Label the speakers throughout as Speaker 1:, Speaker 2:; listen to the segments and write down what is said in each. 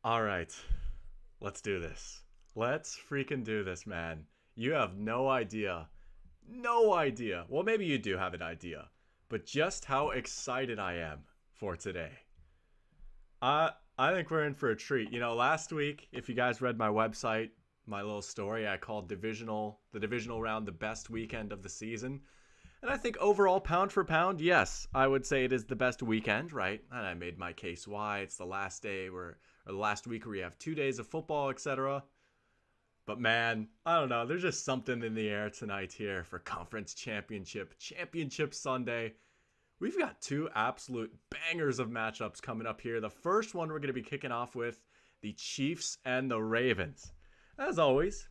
Speaker 1: All right, let's do this. Let's freaking do this, man. You have no idea. No idea. Well, maybe you do have an idea, but just how excited I am for today. I think we're in for a treat. Last week, if you guys read my website, my little story, I called the divisional round the best weekend of the season. And I think overall, pound for pound, yes, I would say it is the best weekend, right? And I made my case why. It's the last day or the last week where you have 2 days of football, etc. But man, I don't know. There's just something in the air tonight here for Conference Championship Sunday. We've got two absolute bangers of matchups coming up here. The first one we're going to be kicking off with the Chiefs and the Ravens. As always,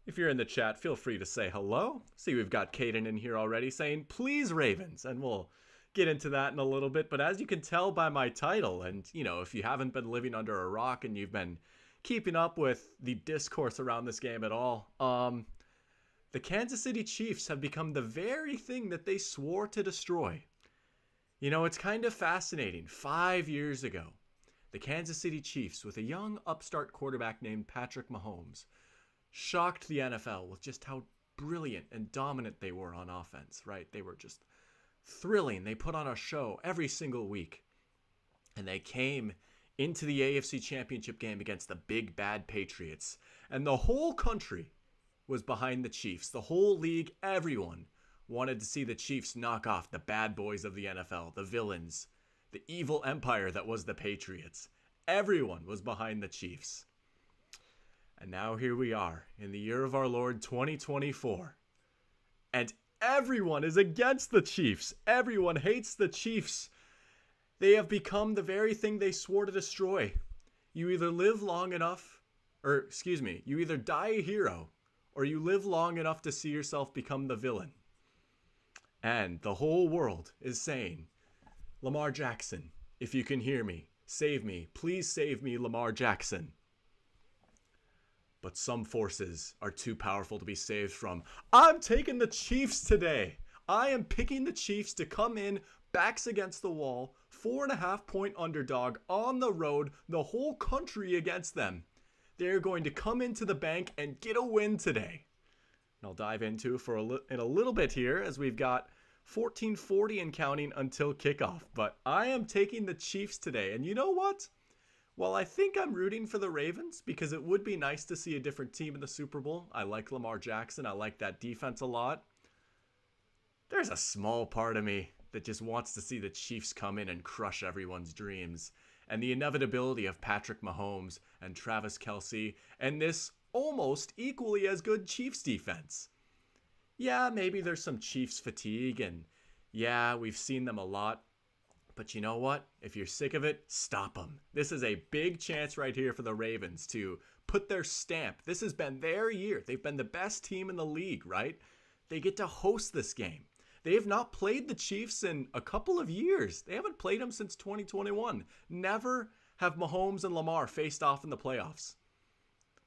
Speaker 1: if you're in the chat, feel free to say hello. See, we've got Caden in here already saying, please, Ravens. And we'll get into that in a little bit. But as you can tell by my title, and, if you haven't been living under a rock and you've been keeping up with the discourse around this game at all, the Kansas City Chiefs have become the very thing that they swore to destroy. It's kind of fascinating. 5 years ago, the Kansas City Chiefs, with a young upstart quarterback named Patrick Mahomes, shocked the NFL with just how brilliant and dominant they were on offense, right? They were just thrilling. They put on a show every single week. And they came into the AFC Championship game against the big bad Patriots. And the whole country was behind the Chiefs. The whole league, everyone wanted to see the Chiefs knock off the bad boys of the NFL, the villains, the evil empire that was the Patriots. Everyone was behind the Chiefs. And now here we are in the year of our Lord 2024. And everyone is against the Chiefs. Everyone hates the Chiefs. They have become the very thing they swore to destroy. You either live long enough, you either die a hero, or you live long enough to see yourself become the villain. And the whole world is saying, Lamar Jackson, if you can hear me, save me. Please save me, Lamar Jackson. But some forces are too powerful to be saved from. I'm taking the Chiefs today. I am picking the Chiefs to come in, backs against the wall, 4.5-point underdog on the road, the whole country against them. They're going to come into the bank and get a win today. And I'll dive into in a little bit here as we've got 14:40 and counting until kickoff. But I am taking the Chiefs today. And you know what? Well, I think I'm rooting for the Ravens because it would be nice to see a different team in the Super Bowl. I like Lamar Jackson. I like that defense a lot. There's a small part of me that just wants to see the Chiefs come in and crush everyone's dreams. And the inevitability of Patrick Mahomes and Travis Kelce and this almost equally as good Chiefs defense. Yeah, maybe there's some Chiefs fatigue, and yeah, we've seen them a lot. But you know what? If you're sick of it, stop them. This is a big chance right here for the Ravens to put their stamp. This has been their year. They've been the best team in the league, right? They get to host this game. They have not played the Chiefs in a couple of years. They haven't played them since 2021. Never have Mahomes and Lamar faced off in the playoffs.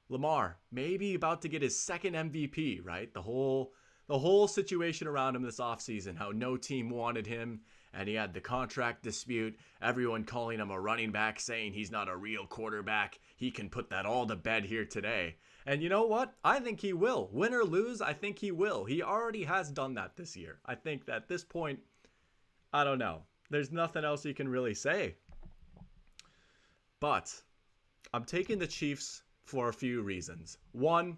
Speaker 1: Lamar, maybe about to get his second MVP, right? The whole situation around him this offseason, how no team wanted him, and he had the contract dispute, everyone calling him a running back, saying he's not a real quarterback. He can put that all to bed here today. And you know what? I think he will. Win or lose, I think he will. He already has done that this year. I think that at this point, I don't know. There's nothing else you can really say. But I'm taking the Chiefs for a few reasons. One,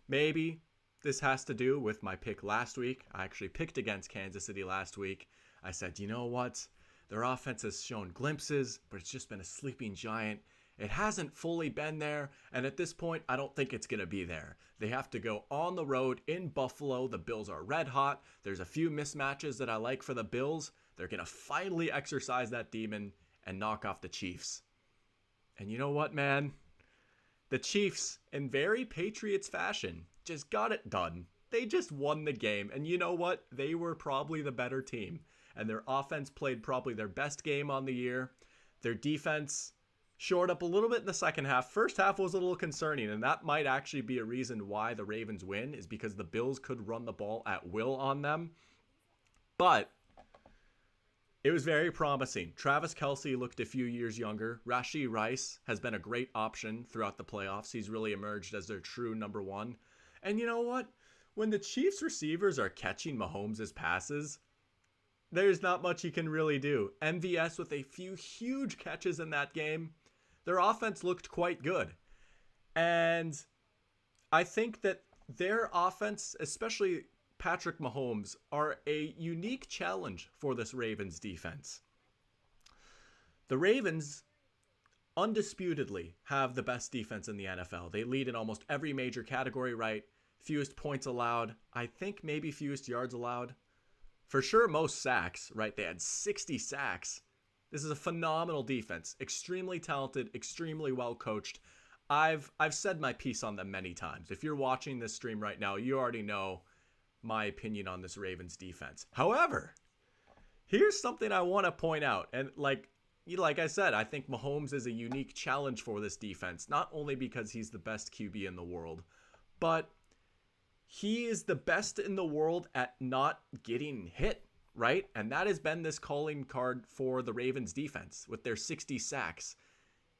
Speaker 1: maybe this has to do with my pick last week. I actually picked against Kansas City last week. I said, you know what? Their offense has shown glimpses, but it's just been a sleeping giant. It hasn't fully been there, and at this point, I don't think it's going to be there. They have to go on the road in Buffalo. The Bills are red hot. There's a few mismatches that I like for the Bills. They're going to finally exercise that demon and knock off the Chiefs. And you know what, man? The Chiefs, in very Patriots fashion, just got it done. They just won the game, and you know what? They were probably the better team. And their offense played probably their best game on the year. Their defense shored up a little bit in the second half. First half was a little concerning, and that might actually be a reason why the Ravens win, is because the Bills could run the ball at will on them. But It was very promising. Travis Kelce looked a few years younger. Rashee Rice has been a great option throughout the playoffs. He's really emerged as their true number one. And you know what? When the Chiefs receivers are catching Mahomes' passes, there's not much you can really do. MVS with a few huge catches in that game. Their offense looked quite good. And I think that their offense, especially Patrick Mahomes, are a unique challenge for this Ravens defense. The Ravens undisputedly have the best defense in the NFL. They lead in almost every major category, right? Fewest points allowed. I think maybe fewest yards allowed. For sure, most sacks, right? They had 60 sacks. This is a phenomenal defense. Extremely talented, extremely well coached. I've said my piece on them many times. If you're watching this stream right now, you already know my opinion on this Ravens defense. However, here's something I want to point out. And like I said, I think Mahomes is a unique challenge for this defense, not only because he's the best QB in the world, but he is the best in the world at not getting hit, right? And that has been this calling card for the Ravens defense with their 60 sacks.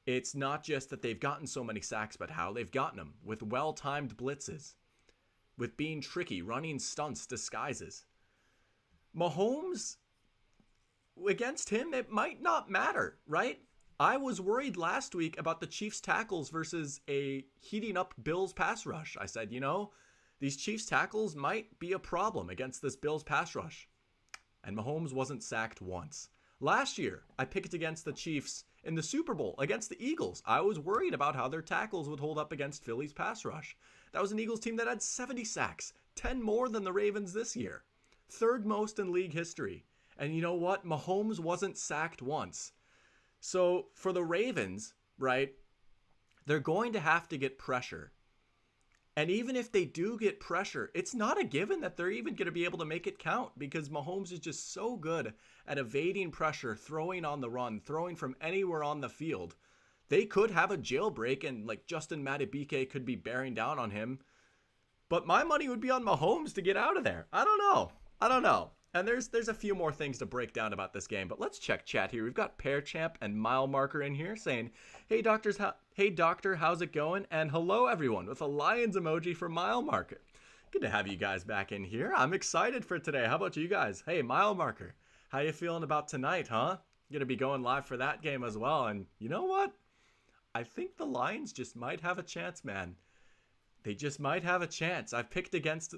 Speaker 1: It's not just that they've gotten so many sacks, but how they've gotten them with well-timed blitzes, with being tricky, running stunts, disguises. Mahomes, against him, it might not matter, right? I was worried last week about the Chiefs tackles versus a heating up Bills pass rush. I said, these Chiefs tackles might be a problem against this Bills pass rush. And Mahomes wasn't sacked once. Last year, I picked against the Chiefs in the Super Bowl against the Eagles. I was worried about how their tackles would hold up against Philly's pass rush. That was an Eagles team that had 70 sacks, 10 more than the Ravens this year. Third most in league history. And you know what? Mahomes wasn't sacked once. So for the Ravens, right, they're going to have to get pressure. And even if they do get pressure, it's not a given that they're even going to be able to make it count because Mahomes is just so good at evading pressure, throwing on the run, throwing from anywhere on the field. They could have a jailbreak and like Justin Madubuike could be bearing down on him. But my money would be on Mahomes to get out of there. I don't know. And there's a few more things to break down about this game, but let's check chat here. We've got Pear Champ and Mile Marker in here saying, "Hey doctor, how's it going?" And hello everyone with a Lions emoji for Mile Marker. Good to have you guys back in here. I'm excited for today. How about you guys? Hey, Mile Marker, how you feeling about tonight, huh? Gonna be going live for that game as well. And you know what? I think the Lions just might have a chance, man. They just might have a chance. I've picked against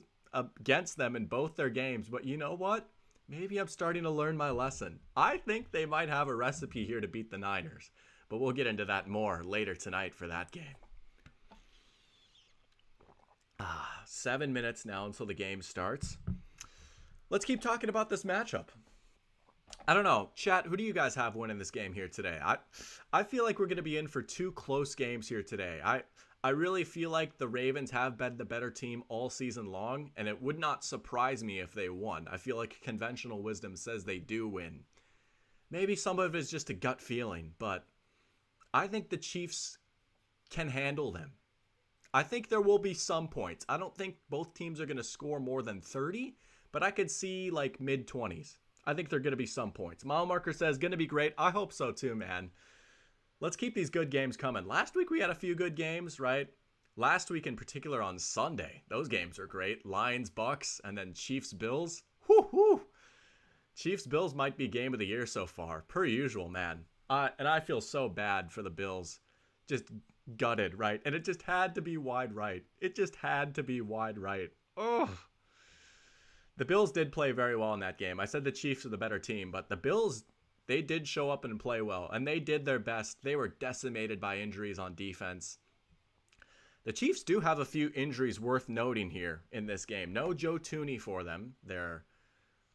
Speaker 1: them in both their games, but you know what? Maybe I'm starting to learn my lesson. I think they might have a recipe here to beat the Niners, but we'll get into that more later tonight for that game. 7 minutes now until the game starts. Let's keep talking about this matchup. I don't know. Chat, who do you guys have winning this game here today? I feel like we're going to be in for two close games here today. I really feel like the Ravens have been the better team all season long, and it would not surprise me if they won. I feel like conventional wisdom says they do win. Maybe some of it is just a gut feeling, but I think the Chiefs can handle them. I think there will be some points. I don't think both teams are going to score more than 30, but I could see like mid-20s. I think there are going to be some points. Mile Marker says, going to be great. I hope so too, man. Let's keep these good games coming. Last week we had a few good games, right? Last week in particular on Sunday. Those games are great. Lions, Bucks, and then Chiefs, Bills. Whoo! Chiefs, Bills might be game of the year so far. Per usual, man. And I feel so bad for the Bills. Just gutted, right? And it just had to be wide right. Ugh. The Bills did play very well in that game. I said the Chiefs are the better team, but the Bills, they did show up and play well, and they did their best. They were decimated by injuries on defense. The Chiefs do have a few injuries worth noting here in this game. No Joe Thuney for them, their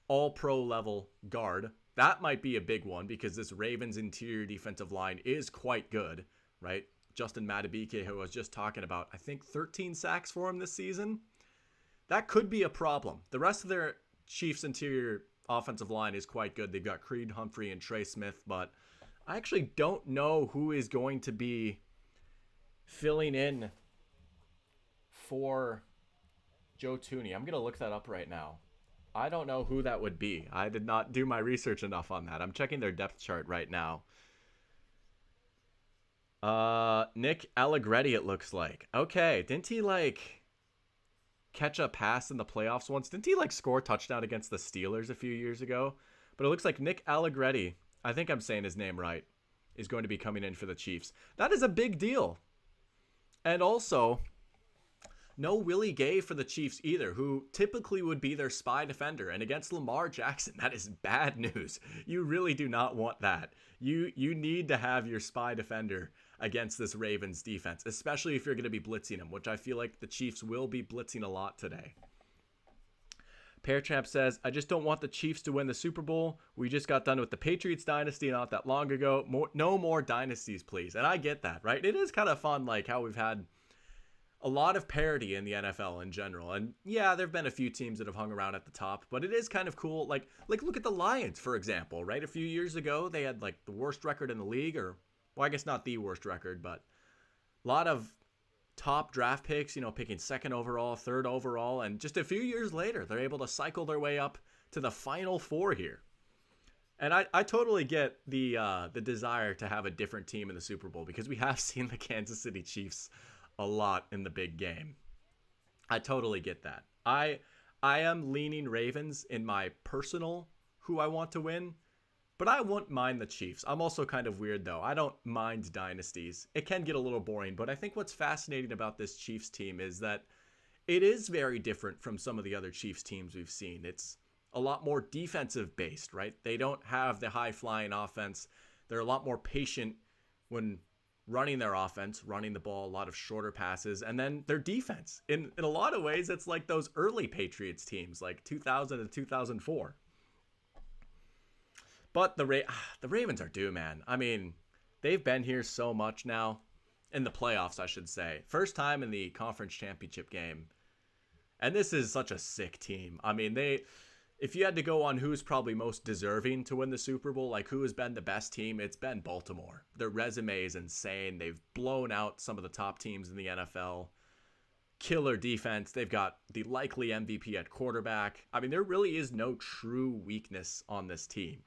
Speaker 1: all-pro level guard. That might be a big one because this Ravens interior defensive line is quite good, right? Justin Madubuike, who I was just talking about, I think 13 sacks for him this season. That could be a problem. The rest of their Chiefs interior offensive line is quite good. They've got Creed Humphrey and Trey Smith, but I actually don't know who is going to be filling in for Joe Thuney. I'm going to look that up right now. I don't know who that would be. I did not do my research enough on that. I'm checking their depth chart right now. Nick Allegretti, it looks like. Okay, didn't he like catch a pass in the playoffs once? Didn't he like score a touchdown against the Steelers a few years ago? But it looks like Nick Allegretti, I think I'm saying his name right, is going to be coming in for the Chiefs. That is a big deal. And also, no Willie Gay for the Chiefs either, who typically would be their spy defender. And against Lamar Jackson, that is bad news. You really do not want that. You need to have your spy defender against this Ravens defense, especially if you're going to be blitzing them, which I feel like the Chiefs will be blitzing a lot today. Pearchamp says, I just don't want the Chiefs to win the Super Bowl. We just got done with the Patriots dynasty not that long ago. No more dynasties, please. And I get that, right? It is kind of fun, like how we've had a lot of parity in the NFL in general. And yeah, there have been a few teams that have hung around at the top, but it is kind of cool. Like look at the Lions, for example, right? A few years ago, they had like the worst record in the league, or, well, I guess not the worst record, but a lot of top draft picks, picking second overall, third overall, and just a few years later, they're able to cycle their way up to the Final Four here. And I totally get the desire to have a different team in the Super Bowl, because we have seen the Kansas City Chiefs a lot in the big game. I totally get that. I am leaning Ravens in my personal who I want to win, but I wouldn't mind the Chiefs. I'm also kind of weird, though. I don't mind dynasties. It can get a little boring, but I think what's fascinating about this Chiefs team is that it is very different from some of the other Chiefs teams we've seen. It's a lot more defensive based, right? They don't have the high flying offense. They're a lot more patient when running their offense, running the ball, a lot of shorter passes, and then their defense. In a lot of ways, it's like those early Patriots teams, like 2000 to 2004. But the Ravens are due, man. I mean, they've been here so much now. In the playoffs, I should say. First time in the conference championship game. And this is such a sick team. I mean, if you had to go on who's probably most deserving to win the Super Bowl, like who has been the best team, it's been Baltimore. Their resume is insane. They've blown out some of the top teams in the NFL. Killer defense. They've got the likely MVP at quarterback. I mean, there really is no true weakness on this team.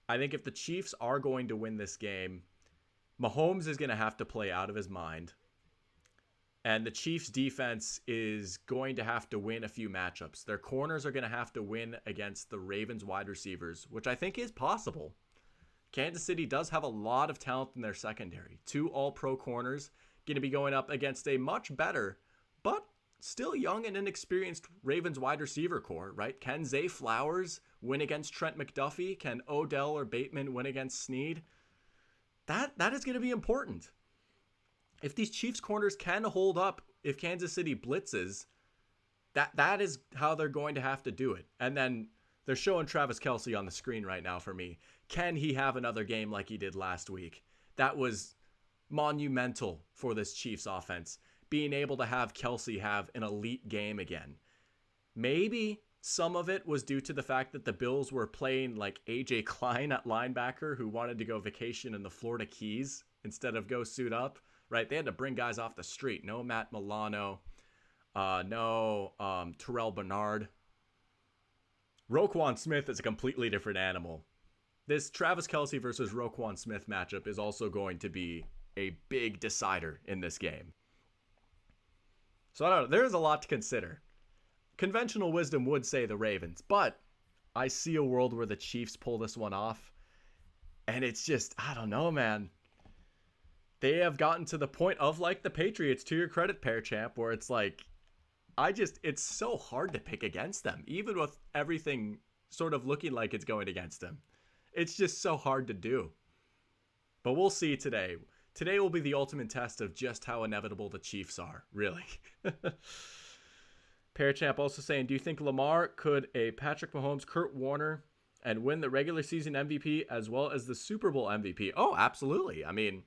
Speaker 1: I think if the Chiefs are going to win this game, Mahomes is going to have to play out of his mind. And the Chiefs defense is going to have to win a few matchups. Their corners are going to have to win against the Ravens wide receivers, which I think is possible. Kansas City does have a lot of talent in their secondary. 2 all-pro corners going to be going up against a much better, but still young and inexperienced Ravens wide receiver core, right? Can Zay Flowers win against Trent McDuffie? Can Odell or Bateman win against Snead? That is going to be important. If these Chiefs corners can hold up, if Kansas City blitzes, that is how they're going to have to do it. And then they're showing Travis Kelce on the screen right now for me. Can he have another game like he did last week? That was monumental for this Chiefs offense, being able to have Kelce have an elite game again. Maybe some of it was due to the fact that the Bills were playing like AJ Klein at linebacker, who wanted to go vacation in the Florida Keys instead of go suit up, right? They had to bring guys off the street. No Matt Milano, no Terrell Bernard. Roquan Smith is a completely different animal. This Travis Kelce versus Roquan Smith matchup is also going to be a big decider in this game. So I don't know. There's a lot to consider. Conventional wisdom would say the Ravens, but I see a world where the Chiefs pull this one off. And it's just, I don't know, man. They have gotten to the point of like the Patriots, to your credit, Pearchamp, where it's like, it's so hard to pick against them, even with everything sort of looking like it's going against them. It's just so hard to do. But we'll see today. Today will be the ultimate test of just how inevitable the Chiefs are, really. Pearchamp also saying, do you think Lamar could a Patrick Mahomes, Kurt Warner, and win the regular season MVP as well as the Super Bowl MVP? Oh, absolutely. I mean,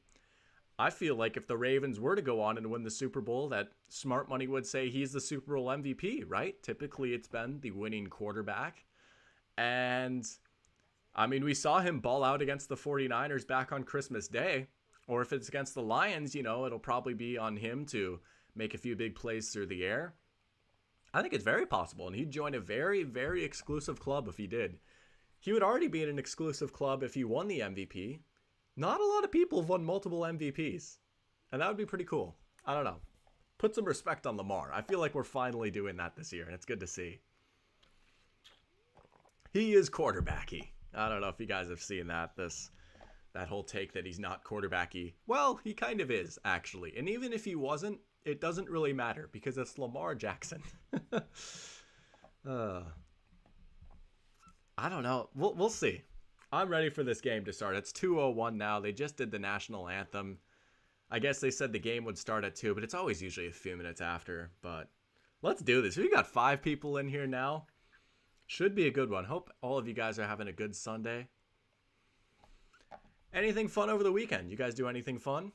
Speaker 1: I feel like if the Ravens were to go on and win the Super Bowl, that smart money would say he's the Super Bowl MVP, right? Typically, it's been the winning quarterback. And, I mean, we saw him ball out against the 49ers back on Christmas Day. Or if it's against the Lions, it'll probably be on him to make a few big plays through the air. I think it's very possible, and he'd join a very, very exclusive club if he did. He would already be in an exclusive club if he won the MVP. Not a lot of people have won multiple MVPs, and that would be pretty cool. I don't know. Put some respect on Lamar. I feel like we're finally doing that this year, and it's good to see. He is quarterbacky. I don't know if you guys have seen that whole take that he's not quarterbacky. Well, he kind of is, actually. And even if he wasn't, it doesn't really matter because it's Lamar Jackson. I don't know. We'll see. I'm ready for this game to start. It's 2:01 now. They just did the national anthem. I guess they said the game would start at 2, but it's always usually a few minutes after. But let's do this. We got 5 people in here now. Should be a good one. Hope all of you guys are having a good Sunday. Anything fun over the weekend? You guys do anything fun?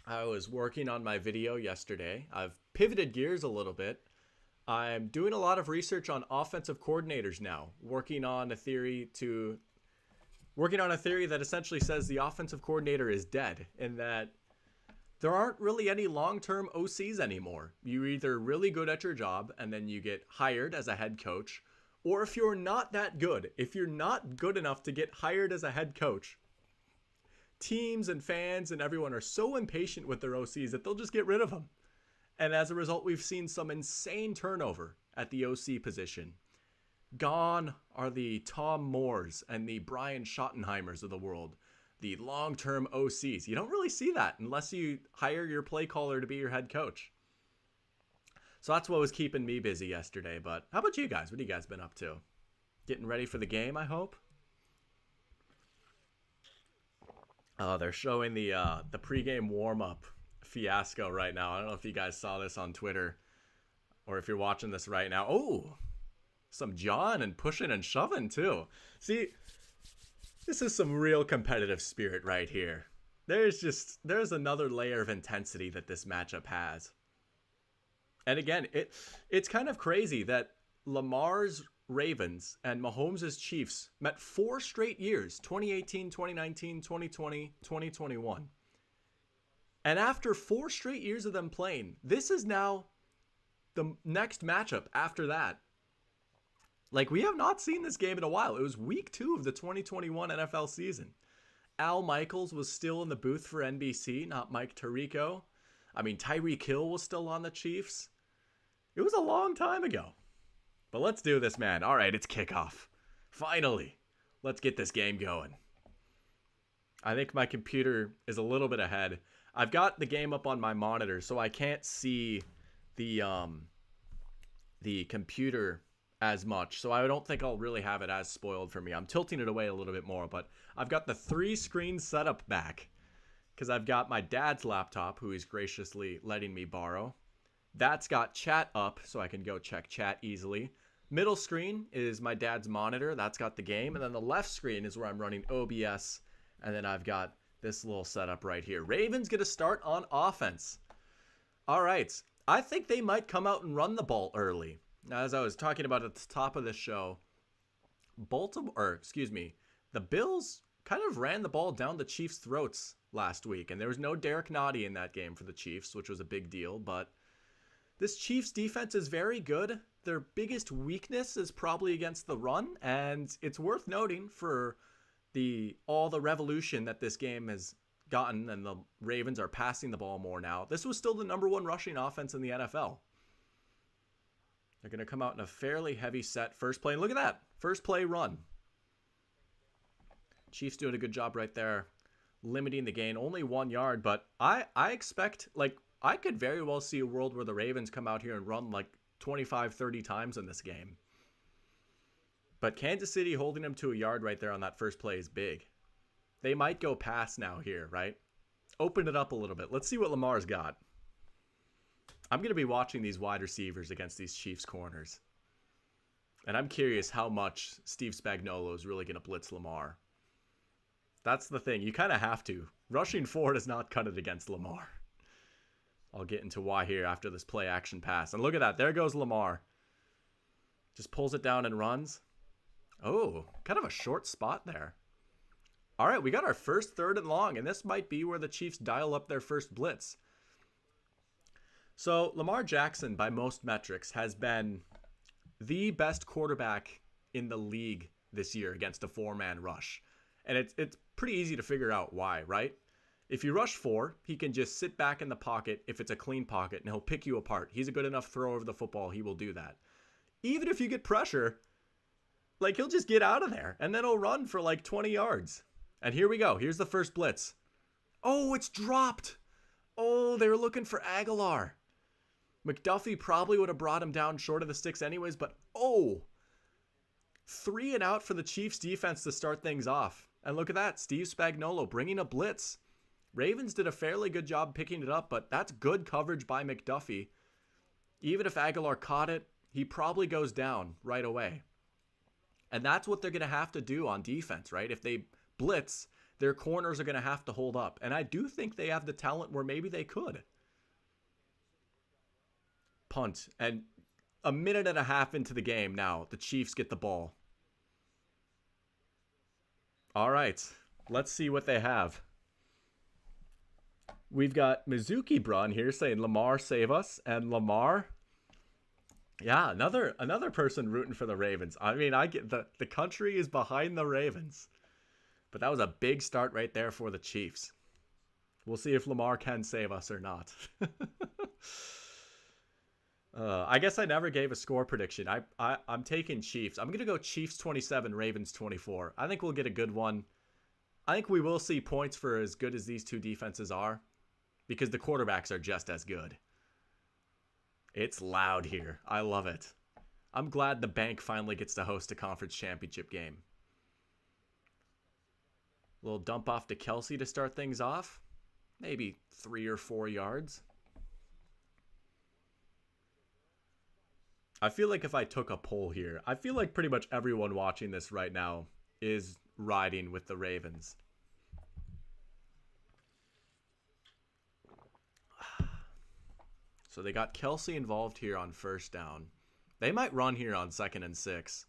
Speaker 1: I was working on my video yesterday. I've pivoted gears a little bit. I'm doing a lot of research on offensive coordinators now, working on a theory that essentially says the offensive coordinator is dead, and that there aren't really any long-term OCs anymore. You're either really good at your job and then you get hired as a head coach, or if you're not that good, if you're not good enough to get hired as a head coach, teams and fans and everyone are so impatient with their OCs that they'll just get rid of them. And as a result, we've seen some insane turnover at the OC position. Gone are the Tom Moores and the Brian Schottenheimers of the world, the long-term OCs. You don't really see that unless you hire your play caller to be your head coach. So that's what was keeping me busy yesterday. But how about you guys? What have you guys been up to? Getting ready for the game, I hope? Oh, they're showing the pregame warm-up fiasco right now. I don't know if you guys saw this on Twitter or if you're watching this right now. Oh, some jawing and pushing and shoving too. See, this is some real competitive spirit right here. There's another layer of intensity that this matchup has. And again, it's kind of crazy that Lamar's Ravens and Mahomes' Chiefs met 4 straight years, 2018, 2019, 2020, 2021. And after 4 straight years of them playing, this is now the next matchup after that. Like, we have not seen this game in a while. It was week 2 of the 2021 NFL season. Al Michaels was still in the booth for NBC, not Mike Tirico. I mean, Tyreek Hill was still on the Chiefs. It was a long time ago. But let's do this, man. All right, it's kickoff. Finally, let's get this game going. I think my computer is a little bit ahead. I've got the game up on my monitor, so I can't see the computer as much. So I don't think I'll really have it as spoiled for me. I'm tilting it away a little bit more, but I've got the 3-screen setup back because I've got my dad's laptop, who he's graciously letting me borrow. That's got chat up, so I can go check chat easily. Middle screen is my dad's monitor. That's got the game. And then the left screen is where I'm running OBS. And then I've got this little setup right here. Ravens get a start on offense. All right. I think they might come out and run the ball early. Now, as I was talking about at the top of the show, the Bills kind of ran the ball down the Chiefs' throats last week. And there was no Derek Nottie in that game for the Chiefs, which was a big deal. But this Chiefs defense is very good. Their biggest weakness is probably against the run, and it's worth noting for all the revolution that this game has gotten, and the Ravens are passing the ball more now. This was still the number 1 rushing offense in the NFL. They're going to come out in a fairly heavy set first play, and look at that. First play run. Chiefs doing a good job right there, limiting the gain. Only 1 yard, but I expect, I could very well see a world where the Ravens come out here and run 25, 30 times in this game. But Kansas City holding them to a yard right there on that first play is big. They might go pass now here, right? Open it up a little bit. Let's see what Lamar's got. I'm going to be watching these wide receivers against these Chiefs corners. And I'm curious how much Steve Spagnuolo is really going to blitz Lamar. That's the thing. You kind of have to. Rushing 4 does not cut it against Lamar. I'll get into why here after this play action pass. And look at that. There goes Lamar. Just pulls it down and runs. Oh, kind of a short spot there. All right, we got our first 3rd and long, and this might be where the Chiefs dial up their first blitz. So Lamar Jackson, by most metrics, has been the best quarterback in the league this year against a four-man rush. And it's pretty easy to figure out why, right? If you rush four, he can just sit back in the pocket if it's a clean pocket, and he'll pick you apart. He's a good enough thrower of the football, he will do that. Even if you get pressure, like, he'll just get out of there, and then he'll run for like 20 yards. And here we go. Here's the first blitz. Oh, it's dropped. Oh, they were looking for Aguilar. McDuffie probably would have brought him down short of the sticks anyways, but 3 and out for the Chiefs defense to start things off. And look at that, Steve Spagnuolo bringing a blitz. Ravens did a fairly good job picking it up, but that's good coverage by McDuffie. Even if Aguilar caught it, he probably goes down right away. And that's what they're going to have to do on defense, right? If they blitz, their corners are going to have to hold up. And I do think they have the talent where maybe they could. Punt. And a minute and a half into the game now, the Chiefs get the ball. All right, let's see what they have. We've got Mizuki Brun here saying, Lamar, save us. And Lamar, yeah, another person rooting for the Ravens. I mean, I get the country is behind the Ravens. But that was a big start right there for the Chiefs. We'll see if Lamar can save us or not. I guess I never gave a score prediction. I'm taking Chiefs. I'm going to go Chiefs 27, Ravens 24. I think we'll get a good one. I think we will see points for as good as these two defenses are, because the quarterbacks are just as good. It's loud here. I love it. I'm glad the bank finally gets to host a conference championship game. A little dump off to Kelsey to start things off. Maybe 3 or 4 yards. I feel like if I took a poll here, I feel like pretty much everyone watching this right now is riding with the Ravens. So they got Kelsey involved here on first down. They might run here on 2nd and 6.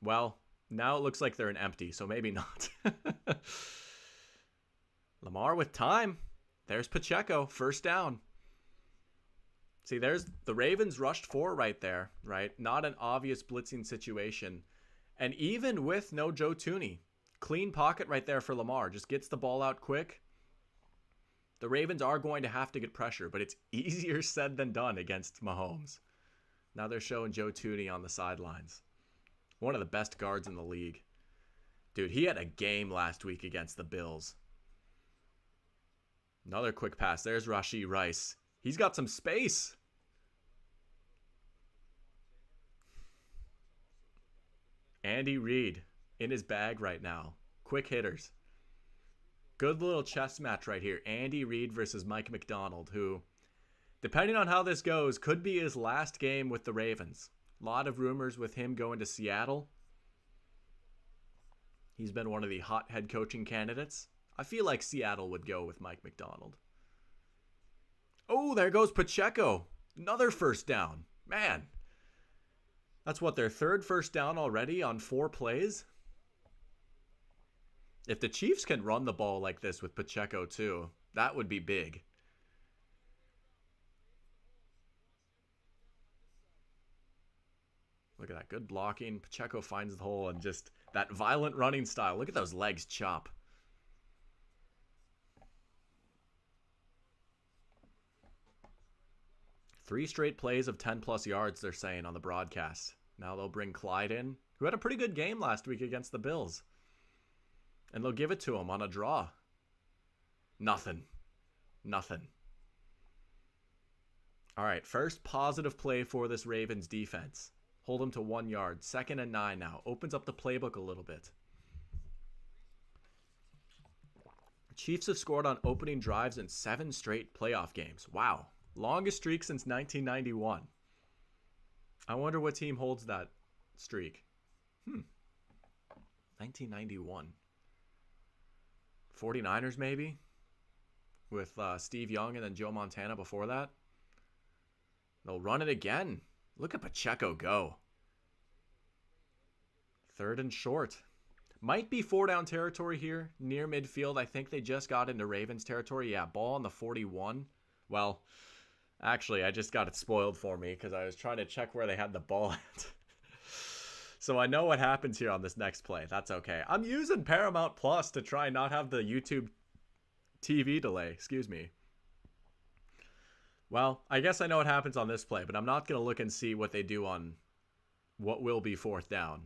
Speaker 1: Well, now it looks like they're an empty, so maybe not. Lamar with time. There's Pacheco, first down. See, there's the Ravens rushed 4 right there, right? Not an obvious blitzing situation. And even with no Joe Thuney, clean pocket right there for Lamar. Just gets the ball out quick. The Ravens are going to have to get pressure, but it's easier said than done against Mahomes. Now they're showing Joe Thuney on the sidelines. One of the best guards in the league. Dude, he had a game last week against the Bills. Another quick pass. There's Rashee Rice. He's got some space. Andy Reid in his bag right now. Quick hitters. Good little chess match right here. Andy Reid versus Mike McDonald, who, depending on how this goes, could be his last game with the Ravens. A lot of rumors with him going to Seattle. He's been one of the hot head coaching candidates. I feel like Seattle would go with Mike McDonald. Oh, there goes Pacheco. Another first down. Man. That's what, their 3rd first down already on 4 plays? If the Chiefs can run the ball like this with Pacheco too, that would be big. Look at that. Good blocking. Pacheco finds the hole and just that violent running style. Look at those legs chop. Three straight plays of 10-plus yards, they're saying on the broadcast. Now they'll bring Clyde in, who had a pretty good game last week against the Bills. And they'll give it to him on a draw. Nothing. All right, first positive play for this Ravens defense. Hold them to 1 yard. 2nd and 9 now. Opens up the playbook a little bit. Chiefs have scored on opening drives in 7 straight playoff games. Wow. Longest streak since 1991. I wonder what team holds that streak. 1991. 49ers maybe? With Steve Young and then Joe Montana before that. They'll run it again. Look at Pacheco go. 3rd and short. Might be 4-down territory here near midfield. I think they just got into Ravens territory. Yeah, ball on the 41. Well, Actually, I just got it spoiled for me because I was trying to check where they had the ball at. So I know what happens here on this next play. That's okay. I'm using Paramount Plus to try and not have the YouTube TV delay. Excuse me. Well, I guess I know what happens on this play, but I'm not going to look and see what they do on what will be fourth down.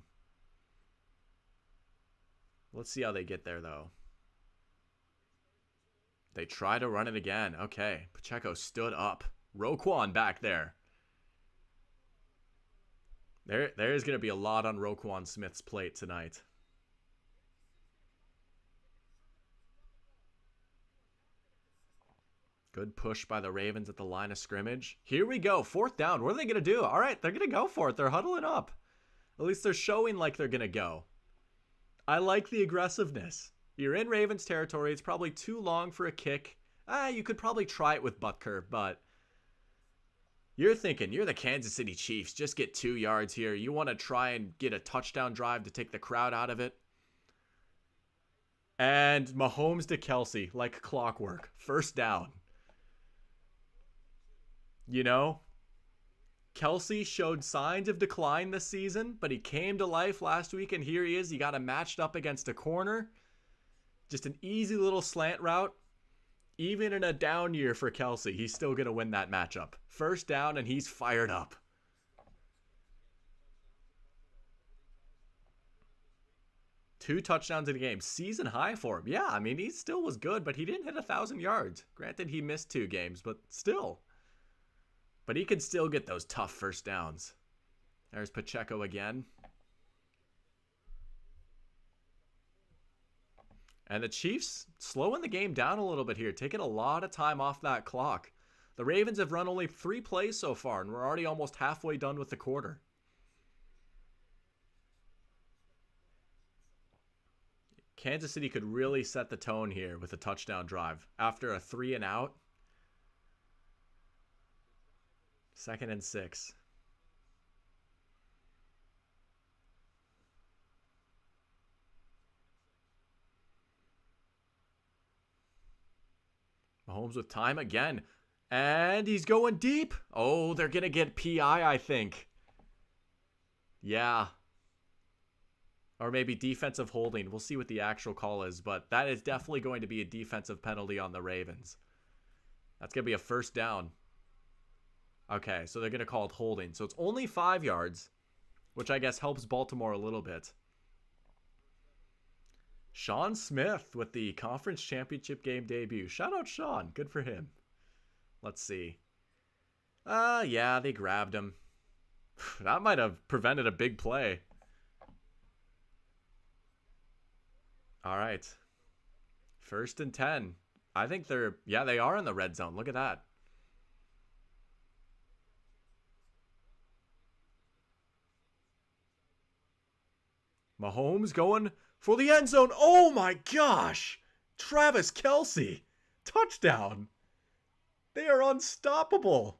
Speaker 1: Let's see how they get there, though. They try to run it again. Okay, Pacheco stood up. Roquan back there. There is going to be a lot on Roquan Smith's plate tonight. Good push by the Ravens at the line of scrimmage. Here we go. Fourth down. What are they going to do? All right, they're going to go for it. They're huddling up. At least they're showing like they're going to go. I like the aggressiveness. You're in Ravens territory. It's probably too long for a kick. You could probably try it with Butker, but you're thinking, you're the Kansas City Chiefs. Just get 2 yards here. You want to try and get a touchdown drive to take the crowd out of it. And Mahomes to Kelce, like clockwork. First down. You know, Kelce showed signs of decline this season, but he came to life last week, and here he is. He got him matched up against a corner. Just an easy little slant route. Even in a down year for Kelce, he's still going to win that matchup. First down, and he's fired up. Two touchdowns in the game. Season high for him. Yeah, I mean, he still was good, but he didn't hit 1,000 yards. Granted, he missed 2 games, but still. But he can still get those tough first downs. There's Pacheco again. And the Chiefs slowing the game down a little bit here, taking a lot of time off that clock. The Ravens have run only 3 plays so far, and we're already almost halfway done with the quarter. Kansas City could really set the tone here with a touchdown drive. After a 3 and out. 2nd and 6. Mahomes with time again. And he's going deep. Oh, they're going to get PI, I think. Yeah. Or maybe defensive holding. We'll see what the actual call is, but that is definitely going to be a defensive penalty on the Ravens. That's going to be a first down. Okay, so they're going to call it holding. So it's only 5 yards, which I guess helps Baltimore a little bit. Sean Smith with the conference championship game debut. Shout out Sean. Good for him. Let's see. Yeah, they grabbed him. That might have prevented a big play. All right. 1st and 10. I think they are in the red zone. Look at that. Mahomes going for the end zone. Oh my gosh. Travis Kelce. Touchdown. They are unstoppable.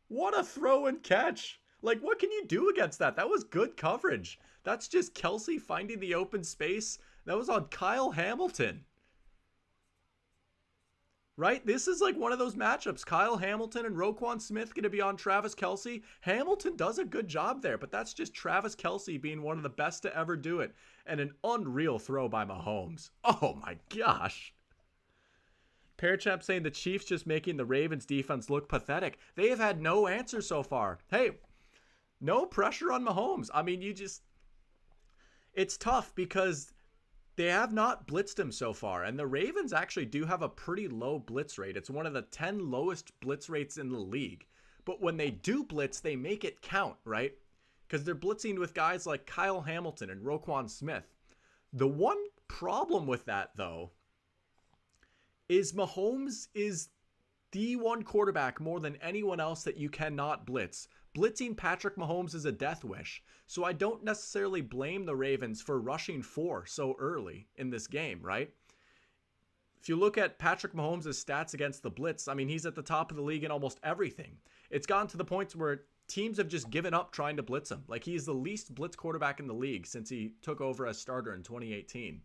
Speaker 1: What a throw and catch. Like, what can you do against that? That was good coverage. That's just Kelce finding the open space. That was on Kyle Hamilton. Right? This is like one of those matchups. Kyle Hamilton and Roquan Smith going to be on Travis Kelce. Hamilton does a good job there, but that's just Travis Kelce being one of the best to ever do it. And an unreal throw by Mahomes. Oh my gosh. Parachap saying the Chiefs just making the Ravens defense look pathetic. They have had no answer so far. Hey, no pressure on Mahomes. I mean, it's tough because they have not blitzed him so far, and the Ravens actually do have a pretty low blitz rate. It's one of the 10 lowest blitz rates in the league. But when they do blitz, they make it count, right? Because they're blitzing with guys like Kyle Hamilton and Roquan Smith. The one problem with that, though, is Mahomes is the one quarterback more than anyone else that you cannot blitz. Blitzing Patrick Mahomes is a death wish. So I don't necessarily blame the Ravens for rushing 4 so early in this game, right? If you look at Patrick Mahomes' stats against the blitz, I mean, he's at the top of the league in almost everything. It's gotten to the point where teams have just given up trying to blitz him. Like, he's the least blitz quarterback in the league since he took over as starter in 2018.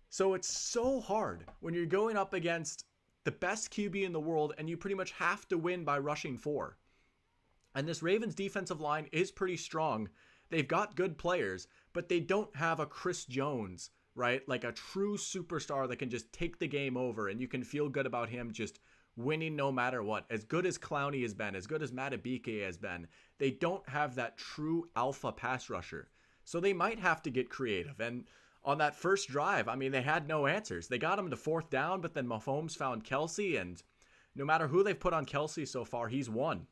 Speaker 1: So it's so hard when you're going up against the best QB in the world, and you pretty much have to win by rushing 4. And this Ravens defensive line is pretty strong. They've got good players, but they don't have a Chris Jones, right? Like a true superstar that can just take the game over, and you can feel good about him just winning no matter what. As good as Clowney has been, as good as Matabike has been, they don't have that true alpha pass rusher. So they might have to get creative. And on that first drive, I mean, they had no answers. They got him to 4th down, but then Mahomes found Kelsey, and no matter who they've put on Kelsey so far, he's won.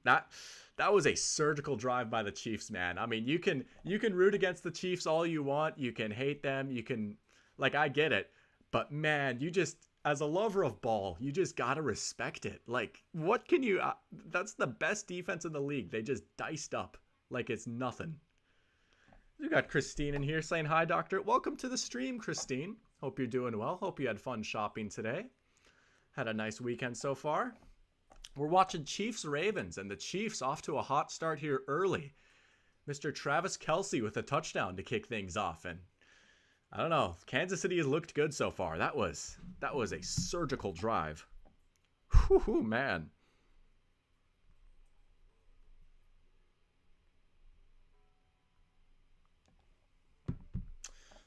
Speaker 1: That was a surgical drive by the Chiefs, man. I mean, you can root against the Chiefs all you want. You can hate them. You can, like, I get it. But, man, you just, as a lover of ball, you just got to respect it. Like, what can you, that's the best defense in the league. They just diced up like it's nothing. We got Christine in here saying, hi, doctor. Welcome to the stream, Christine. Hope you're doing well. Hope you had fun shopping today. Had a nice weekend so far. We're watching Chiefs-Ravens, and the Chiefs off to a hot start here early. Mr. Travis Kelce with a touchdown to kick things off, and I don't know. Kansas City has looked good so far. That was a surgical drive. Whew, man.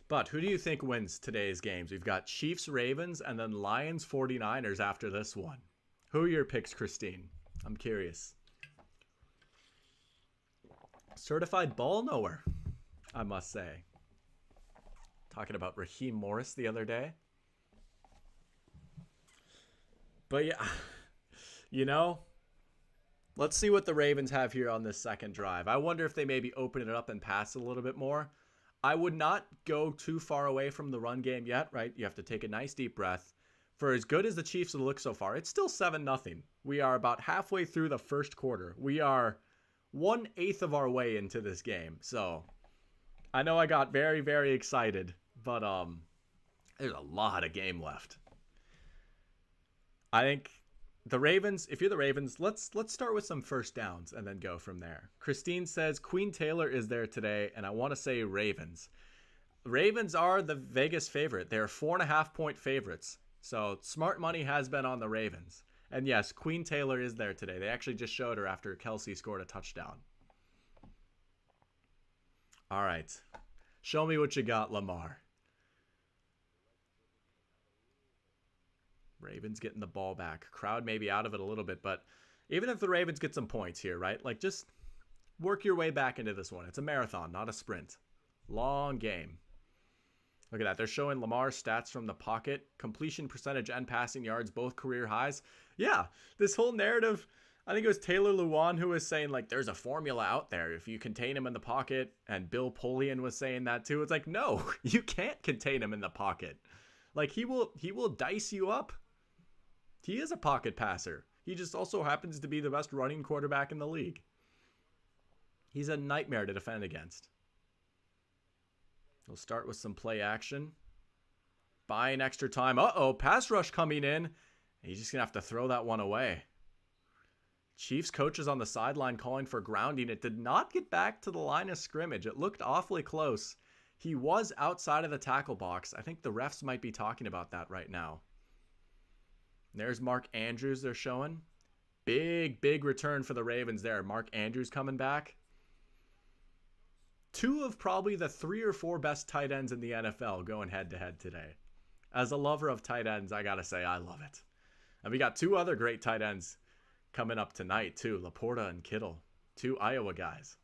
Speaker 1: But who do you think wins today's games? We've got Chiefs-Ravens and then Lions-49ers after this one. Who are your picks, Christine? I'm curious. Certified ball knower, I must say. Talking about Raheem Morris the other day. But yeah, you know, let's see what the Ravens have here on this second drive. I wonder if they maybe open it up and pass a little bit more. I would not go too far away from the run game yet, right? You have to take a nice deep breath. For as good as the Chiefs look so far, it's still 7-0. We are about halfway through the first quarter. We are 1/8 of our way into this game. So I know I got very, very excited, but there's a lot of game left. I think the Ravens, if you're the Ravens, let's start with some first downs and then go from there. Christine says Queen Taylor is there today, and I want to say Ravens. Ravens are the Vegas favorite. They're 4.5-point favorites. So smart money has been on the Ravens. And yes, Queen Taylor is there today. They actually just showed her after Kelsey scored a touchdown. All right. Show me what you got, Lamar. Ravens getting the ball back. Crowd maybe out of it a little bit, but even if the Ravens get some points here, right? Like, just work your way back into this one. It's a marathon, not a sprint. Long game. Look at that. They're showing Lamar's stats from the pocket. Completion percentage and passing yards, both career highs. Yeah, this whole narrative, I think it was Taylor Lewan who was saying, like, there's a formula out there. If you contain him in the pocket, and Bill Polian was saying that too. It's like, no, you can't contain him in the pocket. Like, he will dice you up. He is a pocket passer. He just also happens to be the best running quarterback in the league. He's a nightmare to defend against. We'll start with some play action. Buying extra time. Uh-oh, pass rush coming in. He's just going to have to throw that one away. Chiefs coaches on the sideline calling for grounding. It did not get back to the line of scrimmage. It looked awfully close. He was outside of the tackle box. I think the refs might be talking about that right now. There's Mark Andrews they're showing. Big, big return for the Ravens there. Mark Andrews coming back. Two of probably the 3 or 4 best tight ends in the NFL going head-to-head today. As a lover of tight ends, I got to say I love it. And we got 2 other great tight ends coming up tonight too. Laporta and Kittle. 2 Iowa guys.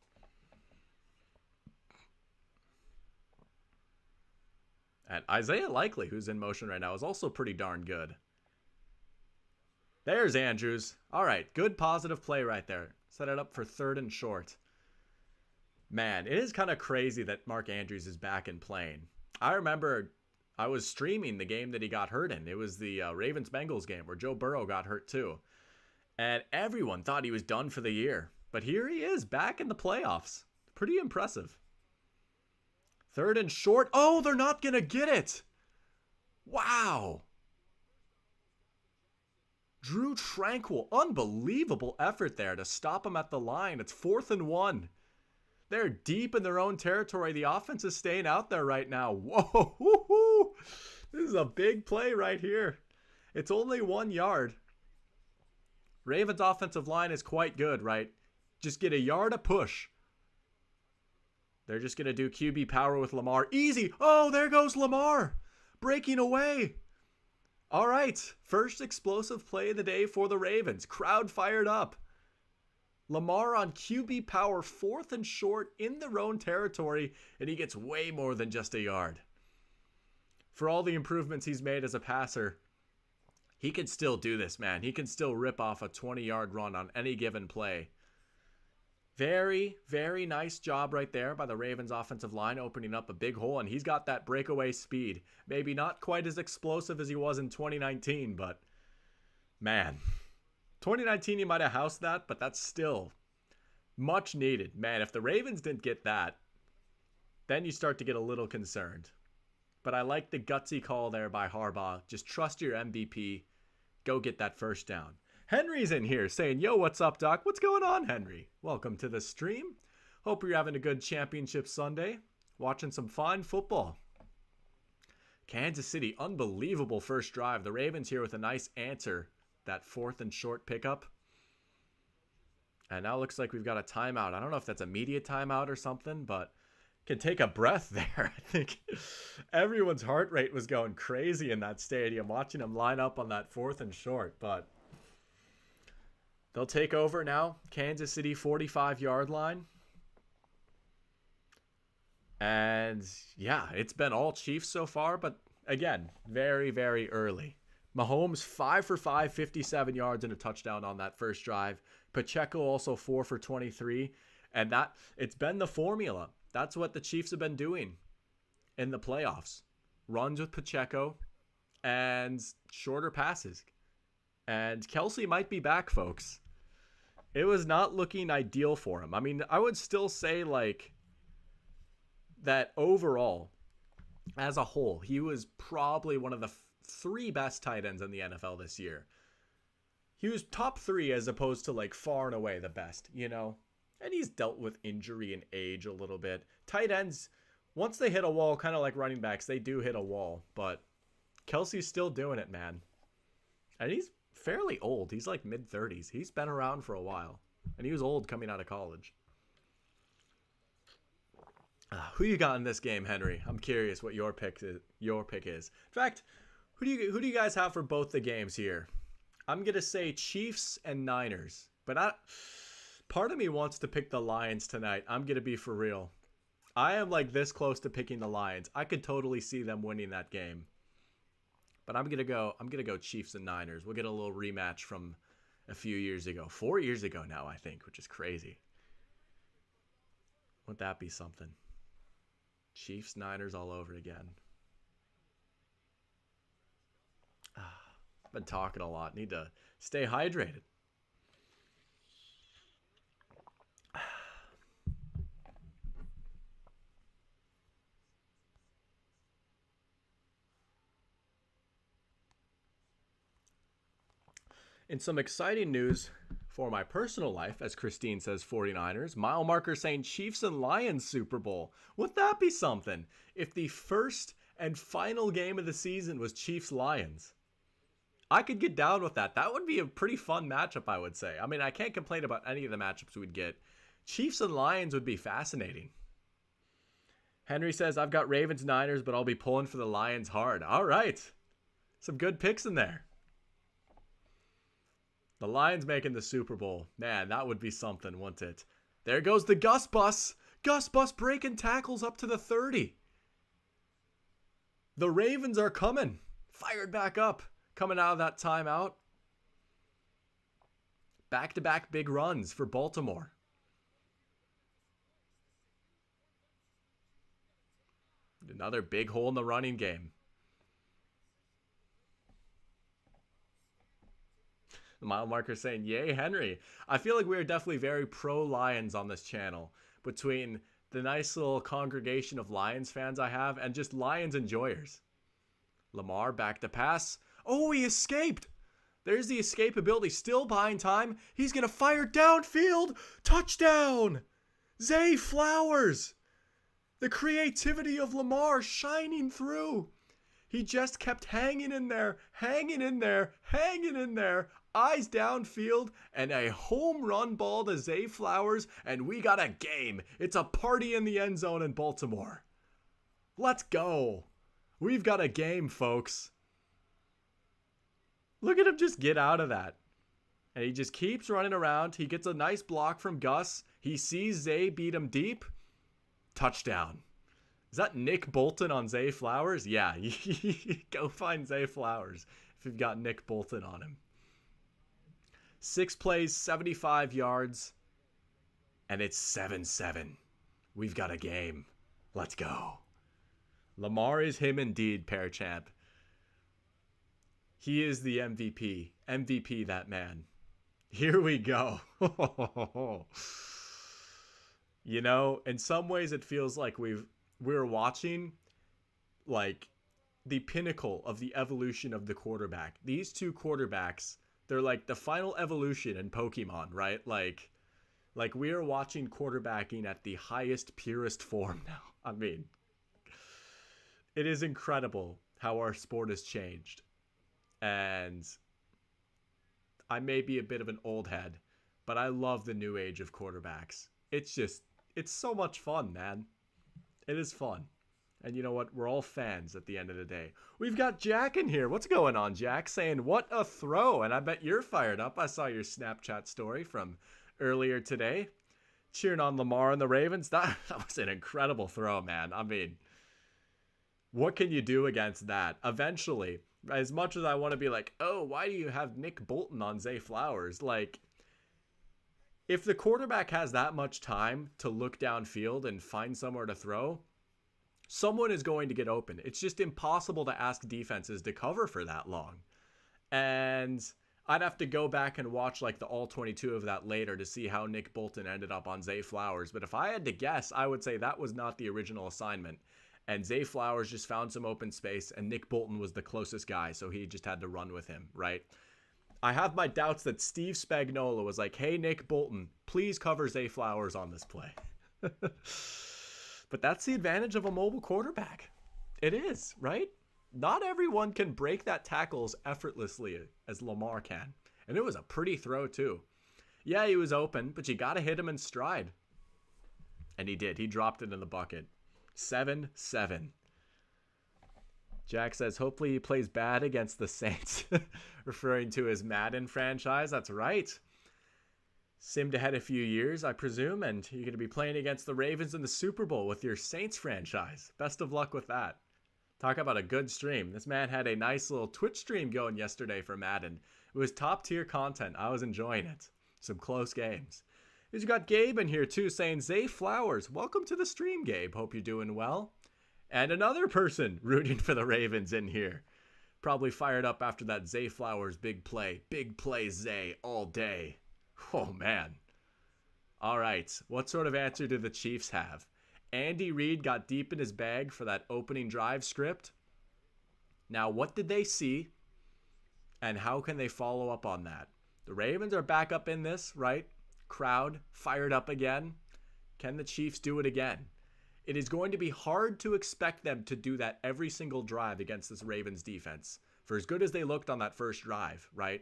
Speaker 1: And Isaiah Likely, who's in motion right now, is also pretty darn good. There's Andrews. All right, good positive play right there. Set it up for 3rd and short. Man, it is kind of crazy that Mark Andrews is back and playing. I remember I was streaming the game that he got hurt in. It was the Ravens-Bengals game where Joe Burrow got hurt too. And everyone thought he was done for the year. But here he is, back in the playoffs. Pretty impressive. 3rd and short. Oh, they're not going to get it. Wow. Drew Tranquill. Unbelievable effort there to stop him at the line. It's 4th and 1. They're deep in their own territory. The offense is staying out there right now. Whoa. This is a big play right here. It's only 1 yard. Ravens offensive line is quite good, right? Just get a yard a push. They're just going to do QB power with Lamar. Easy. Oh, there goes Lamar. Breaking away. All right. First explosive play of the day for the Ravens. Crowd fired up. Lamar on QB power, 4th and short in their own territory, and he gets way more than just a yard. For all the improvements he's made as a passer, he can still do this, man. He can still rip off a 20-yard run on any given play. Very, very nice job right there by the Ravens offensive line, opening up a big hole, and he's got that breakaway speed. Maybe not quite as explosive as he was in 2019, but man, 2019 he might have housed that, but that's still much needed. Man, if the Ravens didn't get that, then you start to get a little concerned. But I like the gutsy call there by Harbaugh. Just trust your MVP. Go get that first down. Henry's in here saying, yo, what's up, Doc? What's going on, Henry? Welcome to the stream. Hope you're having a good championship Sunday. Watching some fine football. Kansas City, unbelievable first drive. The Ravens here with a nice answer. That 4th and short pickup. And now it looks like we've got a timeout. I don't know if that's a media timeout or something, but can take a breath there. I think everyone's heart rate was going crazy in that stadium watching them line up on that 4th and short, but they'll take over now. Kansas City 45-yard line. And yeah, it's been all Chiefs so far, but again, very, very early. Mahomes 5 for 5, 57 yards and a touchdown on that first drive. Pacheco also 4 for 23. And that it's been the formula. That's what the Chiefs have been doing in the playoffs. Runs with Pacheco and shorter passes. And Kelsey might be back, folks. It was not looking ideal for him. I mean, I would still say like that overall, as a whole, he was probably one of the 3 best tight ends in the NFL this year. He was top 3 as opposed to like far and away the best, you know? And he's dealt with injury and age a little bit. Tight ends, once they hit a wall, kind of like running backs, they do hit a wall. But Kelsey's still doing it, man. And he's fairly old. He's like mid-30s. He's been around for a while. And he was old coming out of college. Who you got in this game, Henry? I'm curious what your pick is. In fact, who do you guys have for both the games here? I'm going to say Chiefs and Niners. But part of me wants to pick the Lions tonight. I'm going to be for real. I am like this close to picking the Lions. I could totally see them winning that game. But I'm going to go Chiefs and Niners. We'll get a little rematch from a few years ago. 4 years ago now, I think, which is crazy. Wouldn't that be something? Chiefs, Niners all over again. Been talking a lot. Need to stay hydrated. In some exciting news for my personal life, as Christine says 49ers, mile marker saying Chiefs and Lions Super Bowl. Wouldn't that be something? If the first and final game of the season was Chiefs-Lions. I could get down with that. That would be a pretty fun matchup, I would say. I mean, I can't complain about any of the matchups we'd get. Chiefs and Lions would be fascinating. Henry says, I've got Ravens, Niners, but I'll be pulling for the Lions hard. All right. Some good picks in there. The Lions making the Super Bowl. Man, that would be something, wouldn't it? There goes the Gus Bus. Gus Bus breaking tackles up to the 30. The Ravens are coming. Fired back up. Coming out of that timeout. Back-to-back big runs for Baltimore. Another big hole in the running game. The mile marker saying, yay, Henry. I feel like we are definitely very pro-Lions on this channel. Between the nice little congregation of Lions fans I have and just Lions enjoyers. Lamar back to pass. Oh, he escaped. There's the escapability. Still behind time. He's going to fire downfield. Touchdown. Zay Flowers. The creativity of Lamar shining through. He just kept hanging in there, hanging in there, hanging in there. Eyes downfield, and a home run ball to Zay Flowers, and we got a game. It's a party in the end zone in Baltimore. Let's go. We've got a game, folks. Look at him just get out of that. And he just keeps running around. He gets a nice block from Gus. He sees Zay beat him deep. Touchdown. Is that Nick Bolton on Zay Flowers? Yeah, go find Zay Flowers if you've got Nick Bolton on him. 6 plays, 75 yards, and it's 7-7. We've got a game. Let's go. Lamar is him indeed, Pear Champ. He is the MVP. MVP, that man. Here we go. You know, in some ways it feels like we're watching like the pinnacle of the evolution of the quarterback. These two quarterbacks, they're like the final evolution in Pokemon, right? Like we are watching quarterbacking at the highest, purest form now. I mean, it is incredible how our sport has changed. And I may be a bit of an old head, but I love the new age of quarterbacks. It's so much fun, man. It is fun. And you know what? We're all fans at the end of the day. We've got Jack in here. What's going on, Jack? Saying, what a throw. And I bet you're fired up. I saw your Snapchat story from earlier today. Cheering on Lamar and the Ravens. That was an incredible throw, man. I mean, what can you do against that? Eventually, as much as I want to be like, oh, why do you have Nick Bolton on Zay Flowers? Like, if the quarterback has that much time to look downfield and find somewhere to throw, someone is going to get open. It's just impossible to ask defenses to cover for that long. And I'd have to go back and watch like the all 22 of that later to see how Nick Bolton ended up on Zay Flowers. But if I had to guess, I would say that was not the original assignment. And Zay Flowers just found some open space, and Nick Bolton was the closest guy, so he just had to run with him, right? I have my doubts that Steve Spagnuolo was like, hey, Nick Bolton, please cover Zay Flowers on this play. But that's the advantage of a mobile quarterback. It is, right? Not everyone can break that tackle as effortlessly as Lamar can. And it was a pretty throw, too. Yeah, he was open, but you got to hit him in stride. And he did. He dropped it in the bucket. 7-7. Jack says, hopefully he plays bad against the Saints, referring to his Madden franchise. That's right. Simmed ahead a few years, I presume, and you're going to be playing against the Ravens in the Super Bowl with your Saints franchise. Best of luck with that. Talk about a good stream. This man had a nice little Twitch stream going yesterday for Madden. It was top tier content. I was enjoying it. Some close games. He's got Gabe in here too saying, Zay Flowers, welcome to the stream, Gabe. Hope you're doing well. And another person rooting for the Ravens in here. Probably fired up after that Zay Flowers big play. Big play Zay all day. Oh, man. All right. What sort of answer do the Chiefs have? Andy Reid got deep in his bag for that opening drive script. Now, what did they see? And how can they follow up on that? The Ravens are back up in this, right? Crowd fired up again. Can the Chiefs do it again? It is going to be hard to expect them to do that every single drive against this Ravens defense. For as good as they looked on that first drive, right?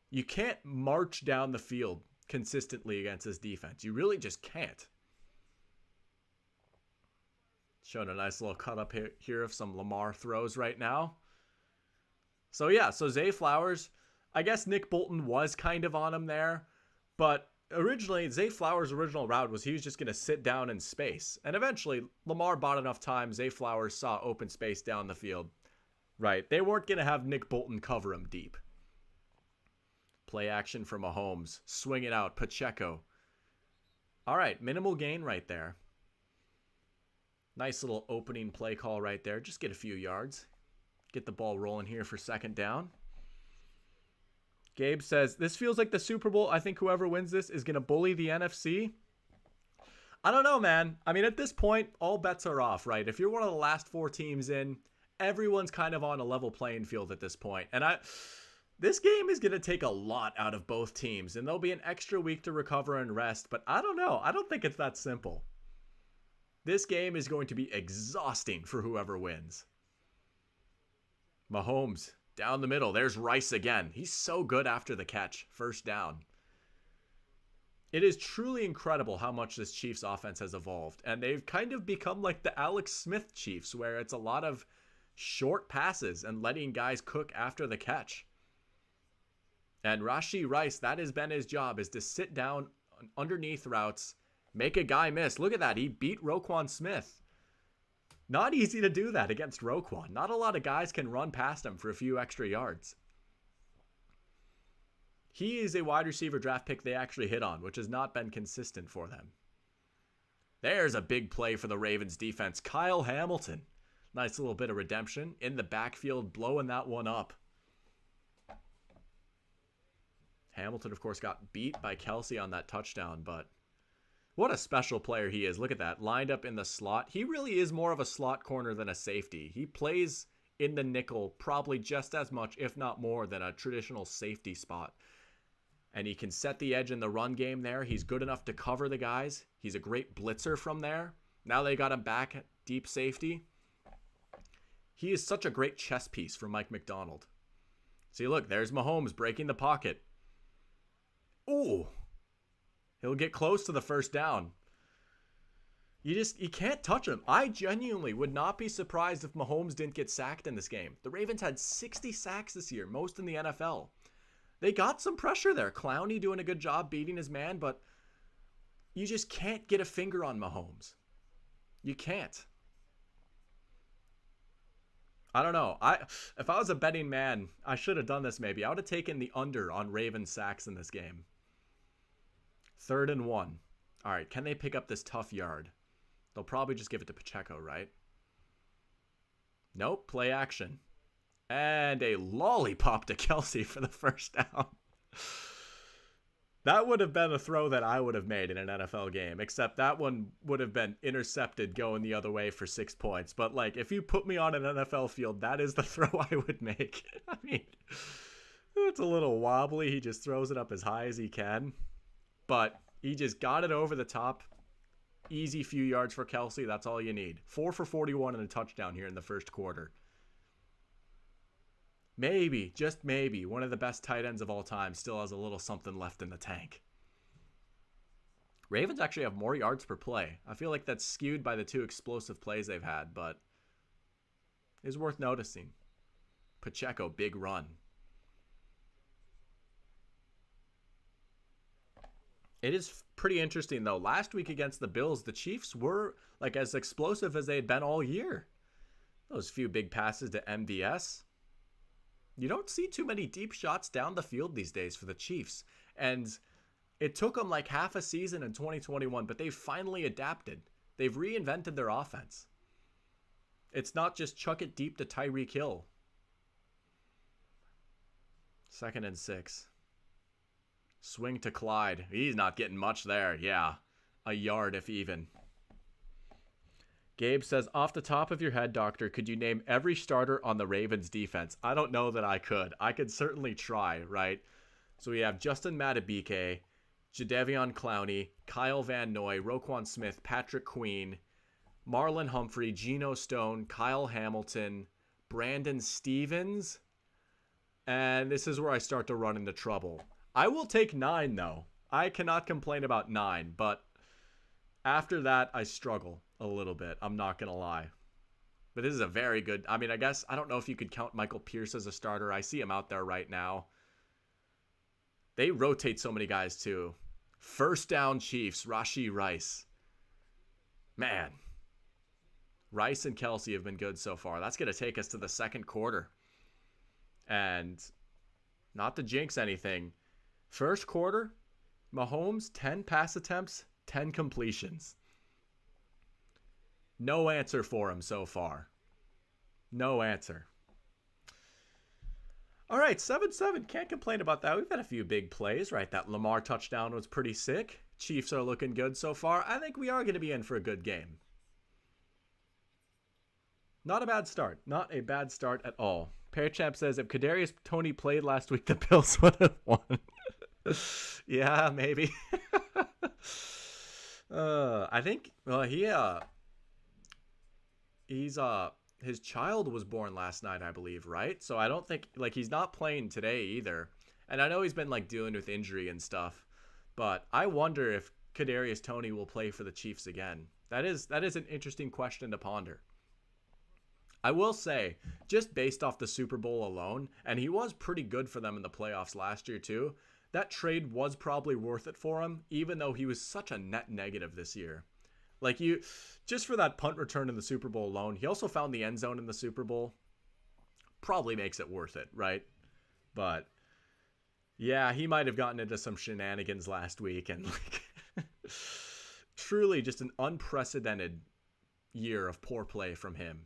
Speaker 1: You can't march down the field consistently against this defense. You really just can't. Showing a nice little cut up here of some Lamar throws right now. So yeah, so Zay Flowers, I guess Nick Bolton was kind of on him there. But originally, Zay Flowers' original route was he was just going to sit down in space. And eventually, Lamar bought enough time. Zay Flowers saw open space down the field. Right. They weren't going to have Nick Bolton cover him deep. Play action for Mahomes. Swing it out. Pacheco. All right. Minimal gain right there. Nice little opening play call right there. Just get a few yards. Get the ball rolling here for second down. Gabe says, this feels like the Super Bowl. I think whoever wins this is going to bully the NFC. I don't know, man. I mean, at this point, all bets are off, right? If you're one of the last 4 teams in, everyone's kind of on a level playing field at this point. And this game is going to take a lot out of both teams, and there'll be an extra week to recover and rest. But I don't know. I don't think it's that simple. This game is going to be exhausting for whoever wins. Mahomes down the middle. There's Rice again. He's so good after the catch. First down. It is truly incredible how much this Chiefs offense has evolved. And they've kind of become like the Alex Smith Chiefs, where it's a lot of short passes and letting guys cook after the catch. And Rashee Rice, that has been his job, is to sit down underneath routes, make a guy miss. Look at that. He beat Roquan Smith. Not easy to do that against Roquan. Not a lot of guys can run past him for a few extra yards. He is a wide receiver draft pick they actually hit on, which has not been consistent for them. There's a big play for the Ravens defense. Kyle Hamilton. Nice little bit of redemption in the backfield, blowing that one up. Hamilton, of course, got beat by Kelce on that touchdown, but what a special player he is. Look at that. Lined up in the slot. He really is more of a slot corner than a safety. He plays in the nickel probably just as much, if not more, than a traditional safety spot. And he can set the edge in the run game there. He's good enough to cover the guys. He's a great blitzer from there. Now they got him back at deep safety. He is such a great chess piece for Mike Macdonald. See, look, there's Mahomes breaking the pocket. Ooh. He'll get close to the first down. You can't touch him. I genuinely would not be surprised if Mahomes didn't get sacked in this game. The Ravens had 60 sacks this year, most in the NFL. They got some pressure there. Clowney doing a good job beating his man, but you just can't get a finger on Mahomes. You can't. I don't know. If I was a betting man, I should have done this maybe. I would have taken the under on Ravens sacks in this game. 3rd and 1. All right, can they pick up this tough yard? They'll probably just give it to Pacheco, right? Nope, play action. And a lollipop to Kelce for the first down. That would have been a throw that I would have made in an NFL game, except that one would have been intercepted going the other way for 6 points. But, like, if you put me on an NFL field, that is the throw I would make. I mean, it's a little wobbly. He just throws it up as high as he can. But he just got it over the top. Easy few yards for Kelce. That's all you need. 4 for 41 and a touchdown here in the first quarter. Maybe, just maybe, one of the best tight ends of all time still has a little something left in the tank. Ravens actually have more yards per play. I feel like that's skewed by the 2 explosive plays they've had, but it's worth noticing. Pacheco, big run. It is pretty interesting, though. Last week against the Bills, the Chiefs were like as explosive as they had been all year. Those few big passes to MVS. You don't see too many deep shots down the field these days for the Chiefs. And it took them like half a season in 2021, but they've finally adapted. They've reinvented their offense. It's not just chuck it deep to Tyreek Hill. 2nd and 6. Swing to Clyde. He's not getting much there. Yeah, a yard if even. Gabe says, off the top of your head, Doctor, could you name every starter on the Ravens defense? I don't know that I could. I could certainly try, right? So we have Justin Madubuike, Jadeveon Clowney, Kyle Van Noy, Roquan Smith, Patrick Queen, Marlon Humphrey, Geno Stone, Kyle Hamilton, Brandon Stevens. And this is where I start to run into trouble. I will take 9, though. I cannot complain about 9, but after that, I struggle a little bit. I'm not going to lie. But this is a very good... I mean, I guess... I don't know if you could count Michael Pierce as a starter. I see him out there right now. They rotate so many guys, too. First down Chiefs, Rashee Rice. Man. Rice and Kelce have been good so far. That's going to take us to the second quarter. And not to jinx anything. First quarter, Mahomes, 10 pass attempts, 10 completions. No answer for him so far. No answer. All right, 7-7. Can't complain about that. We've had a few big plays, right? That Lamar touchdown was pretty sick. Chiefs are looking good so far. I think we are going to be in for a good game. Not a bad start. Not a bad start at all. Pearchamp says, if Kadarius Toney played last week, the Bills would have won. Yeah, maybe. I think, well, he's his child was born last night, I believe, right? So I don't think like he's not playing today either. And I know he's been like dealing with injury and stuff, but I wonder if Kadarius Toney will play for the Chiefs again. That is an interesting question to ponder. I will say, just based off the Super Bowl alone, and he was pretty good for them in the playoffs last year too, that trade was probably worth it for him, even though he was such a net negative this year. Like you, just for that punt return in the Super Bowl alone, he also found the end zone in the Super Bowl. Probably makes it worth it, right? But yeah, he might have gotten into some shenanigans last week and like truly just an unprecedented year of poor play from him.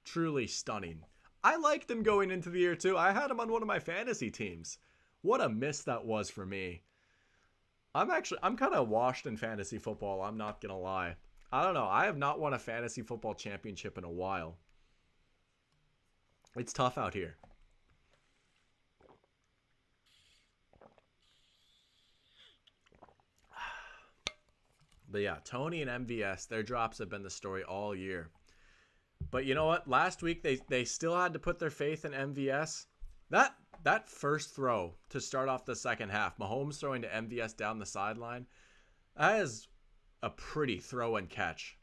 Speaker 1: Truly stunning. I liked him going into the year too. I had him on one of my fantasy teams. What a miss that was for me. I'm kind of washed in fantasy football, I'm not going to lie. I don't know. I have not won a fantasy football championship in a while. It's tough out here. But yeah, Toney and MVS, their drops have been the story all year. But you know what? Last week they still had to put their faith in MVS. That first throw to start off the second half, Mahomes throwing to MVS down the sideline, that is a pretty throw and catch.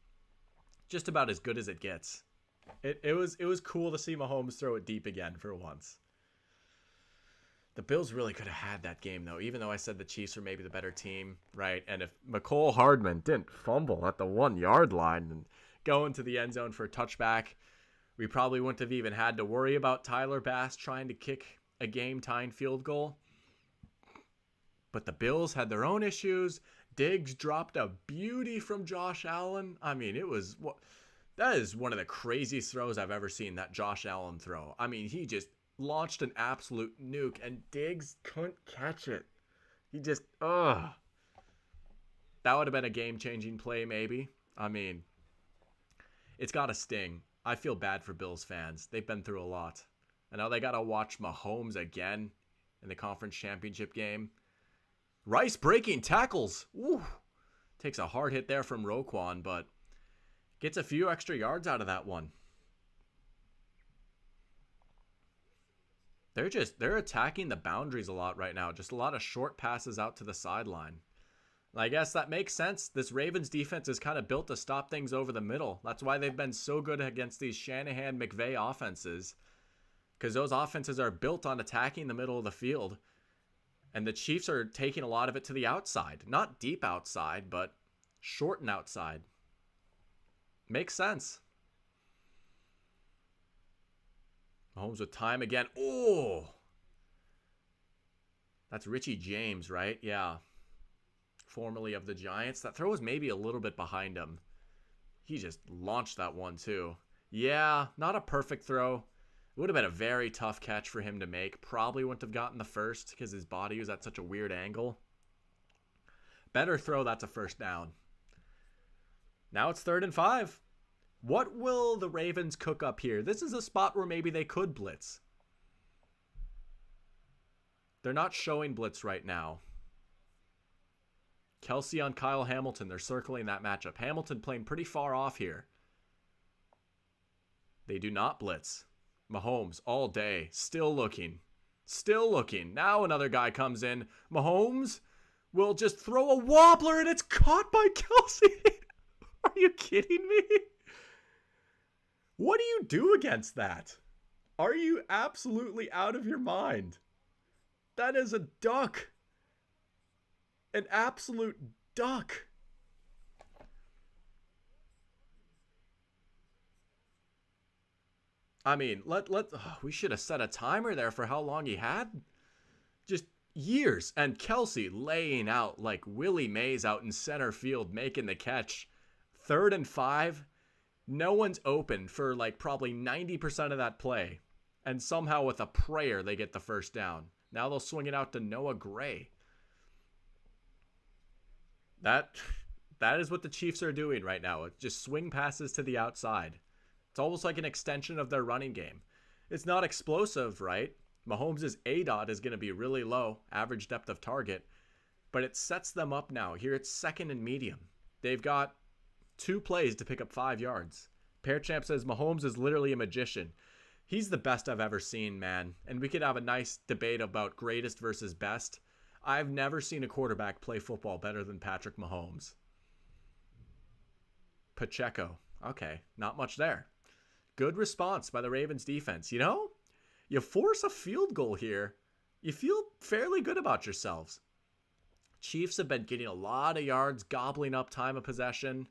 Speaker 1: Just about as good as it gets. It was cool to see Mahomes throw it deep again for once. The Bills really could have had that game, though, even though I said the Chiefs were maybe the better team, right? And if McCole Hardman didn't fumble at the 1 yard line and go into the end zone for a touchback, we probably wouldn't have even had to worry about Tyler Bass trying to kick a game-tying field goal. But the Bills had their own issues. Diggs dropped a beauty from Josh Allen. I mean, that is one of the craziest throws I've ever seen, that Josh Allen throw. I mean, he just launched an absolute nuke, and Diggs couldn't catch it. He just, That would have been a game-changing play, maybe. I mean, it's got to sting. I feel bad for Bills fans. They've been through a lot. And now they got to watch Mahomes again in the conference championship game. Rice breaking tackles. Woo. Takes a hard hit there from Roquan, but gets a few extra yards out of that one. They're attacking the boundaries a lot right now. Just a lot of short passes out to the sideline. I guess that makes sense. This Ravens defense is kind of built to stop things over the middle. That's why they've been so good against these Shanahan-McVay offenses. Because those offenses are built on attacking the middle of the field. And the Chiefs are taking a lot of it to the outside. Not deep outside, but short and outside. Makes sense. Mahomes with time again. Oh! That's Richie James, right? Yeah. Formerly of the Giants. That throw was maybe a little bit behind him. He just launched that one too. Yeah, not a perfect throw. It would have been a very tough catch for him to make. Probably wouldn't have gotten the first because his body was at such a weird angle. Better throw, that's a first down. Now it's 3rd and 5. What will the Ravens cook up here? This is a spot where maybe they could blitz. They're not showing blitz right now. Kelsey on Kyle Hamilton. They're circling that matchup. Hamilton playing pretty far off here. They do not blitz. Mahomes all day. Still looking. Still looking. Now another guy comes in. Mahomes will just throw a wobbler and it's caught by Kelsey. Are you kidding me? What do you do against that? Are you absolutely out of your mind? That is a duck. An absolute duck. I mean, we should have set a timer there for how long he had. Just years. And Kelsey laying out like Willie Mays out in center field, making the catch. 3rd and 5. No one's open for like probably 90% of that play. And somehow with a prayer, they get the first down. Now they'll swing it out to Noah Gray. That is what the Chiefs are doing right now. It's just swing passes to the outside. It's almost like an extension of their running game. It's not explosive, right? Mahomes' ADOT is going to be really low, average depth of target, but it sets them up now. Here it's 2nd and medium. They've got 2 plays to pick up 5 yards. Pear Champ says Mahomes is literally a magician. He's the best I've ever seen, man. And we could have a nice debate about greatest versus best. I've never seen a quarterback play football better than Patrick Mahomes. Pacheco. Okay, not much there. Good response by the Ravens defense. You know, you force a field goal here, you feel fairly good about yourselves. Chiefs have been getting a lot of yards, gobbling up time of possession.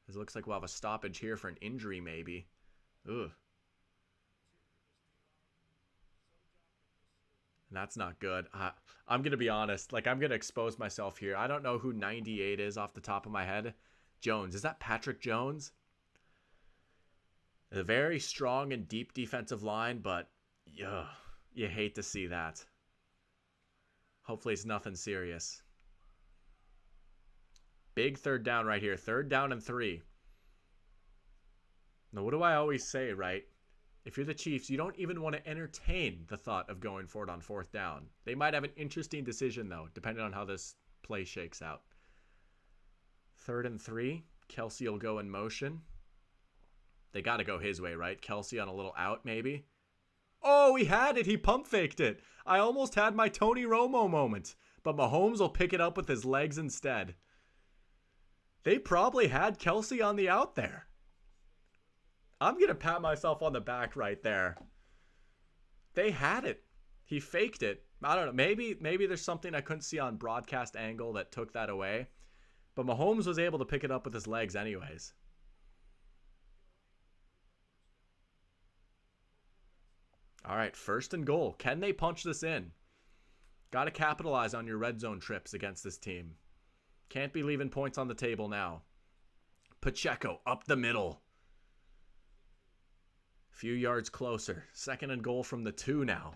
Speaker 1: It looks like we'll have a stoppage here for an injury, maybe. Ugh. And that's not good. I'm going to be honest. Like, I'm going to expose myself here. I don't know who 98 is off the top of my head. Jones. Is that Patrick Jones? A very strong and deep defensive line, but you hate to see that. Hopefully it's nothing serious. Big third down right here. 3rd down and 3. Now, what do I always say, right? If you're the Chiefs, you don't even want to entertain the thought of going for it on 4th down. They might have an interesting decision, though, depending on how this play shakes out. 3rd and 3. Kelce will go in motion. They got to go his way, right? Kelce on a little out, maybe. Oh, he had it. He pump faked it. I almost had my Tony Romo moment. But Mahomes will pick it up with his legs instead. They probably had Kelce on the out there. I'm going to pat myself on the back right there. They had it. He faked it. I don't know. Maybe there's something I couldn't see on broadcast angle that took that away. But Mahomes was able to pick it up with his legs anyways. All right, 1st and goal. Can they punch this in? Got to capitalize on your red zone trips against this team. Can't be leaving points on the table now. Pacheco up the middle. Few yards closer. 2nd and goal from the 2 now.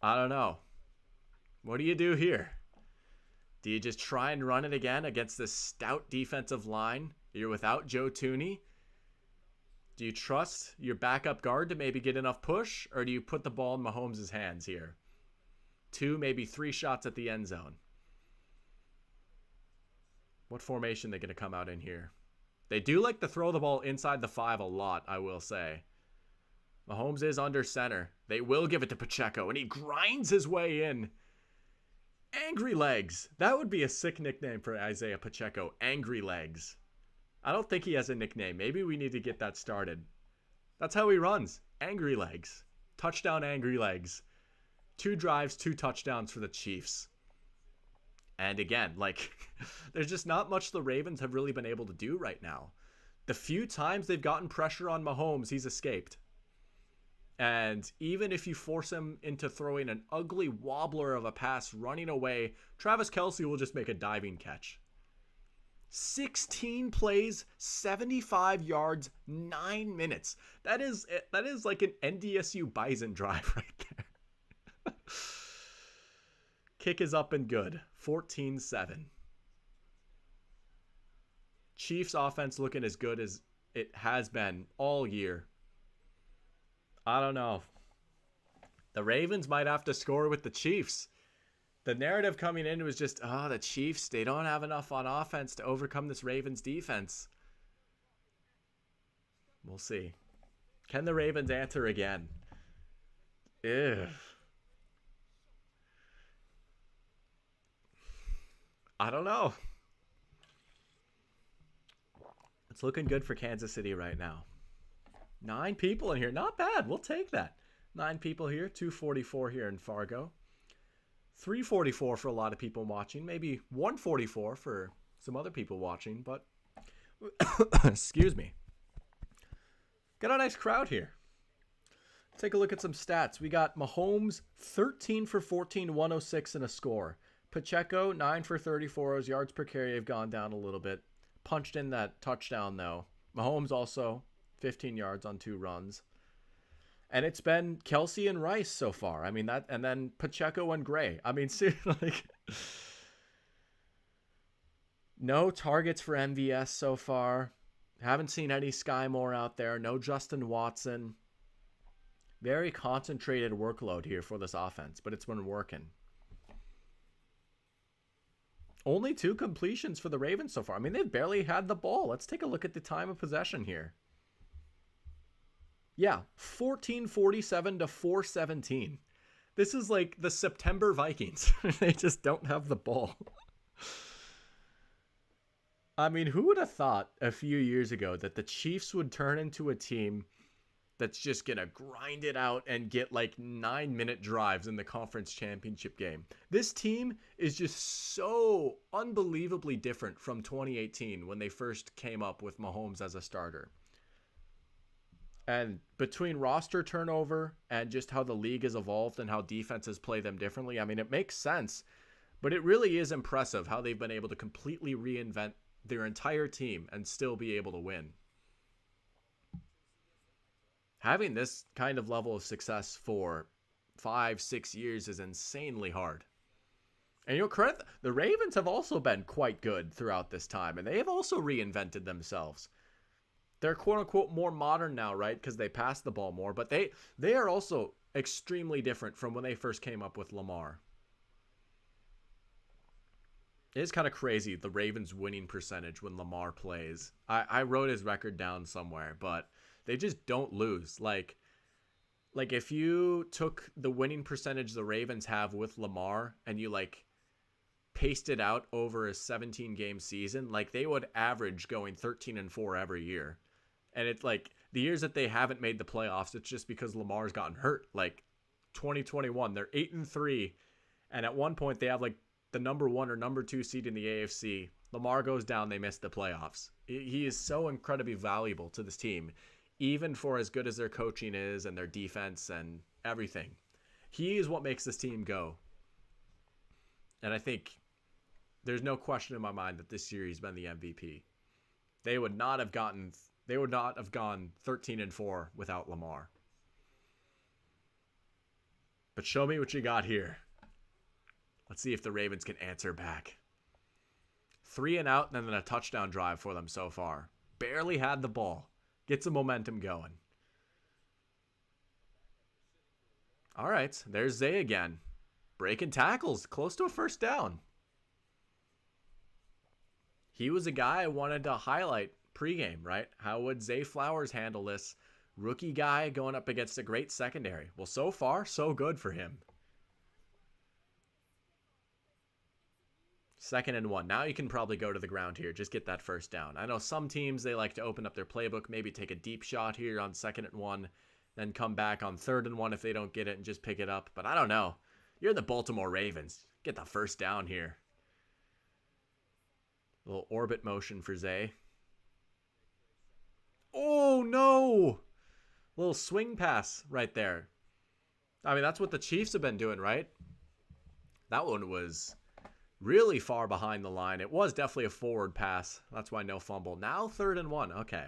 Speaker 1: I don't know. What do you do here? Do you just try and run it again against this stout defensive line? You're without Joe Thuney. Do you trust your backup guard to maybe get enough push? Or do you put the ball in Mahomes' hands here? 2, maybe 3 shots at the end zone. What formation are they going to come out in here? They do like to throw the ball inside the 5 a lot, I will say. Mahomes is under center. They will give it to Pacheco, and he grinds his way in. Angry Legs. That would be a sick nickname for Isaiah Pacheco. Angry Legs. I don't think he has a nickname. Maybe we need to get that started. That's how he runs. Angry Legs. Touchdown Angry Legs. 2 drives, 2 touchdowns for the Chiefs. And again, like, there's just not much the Ravens have really been able to do right now. The few times they've gotten pressure on Mahomes, he's escaped. And even if you force him into throwing an ugly wobbler of a pass running away, Travis Kelce will just make a diving catch. 16 plays, 75 yards, 9 minutes. That is like an NDSU Bison drive right there. Kick is up and good. 14-7. Chiefs offense looking as good as it has been all year. I don't know. The Ravens might have to score with the Chiefs. The narrative coming in was just, the Chiefs, they don't have enough on offense to overcome this Ravens defense. We'll see. Can the Ravens answer again? Ew. I don't know. It's looking good for Kansas City right now. 9 people in here. Not bad. We'll take that. 9 people here. 244 here in Fargo. 344 for a lot of people watching. Maybe 144 for some other people watching. But excuse me. Got a nice crowd here. Take a look at some stats. We got Mahomes 13 for 14, 106 and a score. Pacheco 9 for 34. His yards per carry have gone down a little bit. Punched in that touchdown though. Mahomes also 15 yards on 2 runs. And it's been Kelce and Rice so far. I mean, that, and then Pacheco and Gray. I mean, seriously, like, no targets for MVS so far. Haven't seen any Sky Moore out there. No Justin Watson. Very concentrated workload here for this offense, but it's been working. Only 2 completions for the Ravens so far. I mean, they've barely had the ball. Let's take a look at the time of possession here. Yeah, 1447 to 417. This is like the September Vikings. They just don't have the ball. I mean, who would have thought a few years ago that the Chiefs would turn into a team that's just going to grind it out and get like 9-minute drives in the conference championship game? This team is just so unbelievably different from 2018 when they first came up with Mahomes as a starter. And between roster turnover and just how the league has evolved and how defenses play them differently, I mean, it makes sense. But it really is impressive how they've been able to completely reinvent their entire team and still be able to win. Having this kind of level of success for 5-6 years is insanely hard. And you'll credit the Ravens have also been quite good throughout this time, and they have also reinvented themselves. They're quote unquote more modern now, right? Because they pass the ball more, but they are also extremely different from when they first came up with Lamar. It is kind of crazy, the Ravens' winning percentage when Lamar plays. I wrote his record down somewhere, but they just don't lose. Like if you took the winning percentage the Ravens have with Lamar and you like paced it out over a 17-game season, like they would average going 13-4 every year. And it's like the years that they haven't made the playoffs, it's just because Lamar's gotten hurt. Like 2021, they're 8-3, and at one point they have like the number 1 or number 2 seed in the AFC. Lamar goes down, they miss the playoffs. He is so incredibly valuable to this team, even for as good as their coaching is and their defense and everything. He is what makes this team go. And I think there's no question in my mind that this year he's been the MVP. They would not have gone 13-4 without Lamar. But show me what you got here. Let's see if the Ravens can answer back. 3 and out, and then a touchdown drive for them so far. Barely had the ball. Get some momentum going. All right, there's Zay again. Breaking tackles, close to a first down. He was a guy I wanted to highlight pregame, right? How would Zay Flowers handle this? Rookie guy going up against a great secondary. Well, so far, so good for him. 2nd and 1. Now you can probably go to the ground here. Just get that first down. I know some teams, they like to open up their playbook, maybe take a deep shot here on 2nd and 1, then come back on 3rd and 1 if they don't get it and just pick it up. But I don't know. You're the Baltimore Ravens. Get the first down here. A little orbit motion for Zay. Oh, no! Little swing pass right there. I mean, that's what the Chiefs have been doing, right? That one was really far behind the line. It was definitely a forward pass. That's why no fumble. Now 3rd and 1. Okay.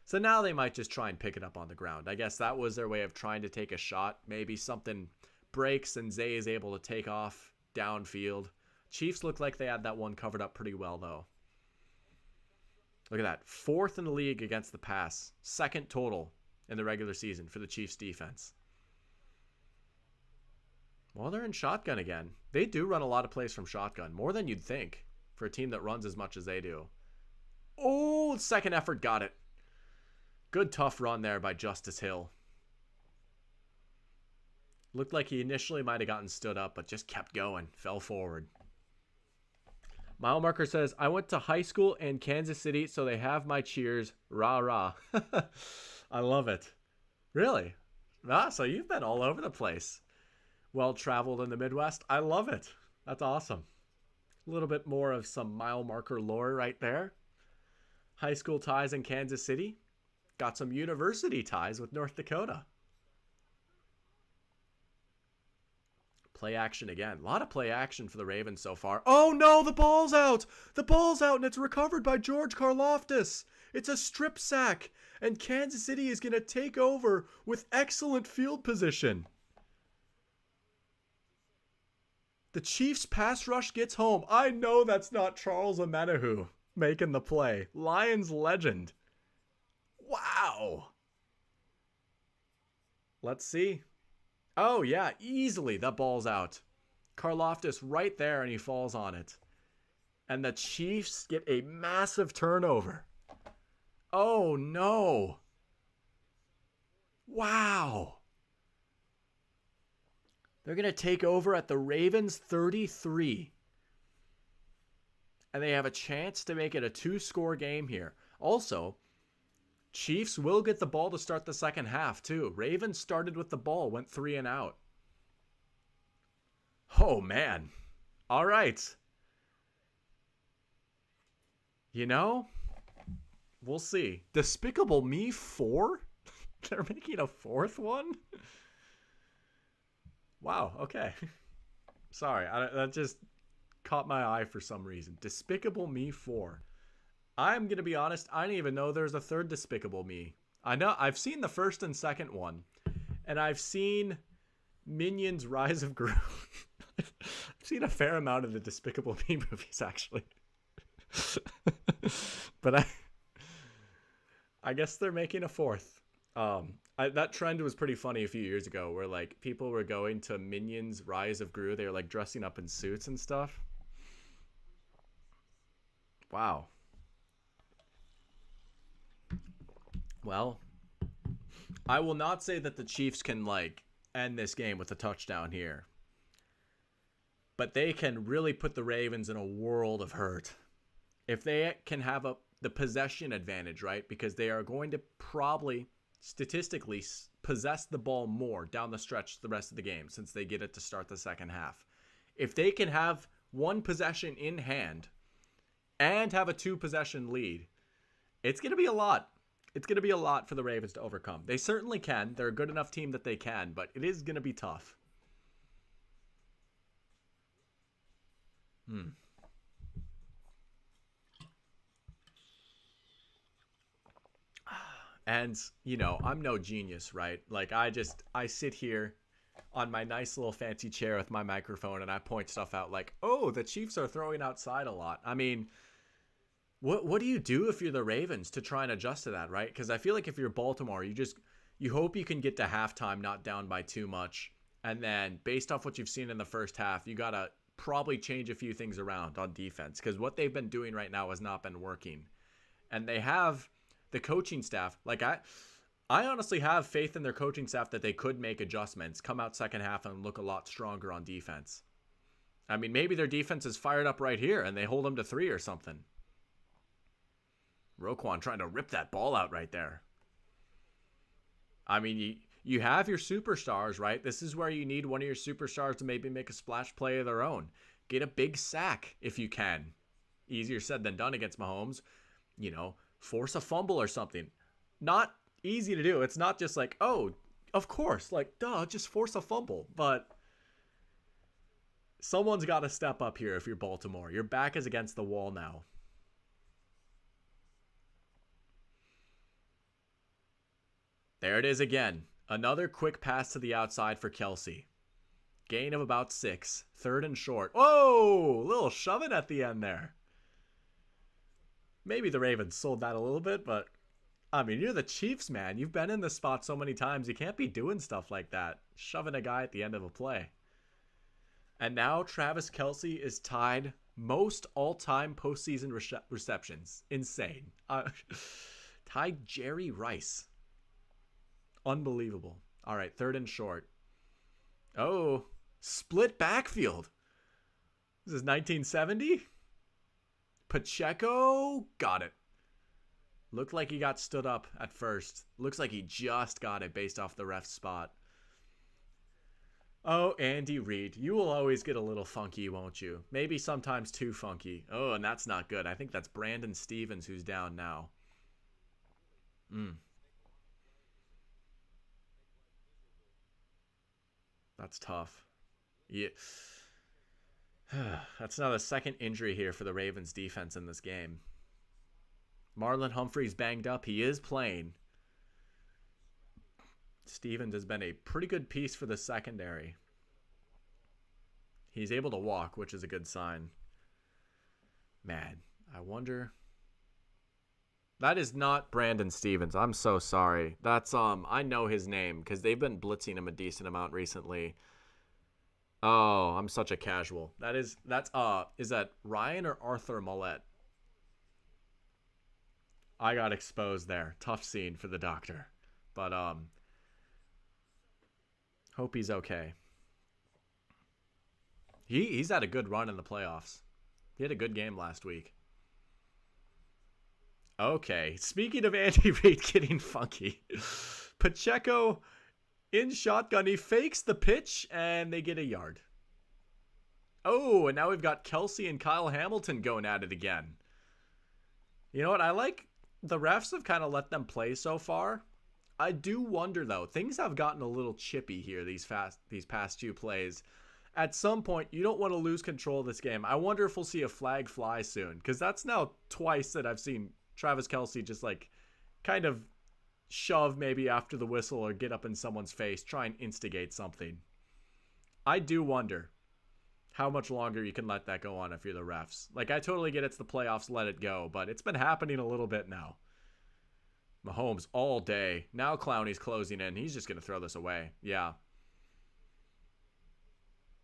Speaker 1: So now they might just try and pick it up on the ground. I guess that was their way of trying to take a shot. Maybe something breaks and Zay is able to take off downfield. Chiefs look like they had that one covered up pretty well, though. Look at that. 4th in the league against the pass. 2nd total in the regular season for the Chiefs defense. Well, they're in shotgun again. They do run a lot of plays from shotgun, more than you'd think for a team that runs as much as they do. Oh, 2nd effort got it. Good tough run there by Justice Hill. Looked like he initially might have gotten stood up, but just kept going. Fell forward. Mile Marker says, I went to high school in Kansas City, so they have my cheers. Rah, rah. I love it. Really? Ah, so you've been all over the place. Well-traveled in the Midwest. I love it. That's awesome. A little bit more of some Mile Marker lore right there. High school ties in Kansas City. Got some university ties with North Dakota. Play action again. A lot of play action for the Ravens so far. Oh no, the ball's out! The ball's out and it's recovered by George Karlaftis. It's a strip sack. And Kansas City is going to take over with excellent field position. The Chiefs pass rush gets home. I know that's not Charles Omenihu making the play. Lions legend. Wow. Let's see. Oh, yeah, easily that ball's out. Karlaftis right there, and he falls on it. And the Chiefs get a massive turnover. Oh no. Wow. They're going to take over at the Ravens 33. And they have a chance to make it a 2-score game here. Also, Chiefs will get the ball to start the second half too. Ravens started with the ball, went 3 and out. Oh man. All right. You know, we'll see. Despicable Me 4? They're making a 4th one? Wow, okay. Sorry, that just caught my eye for some reason. Despicable Me 4. I'm going to be honest, I didn't even know there's a third Despicable Me. I know I've seen the first and second one, and I've seen Minions Rise of Gru. I've seen a fair amount of the Despicable Me movies, actually. But I guess they're making a 4th. That trend was pretty funny a few years ago where like people were going to Minions Rise of Gru. They were like dressing up in suits and stuff. Wow. Well, I will not say that the Chiefs can like end this game with a touchdown here. But they can really put the Ravens in a world of hurt. If they can have the possession advantage, right? Because they are going to probably statistically possess the ball more down the stretch the rest of the game since they get it to start the second half. If they can have one possession in hand and have a 2-possession lead, it's going to be a lot. It's going to be a lot for the Ravens to overcome. They certainly can. They're a good enough team that they can, but it is going to be tough. And, you know, I'm no genius, right? Like, I sit here on my nice little fancy chair with my microphone and I point stuff out like, oh, the Chiefs are throwing outside a lot. I mean, what do you do if you're the Ravens to try and adjust to that, right? Because I feel like if you're Baltimore, you hope you can get to halftime not down by too much. And then based off what you've seen in the first half, you got to probably change a few things around on defense because what they've been doing right now has not been working. And they have the coaching staff, like I honestly have faith in their coaching staff that they could make adjustments, come out second half and look a lot stronger on defense. I mean, maybe their defense is fired up right here and they hold them to 3 or something. Roquan trying to rip that ball out right there. I mean, you have your superstars, right? This is where you need one of your superstars to maybe make a splash play of their own. Get a big sack if you can. Easier said than done against Mahomes. You know, force a fumble or something. Not easy to do. It's not just like, oh, of course, like, duh, just force a fumble. But someone's got to step up here if you're Baltimore. Your back is against the wall now. There it is again. Another quick pass to the outside for Kelce. Gain of about 6. 3rd and short. Whoa! Little shoving at the end there. Maybe the Ravens sold that a little bit, but I mean, you're the Chiefs, man. You've been in this spot so many times. You can't be doing stuff like that. Shoving a guy at the end of a play. And now Travis Kelce is tied most all-time postseason receptions. Insane. Tied Jerry Rice. Unbelievable. All right, 3rd and short. Oh, split backfield. This is 1970? Pacheco got it. Looked like he got stood up at first. Looks like he just got it based off the ref's spot. Oh, Andy Reid. You will always get a little funky, won't you? Maybe sometimes too funky. Oh, and that's not good. I think that's Brandon Stevens who's down now. That's tough. Yeah. That's now the second injury here for the Ravens defense in this game. Marlon Humphrey's banged up. He is playing. Stevens has been a pretty good piece for the secondary. He's able to walk, which is a good sign. Man, I wonder. That is not Brandon Stevens. I'm so sorry. That's I know his name because they've been blitzing him a decent amount recently. Oh, I'm such a casual. Is that Ryan or Arthur Millette? I got exposed there. Tough scene for the doctor. But hope he's okay. He's had a good run in the playoffs. He had a good game last week. Okay, speaking of Andy Reid getting funky, Pacheco in shotgun, he fakes the pitch and they get a yard. Oh, and now we've got Kelsey and Kyle Hamilton going at it again. You know what? I like the refs have kind of let them play so far. I do wonder though. Things have gotten a little chippy here these past few plays. At some point, you don't want to lose control of this game. I wonder if we'll see a flag fly soon, because that's now twice that I've seen Travis Kelsey just like kind of shove maybe after the whistle or get up in someone's face, try and instigate something. I do wonder how much longer you can let that go on if you're the refs. Like, I totally get it's the playoffs, let it go, but it's been happening a little bit now. Mahomes all day. Now Clowney's closing in. He's just going to throw this away. Yeah.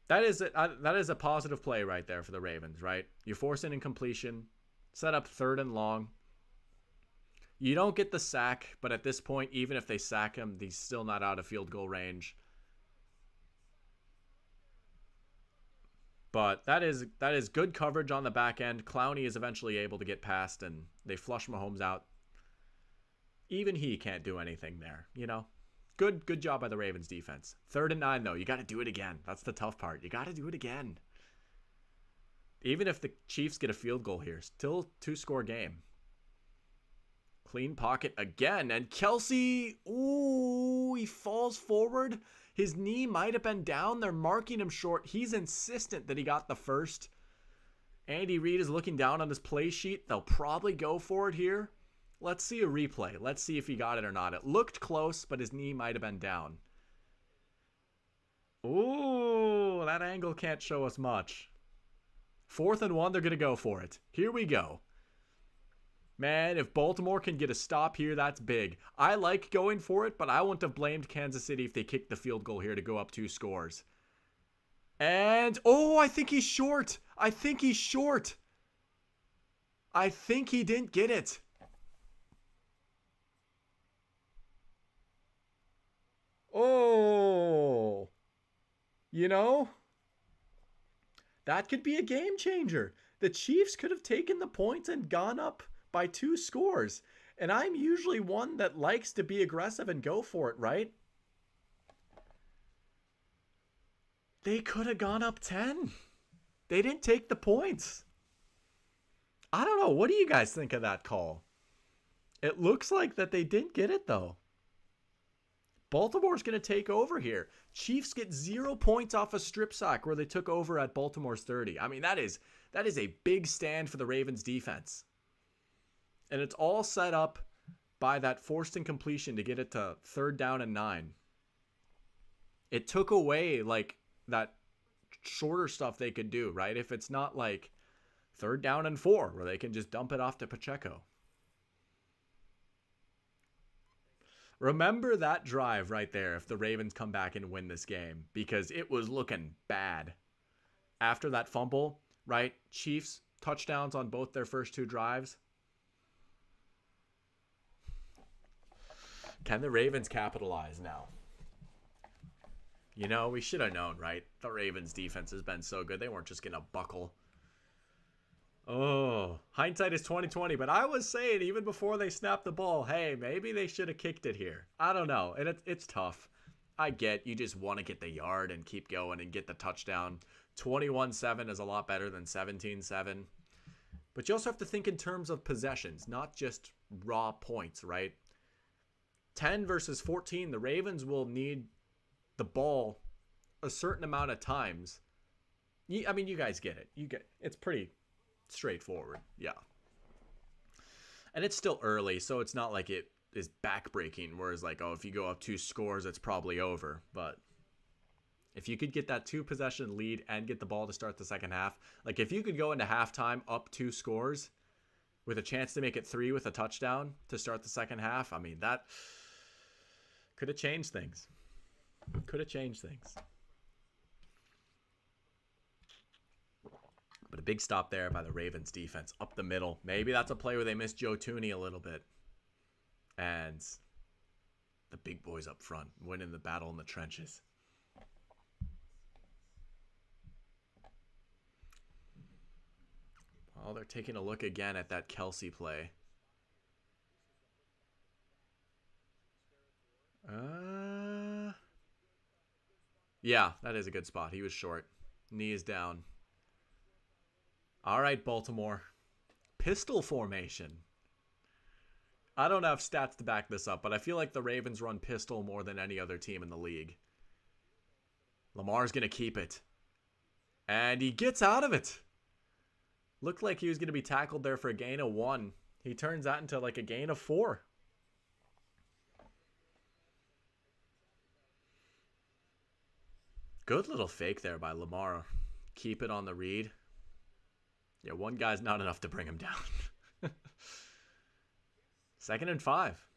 Speaker 1: That is a positive play right there for the Ravens, right? You force an incompletion, set up 3rd and long. You don't get the sack, but at this point, even if they sack him, he's still not out of field goal range. But that is good coverage on the back end. Clowney is eventually able to get past, and they flush Mahomes out. Even he can't do anything there, you know? Good job by the Ravens defense. 3rd and 9, though. You got to do it again. That's the tough part. You got to do it again. Even if the Chiefs get a field goal here, still 2-score game. Clean pocket again. And Kelsey, ooh, he falls forward. His knee might have been down. They're marking him short. He's insistent that he got the first. Andy Reid is looking down on his play sheet. They'll probably go for it here. Let's see a replay. Let's see if he got it or not. It looked close, but his knee might have been down. Ooh, that angle can't show us much. 4th and 1, they're going to go for it. Here we go. Man, if Baltimore can get a stop here, that's big. I like going for it, but I wouldn't have blamed Kansas City if they kicked the field goal here to go up 2 scores. And, oh, I think he's short. I think he's short. I think he didn't get it. Oh, you know, that could be a game changer. The Chiefs could have taken the points and gone up by 2 scores. And I'm usually one that likes to be aggressive and go for it, right? They could have gone up 10. They didn't take the points. I don't know. What do you guys think of that call? It looks like that they didn't get it, though. Baltimore's going to take over here. Chiefs get 0 points off a strip sack where they took over at Baltimore's 30. I mean, that is a big stand for the Ravens defense. And it's all set up by that forced incompletion to get it to 3rd down and 9. It took away like that shorter stuff they could do, right? If it's not like 3rd down and 4 where they can just dump it off to Pacheco. Remember that drive right there if the Ravens come back and win this game, because it was looking bad. After that fumble, right? Chiefs touchdowns on both their first 2 drives. Can the Ravens capitalize now? You know, we should have known, right? The Ravens defense has been so good. They weren't just going to buckle. Oh, hindsight is 2020, but I was saying even before they snapped the ball, hey, maybe they should have kicked it here. I don't know, and it's tough. I get you just want to get the yard and keep going and get the touchdown. 21-7 is a lot better than 17-7. But you also have to think in terms of possessions, not just raw points, right? 10 versus 14, the Ravens will need the ball a certain amount of times. I mean, you guys get it. It's pretty straightforward, yeah. And it's still early, so it's not like it is backbreaking, whereas like, oh, if you go up 2 scores, it's probably over. But if you could get that 2 possession lead and get the ball to start the second half, like if you could go into halftime up 2 scores with a chance to make it 3 with a touchdown to start the second half, I mean, that could have changed things. big stop there by the Ravens defense up the middle. Maybe that's a play where they missed Joe Thuney a little bit. And the big boys up front winning the battle in the trenches. Well, they're taking a look again at that Kelce play. Yeah, that is a good spot. He was short. Knee is down. All right, Baltimore. Pistol formation. I don't have stats to back this up, but I feel like the Ravens run pistol more than any other team in the league. Lamar's going to keep it. And he gets out of it. Looked like he was going to be tackled there for a gain of 1. He turns that into like a gain of 4. Good little fake there by Lamar. Keep it on the read. Yeah, one guy's not enough to bring him down. 2nd and 5.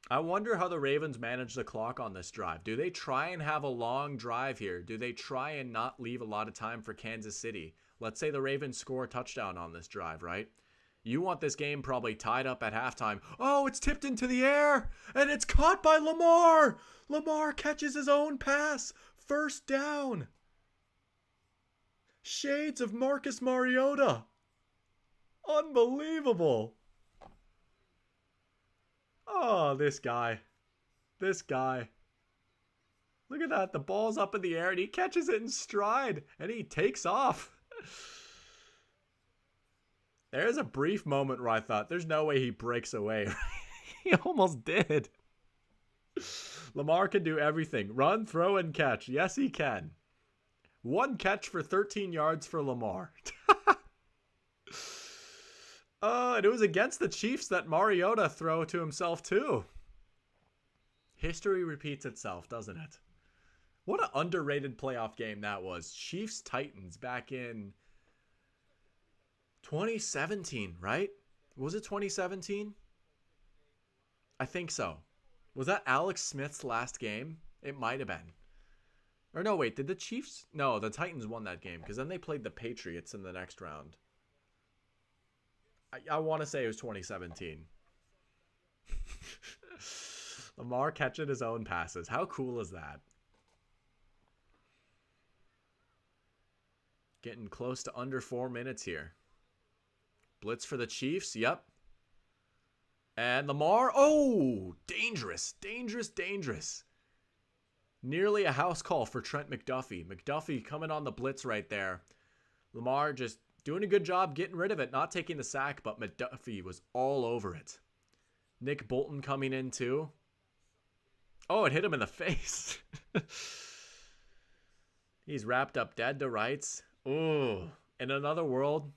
Speaker 1: I wonder how the Ravens manage the clock on this drive. Do they try and have a long drive here? Do they try and not leave a lot of time for Kansas City? Let's say the Ravens score a touchdown on this drive, right? You want this game probably tied up at halftime. Oh, it's tipped into the air, and it's caught by Lamar. Lamar catches his own pass. 1st down. Shades of Marcus Mariota. Unbelievable. Oh, this guy. This guy. Look at that. The ball's up in the air, and he catches it in stride, and he takes off. There's a brief moment where I thought, there's no way he breaks away. He almost did. Lamar can do everything. Run, throw, and catch. Yes, he can. 1 catch for 13 yards for Lamar. And it was against the Chiefs that Mariota threw to himself too. History repeats itself, doesn't it? What an underrated playoff game that was. Chiefs-Titans back in 2017, right? Was it 2017? I think so. Was that Alex Smith's last game? It might have been. Or no, wait, did the Chiefs? No, the Titans won that game because then they played the Patriots in the next round. I want to say it was 2017. Lamar catching his own passes. How cool is that? Getting close to under 4 minutes here. Blitz for the Chiefs. Yep. And Lamar. Oh, dangerous. Dangerous, dangerous. Nearly a house call for Trent McDuffie. McDuffie coming on the blitz right there. Lamar just doing a good job getting rid of it. Not taking the sack, but McDuffie was all over it. Nick Bolton coming in too. Oh, it hit him in the face. He's wrapped up dead to rights. Ooh. In another world,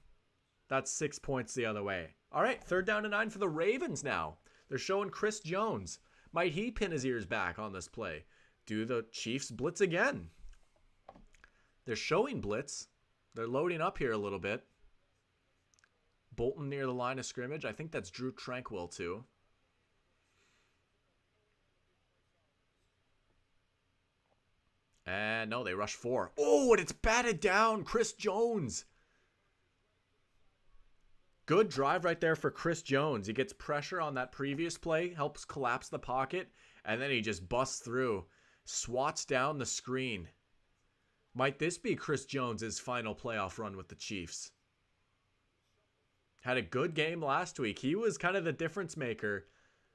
Speaker 1: that's 6 points the other way. All right, 3rd down and 9 for the Ravens now. They're showing Chris Jones. Might he pin his ears back on this play? Do the Chiefs blitz again? They're showing blitz. They're loading up here a little bit. Bolton near the line of scrimmage. I think that's Drew Tranquil too. And no, they rush 4. Oh, and it's batted down. Chris Jones. Good drive right there for Chris Jones. He gets pressure on that previous play, helps collapse the pocket, and then he just busts through, swats down the screen. Might this be Chris Jones' final playoff run with the Chiefs? Had a good game last week. He was kind of the difference maker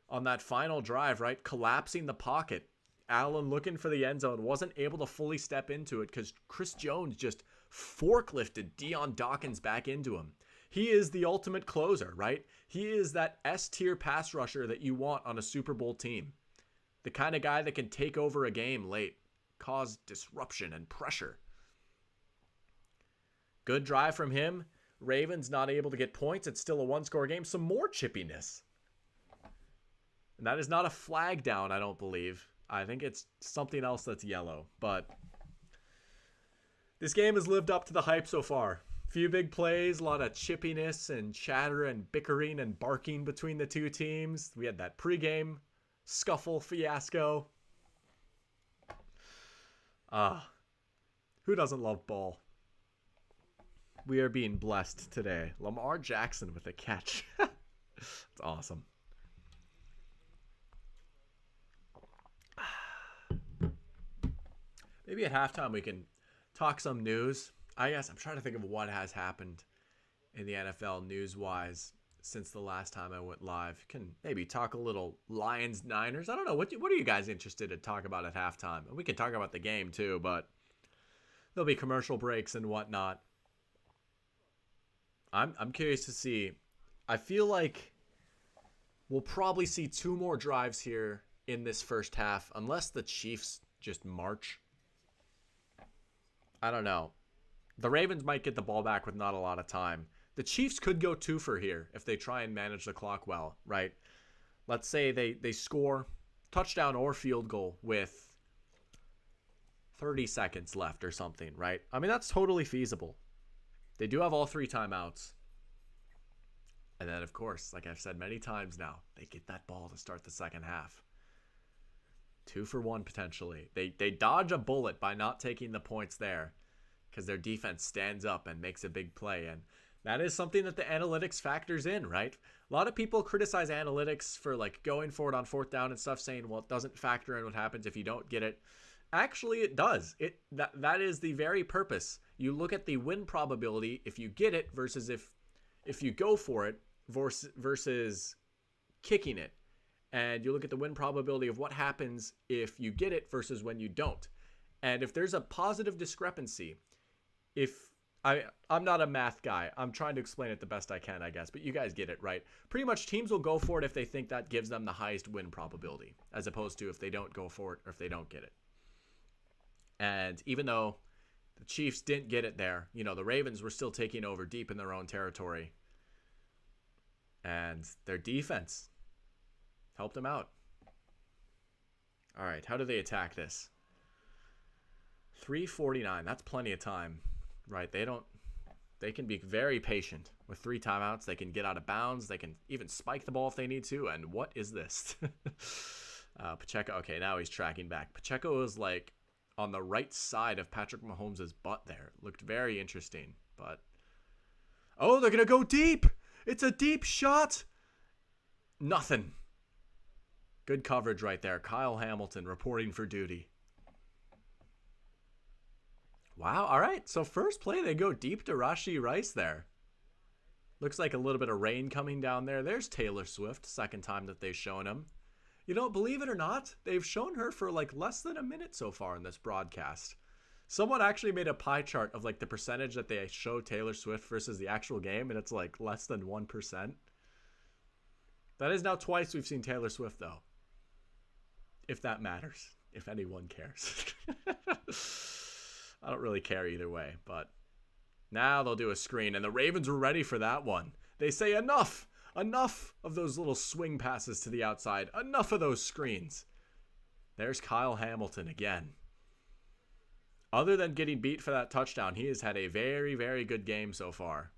Speaker 1: on that final drive, right? Collapsing the pocket. Allen looking for the end zone, wasn't able to fully step into it because Chris Jones just forklifted Dion Dawkins back into him. He is the ultimate closer, right? He is that S-tier pass rusher that you want on a Super Bowl team. The kind of guy that can take over a game late, cause disruption and pressure. Good drive from him. Ravens not able to get points. It's still a 1-score game. Some more chippiness. And that is not a flag down, I don't believe. I think it's something else that's yellow. But this game has lived up to the hype so far. Few big plays, a lot of chippiness and chatter and bickering and barking between the two teams. We had that pregame scuffle fiasco. Who doesn't love ball? We are being blessed today. Lamar Jackson with a catch. It's awesome. Maybe at halftime we can talk some news. I guess I'm trying to think of what has happened in the NFL news-wise since the last time I went live. Can maybe talk a little Lions Niners. I don't know. What are you guys interested to talk about at halftime? And we can talk about the game too, but there'll be commercial breaks and whatnot. I'm curious to see. I feel like we'll probably see 2 more drives here in this first half, unless the Chiefs just march. I don't know. The Ravens might get the ball back with not a lot of time. The Chiefs could go 2 for here if they try and manage the clock well, right? Let's say they score touchdown or field goal with 30 seconds left or something, right? I mean, that's totally feasible. They do have all 3 timeouts. And then, of course, like I've said many times now, they get that ball to start the second half. 2 for 1 potentially. They dodge a bullet by not taking the points there because their defense stands up and makes a big play. And that is something that the analytics factors in, right? A lot of people criticize analytics for like going for it on 4th down and stuff, saying, well, it doesn't factor in what happens if you don't get it. Actually, it does. That is the very purpose. You look at the win probability if you get it versus if you go for it versus kicking it. And you look at the win probability of what happens if you get it versus when you don't. And if there's a positive discrepancy, I'm not a math guy. I'm trying to explain it the best I can, I guess. But you guys get it, right? Pretty much teams will go for it if they think that gives them the highest win probability, as opposed to if they don't go for it or if they don't get it. And even though the Chiefs didn't get it there, the Ravens were still taking over deep in their own territory. And their defense helped them out. All right, how do they attack this? 3:49, that's plenty of time, right? They can be very patient with 3 timeouts. They can get out of bounds. They can even spike the ball if they need to. And what is this? Pacheco, okay, now he's tracking back. Pacheco is like on the right side of Patrick Mahomes' butt there. Looked very interesting, but... Oh, they're going to go deep! It's a deep shot! Nothing. Good coverage right there. Kyle Hamilton reporting for duty. Wow, all right. So first play, they go deep to Rashee Rice there. Looks like a little bit of rain coming down there. There's Taylor Swift, second time that they've shown him. Believe it or not, they've shown her for like less than a minute so far in this broadcast. Someone actually made a pie chart of like the percentage that they show Taylor Swift versus the actual game, and it's like less than 1%. That is now twice we've seen Taylor Swift, though. If that matters. If anyone cares. I don't really care either way, but now they'll do a screen, and the Ravens were ready for that one. They say enough! Enough of those little swing passes to the outside. Enough of those screens. There's Kyle Hamilton again. Other than getting beat for that touchdown, he has had a very, very good game so far.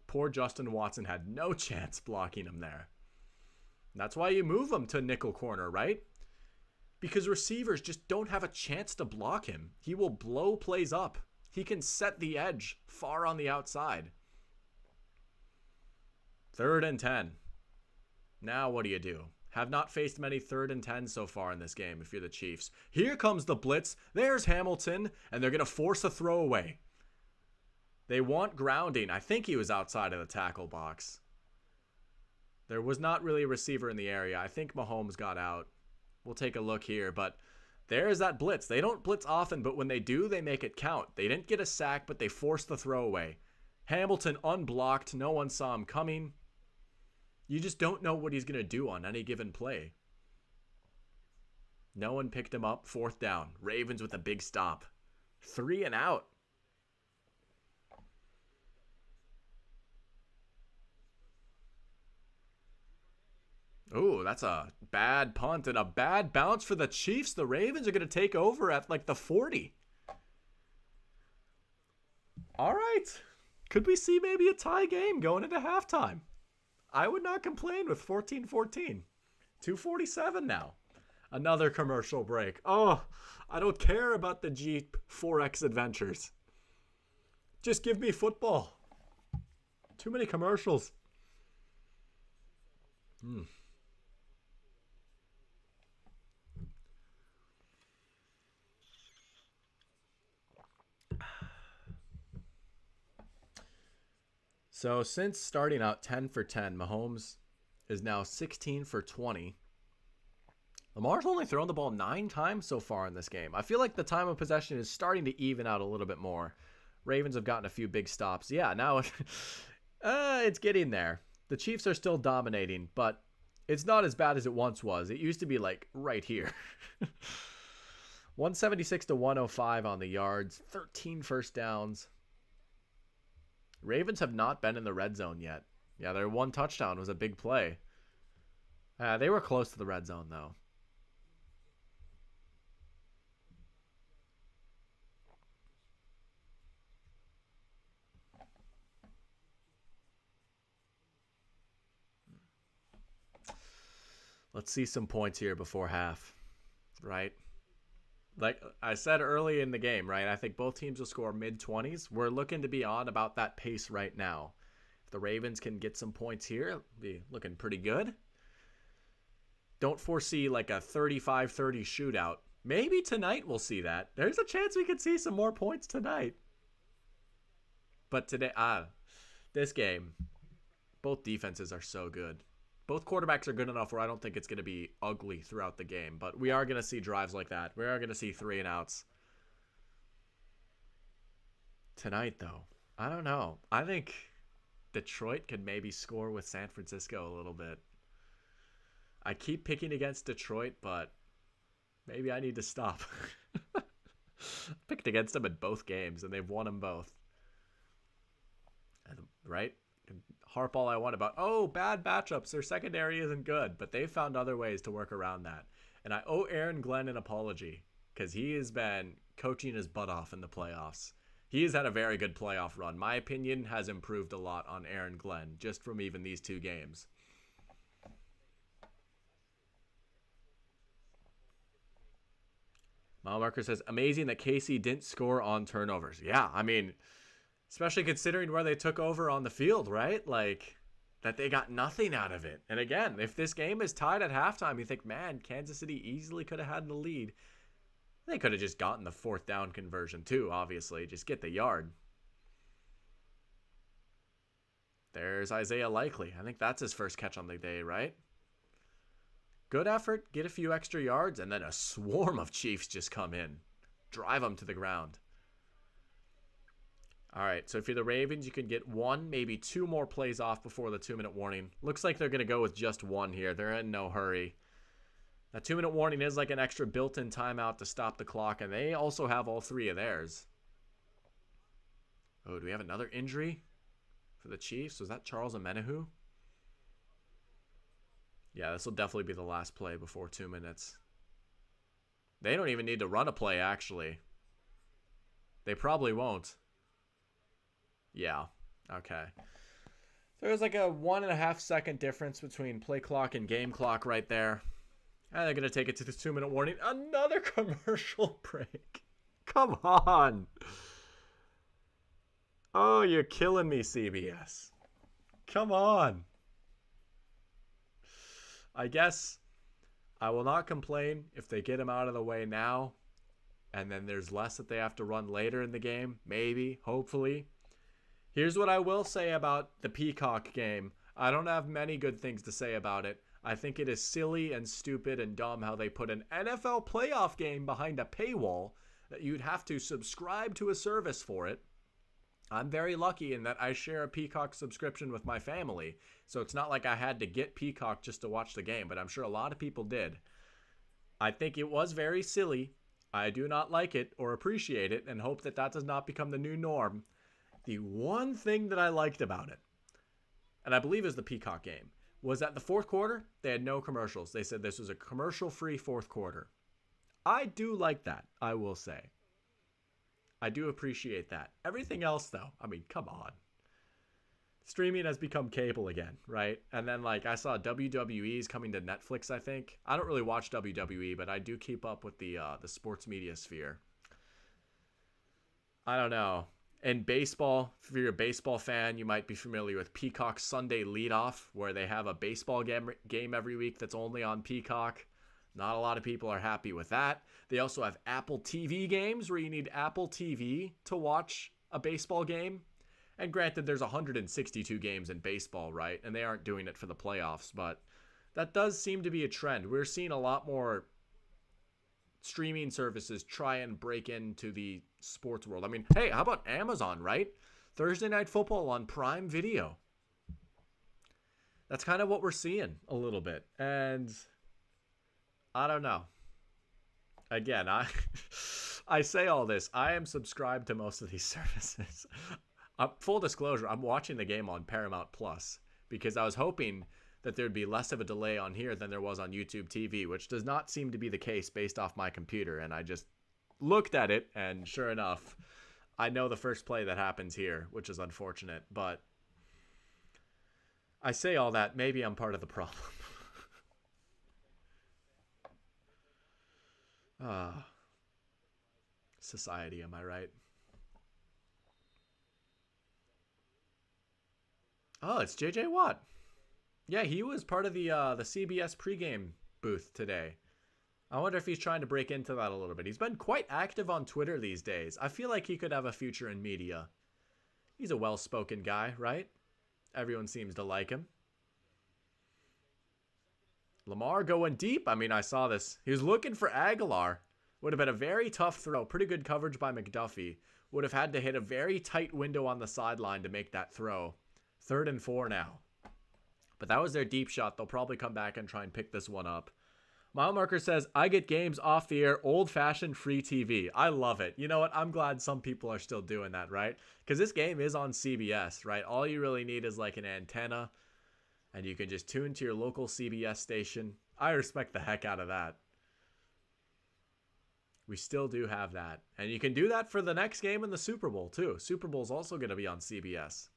Speaker 1: Poor Justin Watson had no chance blocking him there. That's why you move him to nickel corner, right? Because receivers just don't have a chance to block him. He will blow plays up. He can set the edge far on the outside. 3rd and 10. Now what do? Have not faced many 3rd and 10 so far in this game if you're the Chiefs. Here comes the blitz. There's Hamilton, and they're going to force a throwaway. They want grounding. I think he was outside of the tackle box. There was not really a receiver in the area. I think Mahomes got out. We'll take a look here, but there's that blitz. They don't blitz often, but when they do, they make it count. They didn't get a sack, but they forced the throwaway. Hamilton unblocked. No one saw him coming. You just don't know what he's going to do on any given play. No one picked him up. 4th down. Ravens with a big stop. 3 and out. Ooh, that's a bad punt and a bad bounce for the Chiefs. The Ravens are going to take over at like the 40. All right. Could we see maybe a tie game going into halftime? I would not complain with 14-14. 2:47 now. Another commercial break. Oh, I don't care about the Jeep 4X adventures. Just give me football. Too many commercials. So since starting out 10 for 10, Mahomes is now 16 for 20. Lamar's only thrown the ball 9 times so far in this game. I feel like the time of possession is starting to even out a little bit more. Ravens have gotten a few big stops. Yeah, now it's getting there. The Chiefs are still dominating, but it's not as bad as it once was. It used to be like right here. 176 to 105 on the yards, 13 first downs. Ravens have not been in the red zone yet. Yeah, their one touchdown was a big play. They were close to the red zone, though. Let's see some points here before half, right? Like I said early in the game, right? I think both teams will score mid-20s. We're looking to be on about that pace right now. If the Ravens can get some points here, it'll be looking pretty good. Don't foresee like a 35-30 shootout. Maybe tonight we'll see that. There's a chance we could see some more points tonight. But today, this game, both defenses are so good. Both quarterbacks are good enough where I don't think it's going to be ugly throughout the game. But we are going to see drives like that. We are going to see 3-and-outs. Tonight, though, I don't know. I think Detroit could maybe score with San Francisco a little bit. I keep picking against Detroit, but maybe I need to stop. Picked against them in both games, and they've won them both. Right? Harp all I want about, bad matchups. Their secondary isn't good, but they've found other ways to work around that. And I owe Aaron Glenn an apology because he has been coaching his butt off in the playoffs. He has had a very good playoff run. My opinion has improved a lot on Aaron Glenn just from even these 2 games. Mile Marker says, amazing that KC didn't score on turnovers. Yeah, I mean, especially considering where they took over on the field, right? Like, that they got nothing out of it. And again, if this game is tied at halftime, you think, man, Kansas City easily could have had the lead. They could have just gotten the 4th down conversion too, obviously. Just get the yard. There's Isaiah Likely. I think that's his first catch on the day, right? Good effort, get a few extra yards, and then a swarm of Chiefs just come in. Drive them to the ground. All right, so if you're the Ravens, you can get 1, maybe 2 more plays off before the 2-minute warning. Looks like they're going to go with just 1 here. They're in no hurry. That 2-minute warning is like an extra built-in timeout to stop the clock, and they also have all 3 of theirs. Oh, do we have another injury for the Chiefs? Was that Charles Omenihu? Yeah, this will definitely be the last play before 2 minutes. They don't even need to run a play, actually. They probably won't. Yeah, okay. There's like a 1.5 second difference between play clock and game clock right there. And they're going to take it to the 2-minute warning. Another commercial break. Come on. Oh, you're killing me, CBS. Come on. I guess I will not complain if they get him out of the way now. And then there's less that they have to run later in the game. Maybe, hopefully. Here's what I will say about the Peacock game. I don't have many good things to say about it. I think it is silly and stupid and dumb how they put an NFL playoff game behind a paywall that you'd have to subscribe to a service for it. I'm very lucky in that I share a Peacock subscription with my family, so it's not like I had to get Peacock just to watch the game, but I'm sure a lot of people did. I think it was very silly. I do not like it or appreciate it and hope that that does not become the new norm. The one thing that I liked about it, and I believe is the Peacock game, was that the fourth quarter, they had no commercials. They said this was a commercial-free fourth quarter. I do like that, I will say. I do appreciate that. Everything else, though, I mean, come on. Streaming has become cable again, right? And then, like, I saw WWE is coming to Netflix, I think. I don't really watch WWE, but I do keep up with the sports media sphere. I don't know. In baseball, if you're a baseball fan, you might be familiar with Peacock's Sunday Leadoff, where they have a baseball game every week that's only on Peacock. Not a lot of people are happy with that. They also have Apple TV games where you need Apple TV to watch a baseball game. And granted, there's 162 games in baseball, right? And they aren't doing it for the playoffs, but that does seem to be a trend. We're seeing a lot more streaming services try and break into the sports world. I mean, hey, how about Amazon, right? Thursday Night Football on Prime Video. That's kind of what we're seeing a little bit. And I don't know. Again, I say all this. I am subscribed to most of these services. Full disclosure, I'm watching the game on Paramount Plus because I was hoping that there'd be less of a delay on here than there was on YouTube TV, which does not seem to be the case based off my computer. And I just looked at it, and sure enough, I know the first play that happens here, which is unfortunate. But I say all that, maybe I'm part of the problem. Society, am I right? Oh, it's JJ Watt. Yeah, he was part of the CBS pregame booth today. I wonder if he's trying to break into that a little bit. He's been quite active on Twitter these days. I feel like he could have a future in media. He's a well-spoken guy, right? Everyone seems to like him. Lamar going deep. I mean, I saw this. He was looking for Aguilar. Would have been a very tough throw. Pretty good coverage by McDuffie. Would have had to hit a very tight window on the sideline to make that throw. 3rd and 4 now. But that was their deep shot. They'll probably come back and try and pick this one up. Mile Marker says, I get games off the air, old-fashioned free TV. I love it. You know what? I'm glad some people are still doing that, right? Because this game is on CBS, right? All you really need is like an antenna, and you can just tune to your local CBS station. I respect the heck out of that. We still do have that. And you can do that for the next game in the Super Bowl, too. Super Bowl's also going to be on CBS.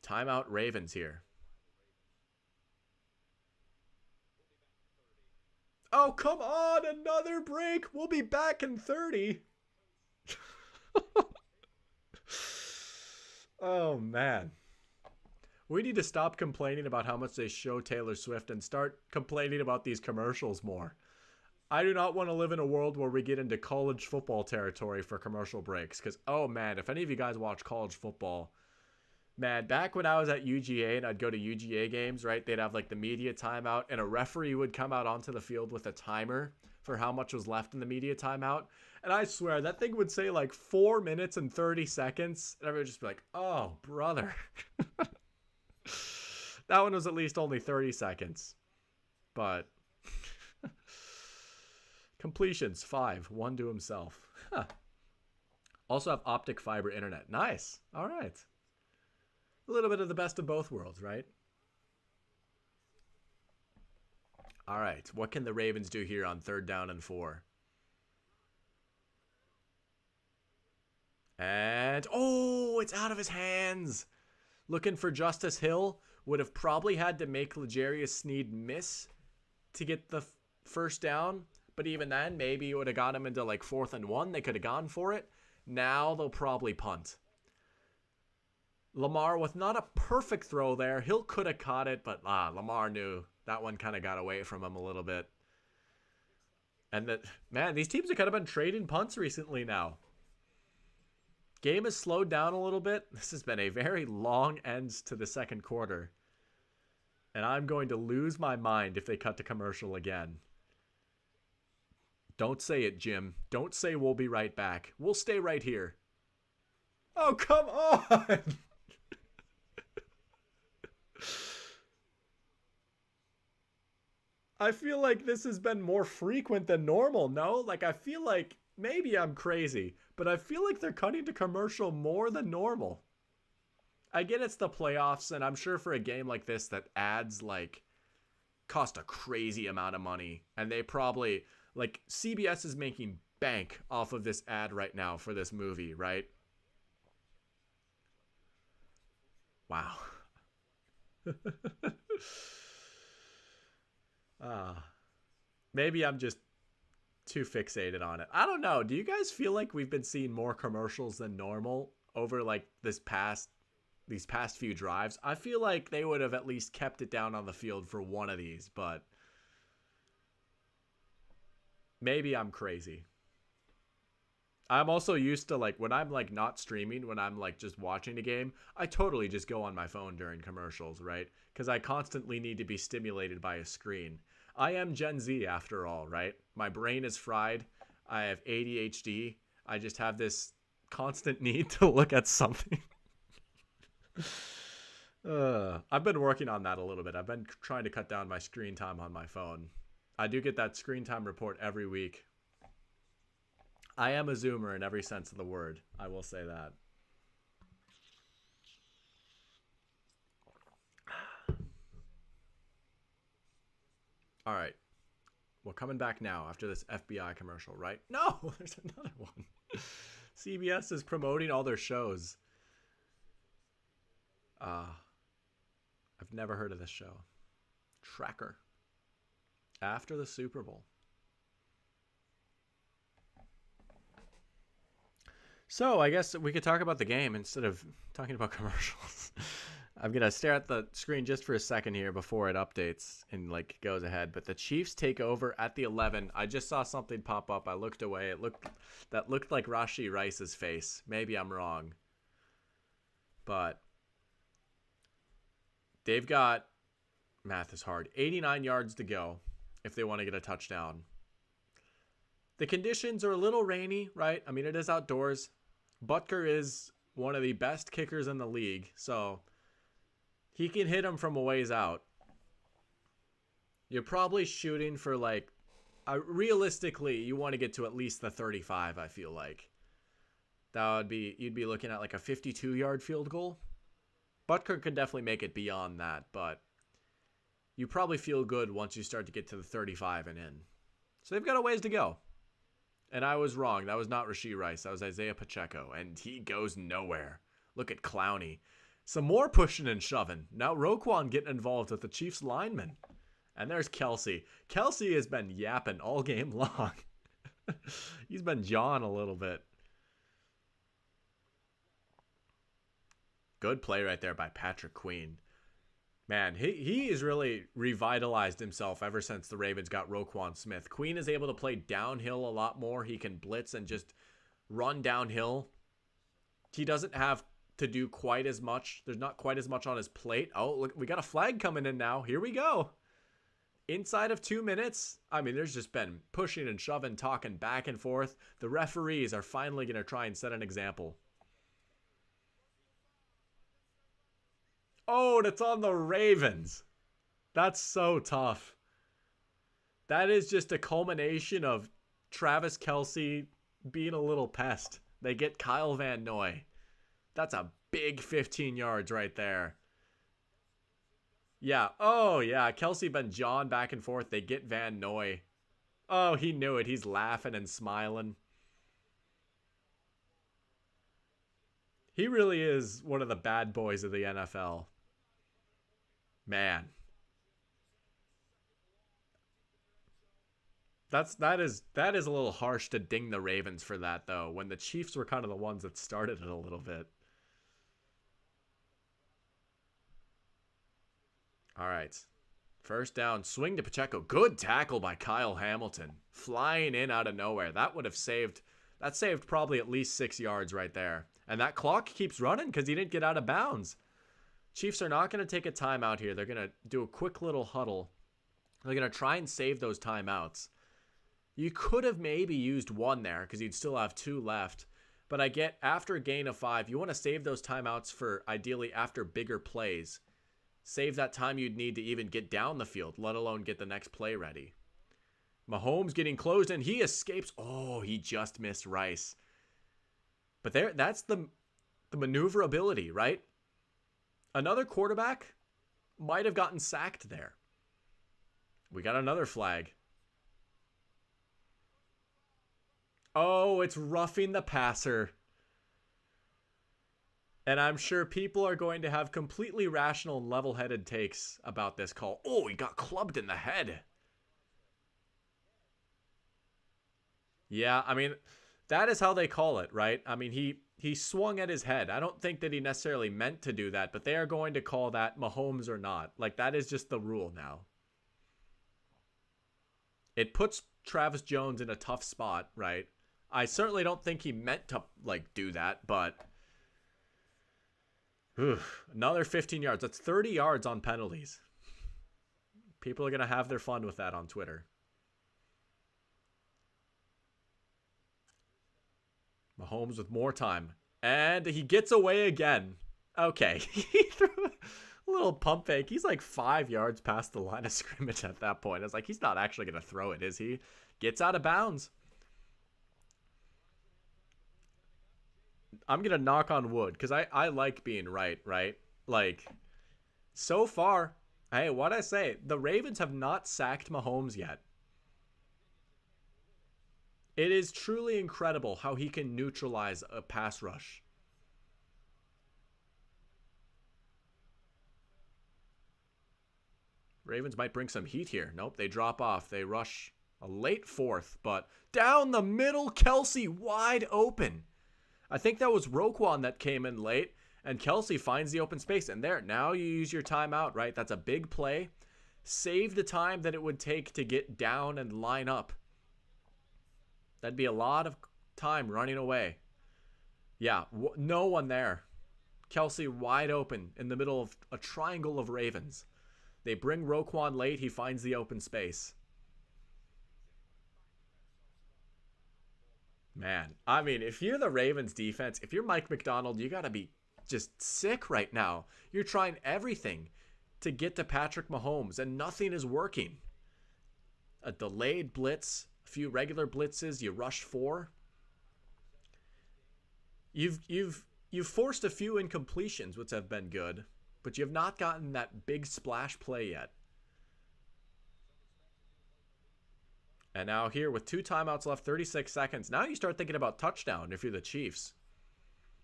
Speaker 1: Timeout Ravens here. Oh, come on. Another break. We'll be back in 30. Oh, man. We need to stop complaining about how much they show Taylor Swift and start complaining about these commercials more. I do not want to live in a world where we get into college football territory for commercial breaks. Because, oh, man, if any of you guys watch college football, man, back when I was at UGA and I'd go to UGA games, right, they'd have like the media timeout and a referee would come out onto the field with a timer for how much was left in the media timeout. And I swear that thing would say like 4 minutes and 30 seconds. And everyone would just be like, oh, brother. That one was at least only 30 seconds. But completions, 5, 1 to himself. Huh. Also have optic fiber internet. Nice. All right. A little bit of the best of both worlds, right? All right. What can the Ravens do here on 3rd down and 4? And, oh, it's out of his hands. Looking for Justice Hill. Would have probably had to make L'Jarius Sneed miss to get the first down. But even then, maybe it would have got him into like 4th and 1. They could have gone for it. Now they'll probably punt. Lamar with not a perfect throw there. Hill could have caught it, but Lamar knew that one kind of got away from him a little bit. And that, man, these teams have kind of been trading punts recently now. Game has slowed down a little bit. This has been a very long end to the second quarter. And I'm going to lose my mind if they cut to commercial again. Don't say it, Jim. Don't say we'll be right back. We'll stay right here. Oh, come on! I feel like this has been more frequent than normal, no? Like, I feel like maybe I'm crazy, but I feel like they're cutting to commercial more than normal. I get it's the playoffs, and I'm sure for a game like this that ads, like, cost a crazy amount of money. And they probably, like, CBS is making bank off of this ad right now for this movie, right? Wow. Maybe I'm just too fixated on it. I don't know. Do you guys feel like we've been seeing more commercials than normal over like these past few drives? I feel like they would have at least kept it down on the field for one of these, but maybe I'm crazy. I'm also used to like when I'm like not streaming, when I'm like just watching a game, I totally just go on my phone during commercials, right? Because I constantly need to be stimulated by a screen. I am Gen Z after all, right? My brain is fried. I have ADHD. I just have this constant need to look at something. I've been working on that a little bit. I've been trying to cut down my screen time on my phone. I do get that screen time report every week. I am a Zoomer in every sense of the word. I will say that. All right. We're coming back now after this FBI commercial, right? No, there's another one. CBS is promoting all their shows. I've never heard of this show. Tracker. After the Super Bowl. So I guess we could talk about the game instead of talking about commercials. I'm going to stare at the screen just for a second here before it updates and like goes ahead. But the Chiefs take over at the 11. I just saw something pop up. I looked away. That looked like Rashee Rice's face. Maybe I'm wrong. But they've got, math is hard, 89 yards to go if they want to get a touchdown. The conditions are a little rainy, right? I mean, it is outdoors. Butker is one of the best kickers in the league, so he can hit them from a ways out. You're probably shooting for like, realistically, you want to get to at least the 35, I feel like. That would be, you'd be looking at like a 52-yard field goal. Butker could definitely make it beyond that, but you probably feel good once you start to get to the 35 and in. So they've got a ways to go. And I was wrong. That was not Rashee Rice. That was Isaiah Pacheco. And he goes nowhere. Look at Clowney. Some more pushing and shoving. Now Roquan getting involved with the Chiefs lineman. And there's Kelce. Kelce has been yapping all game long. He's been jawing a little bit. Good play right there by Patrick Queen. Man, he has really revitalized himself ever since the Ravens got Roquan Smith. Queen is able to play downhill a lot more. He can blitz and just run downhill. He doesn't have to do quite as much. There's not quite as much on his plate. Oh, look, we got a flag coming in now. Here we go. Inside of 2 minutes, I mean, there's just been pushing and shoving, talking back and forth. The referees are finally going to try and set an example. Oh, that's on the Ravens. That's so tough. That is just a culmination of Travis Kelce being a little pest. They get Kyle Van Noy. That's a big 15 yards right there. Yeah. Oh, yeah. Kelce been jawing back and forth. They get Van Noy. Oh, he knew it. He's laughing and smiling. He really is one of the bad boys of the NFL. Man. That is a little harsh to ding the Ravens for that, though, when the Chiefs were kind of the ones that started it a little bit. All right. First down, swing to Pacheco. Good tackle by Kyle Hamilton. Flying in out of nowhere. That saved probably at least 6 yards right there. And that clock keeps running because he didn't get out of bounds. Chiefs are not going to take a timeout here. They're going to do a quick little huddle. They're going to try and save those timeouts. You could have maybe used one there because you'd still have 2 left. But I get after a gain of 5, you want to save those timeouts for ideally after bigger plays. Save that time you'd need to even get down the field, let alone get the next play ready. Mahomes getting closed and he escapes. Oh, he just missed Rice. But that's the maneuverability, right? Another quarterback might have gotten sacked there. We got another flag. Oh, it's roughing the passer. And I'm sure people are going to have completely rational and level-headed takes about this call. Oh, he got clubbed in the head. Yeah, I mean, that is how they call it, right? I mean, he swung at his head. I don't think that he necessarily meant to do that, but they are going to call that Mahomes or not. Like that is just the rule now. It puts Travis Jones in a tough spot, right? I certainly don't think he meant to like do that, but whew, another 15 yards. That's 30 yards on penalties. People are going to have their fun with that on Twitter. Mahomes with more time. And he gets away again. Okay. He threw a little pump fake. He's like 5 yards past the line of scrimmage at that point. It's like he's not actually going to throw it, is he? Gets out of bounds. I'm going to knock on wood because I like being right? Like, so far, hey, what'd I say? The Ravens have not sacked Mahomes yet. It is truly incredible how he can neutralize a pass rush. Ravens might bring some heat here. Nope, they drop off. They rush a late fourth, but down the middle, Kelce wide open. I think that was Roquan that came in late, and Kelce finds the open space. And there, now you use your timeout, right? That's a big play. Save the time that it would take to get down and line up. That'd be a lot of time running away. Yeah, no one there. Kelce wide open in the middle of a triangle of Ravens. They bring Roquan late. He finds the open space. Man, I mean, if you're the Ravens defense, if you're Mike McDonald, you got to be just sick right now. You're trying everything to get to Patrick Mahomes, and nothing is working. A delayed blitz, a few regular blitzes, you rush four. You've forced a few incompletions, which have been good, but you have not gotten that big splash play yet. And now here with 2 timeouts left, 36 seconds. Now you start thinking about touchdown if you're the Chiefs.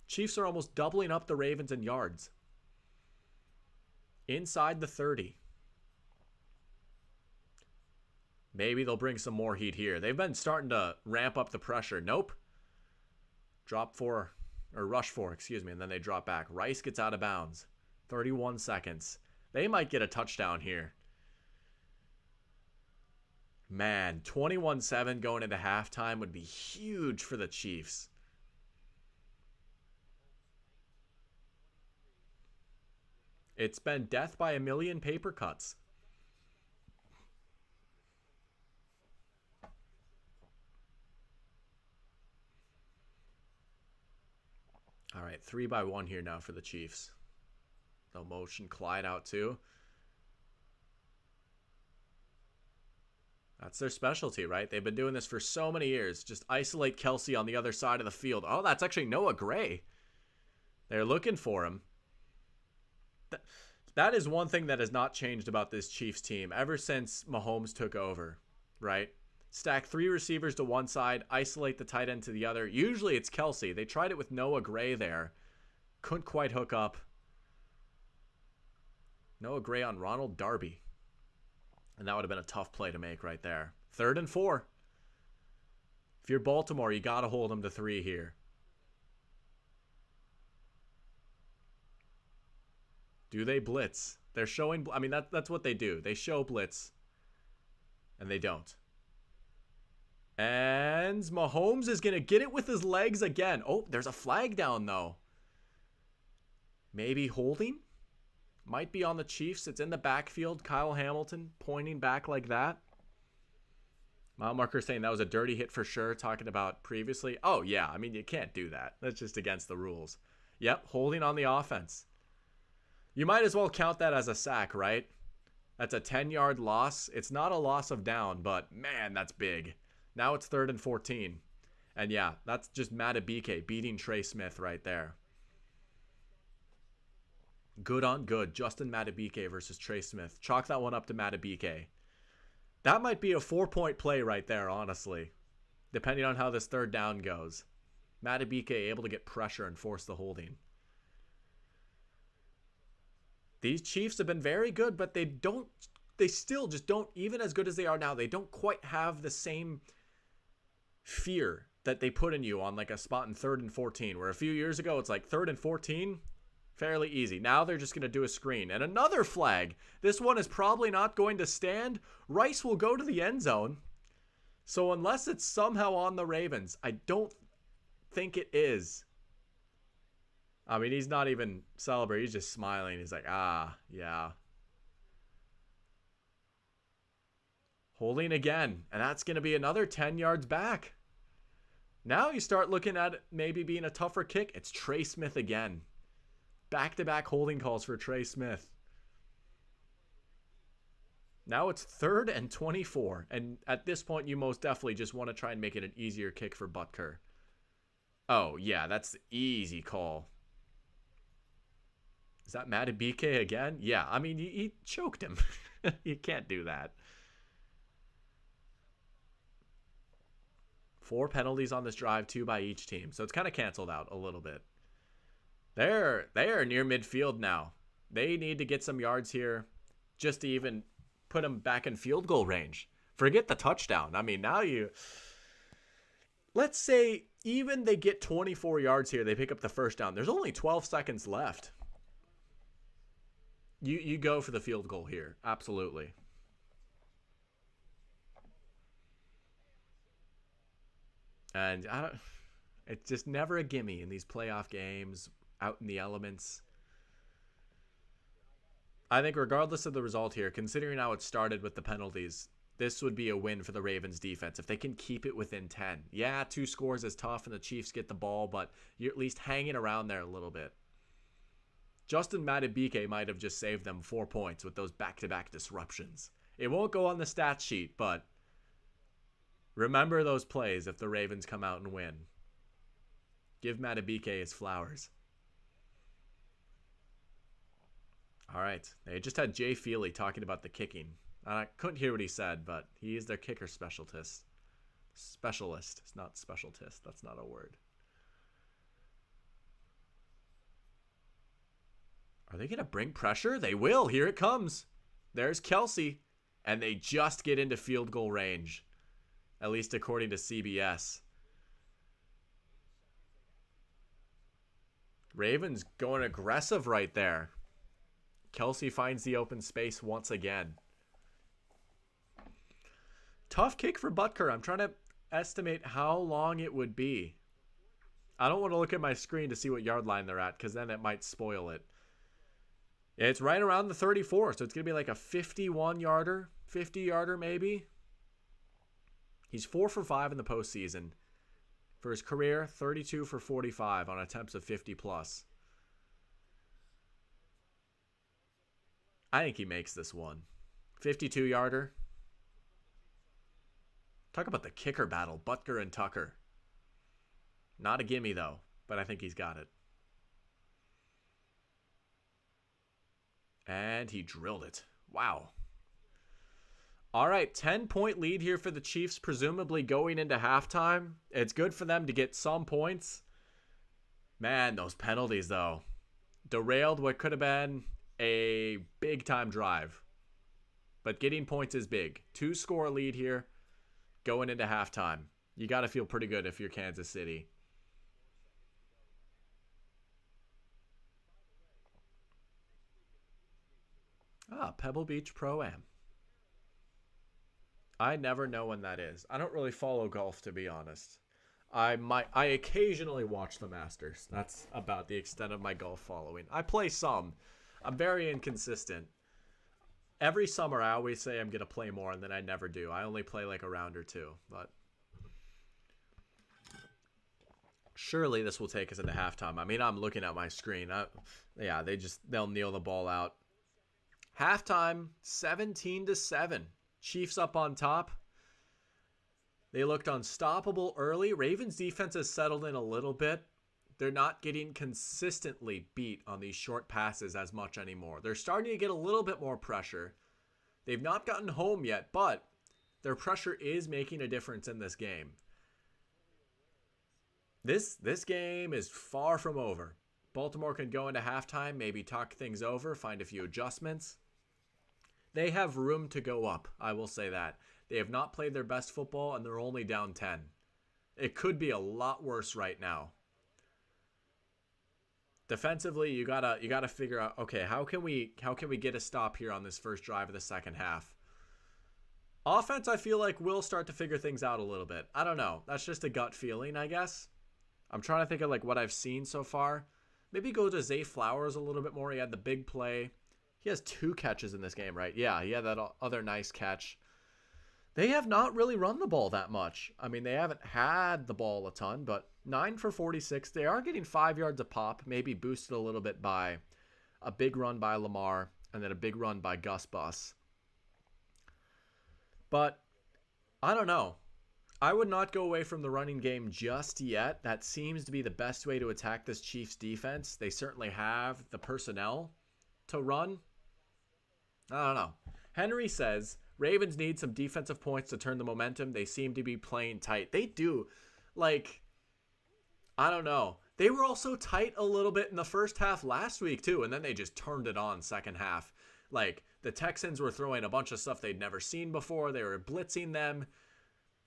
Speaker 1: Chiefs are almost doubling up the Ravens in yards. Inside the 30. Maybe they'll bring some more heat here. They've been starting to ramp up the pressure. Nope. Drop four, or rush four, excuse me, and then they drop back. Rice gets out of bounds. 31 seconds. They might get a touchdown here. Man, 21-7 going into halftime would be huge for the Chiefs. It's been death by a million paper cuts. All right, 3-1 here now for the Chiefs. No motion. Clyde out too. That's their specialty, right? They've been doing this for so many years. Just isolate Kelce on the other side of the field. Oh, that's actually Noah Gray. They're looking for him. That is one thing that has not changed about this Chiefs team ever since Mahomes took over, right? Stack 3 receivers to one side, isolate the tight end to the other. Usually it's Kelce. They tried it with Noah Gray there. Couldn't quite hook up. Noah Gray on Ronald Darby. And that would have been a tough play to make right there. 3rd and 4. If you're Baltimore, you got to hold them to 3 here. Do they blitz? They're showing... I mean, that's what they do. They show blitz. And they don't. And Mahomes is going to get it with his legs again. Oh, there's a flag down, though. Maybe holding? Might be on the Chiefs. It's in the backfield. Kyle Hamilton pointing back like that. Mile marker saying that was a dirty hit for sure. Talking about previously. Oh, yeah. I mean, you can't do that. That's just against the rules. Yep, holding on the offense. You might as well count that as a sack, right? That's a 10-yard loss. It's not a loss of down, but man, that's big. Now it's 3rd and 14. And yeah, that's just Madubuike beating Trey Smith right there. Good on good. Justin Madubuike versus Trey Smith. Chalk that one up to Madubuike. That might be a 4-point play right there, honestly. Depending on how this 3rd down goes. Madubuike able to get pressure and force the holding. These Chiefs have been very good, but they still just don't, even as good as they are now, they don't quite have the same fear that they put in you on like a spot in 3rd and 14, where a few years ago it's like 3rd and 14, fairly easy. Now they're just going to do a screen. And another flag. This one is probably not going to stand. Rice will go to the end zone. So unless it's somehow on the Ravens, I don't think it is. I mean, he's not even celebrating. He's just smiling. He's like, ah, yeah. Holding again. And that's going to be another 10 yards back. Now you start looking at it maybe being a tougher kick. It's Trey Smith again. Back-to-back holding calls for Trey Smith. Now it's 3rd and 24. And at this point, you most definitely just want to try and make it an easier kick for Butker. Oh, yeah, that's the easy call. Is that Madubuike again? Yeah, I mean, he choked him. You can't do that. 4 penalties on this drive, 2 by each team. So it's kind of canceled out a little bit. They are near midfield now. They need to get some yards here just to even put them back in field goal range. Forget the touchdown. I mean, now let's say even they get 24 yards here, they pick up the first down. There's only 12 seconds left. You go for the field goal here. Absolutely. And it's just never a gimme in these playoff games, out in the elements. I think regardless of the result here, considering how it started with the penalties, this would be a win for the Ravens defense if they can keep it within 10. Yeah, 2 scores is tough and the Chiefs get the ball, but you're at least hanging around there a little bit. Justin Madubuike might have just saved them 4 points with those back-to-back disruptions. It won't go on the stat sheet, but remember those plays if the Ravens come out and win. Give Madubuike his flowers. All right. They just had Jay Feely talking about the kicking. I couldn't hear what he said, but he is their kicker specialist. It's not specialist. That's not a word. Are they going to bring pressure? They will. Here it comes. There's Kelce. And they just get into field goal range. At least according to CBS. Ravens going aggressive right there. Kelce finds the open space once again. Tough kick for Butker. I'm trying to estimate how long it would be. I don't want to look at my screen to see what yard line they're at, because then it might spoil it. It's right around the 34, so it's going to be like a 51-yarder, 50-yarder maybe. He's 4 for 5 in the postseason. For his career, 32 for 45 on attempts of 50+. I think he makes this one. 52-yarder. Talk about the kicker battle, Butker and Tucker. Not a gimme, though, but I think he's got it. And he drilled it. Wow. All right, 10-point lead here for the Chiefs, presumably going into halftime. It's good for them to get some points. Man, those penalties, though. Derailed what could have been a big-time drive. But getting points is big. 2-score lead here going into halftime. You got to feel pretty good if you're Kansas City. Pebble Beach Pro-Am. I never know when that is. I don't really follow golf, to be honest. I occasionally watch the Masters. That's about the extent of my golf following. I play some. I'm very inconsistent. Every summer I always say I'm going to play more, and then I never do. I only play like a round or two. But surely this will take us into halftime. I mean, I'm looking at my screen. They'll kneel the ball out. Halftime, 17-7. Chiefs up on top. They looked unstoppable early. Ravens defense has settled in a little bit. They're not getting consistently beat on these short passes as much anymore. They're starting to get a little bit more pressure. They've not gotten home yet, but their pressure is making a difference in this game. This game is far from over. Baltimore can go into halftime, maybe talk things over, find a few adjustments. They have room to go up, I will say that. They have not played their best football, and they're only down 10. It could be a lot worse right now. Defensively, you gotta figure out, okay, how can we get a stop here on this first drive of the second half? Offense, I feel like will start to figure things out a little bit. I don't know. That's just a gut feeling, I guess. I'm trying to think of like what I've seen so far. Maybe go to Zay Flowers a little bit more. He had the big play. He has 2 catches in this game, right? Yeah, he had that other nice catch. They have not really run the ball that much. I mean, they haven't had the ball a ton, but 9 for 46. They are getting 5 yards a pop, maybe boosted a little bit by a big run by Lamar and then a big run by Gus Bus. But I don't know. I would not go away from the running game just yet. That seems to be the best way to attack this Chiefs defense. They certainly have the personnel to run. I don't know. Henry says, Ravens need some defensive points to turn the momentum. They seem to be playing tight. They do. Like, I don't know. They were also tight a little bit in the first half last week, too, and then they just turned it on second half. Like, the Texans were throwing a bunch of stuff they'd never seen before. They were blitzing them.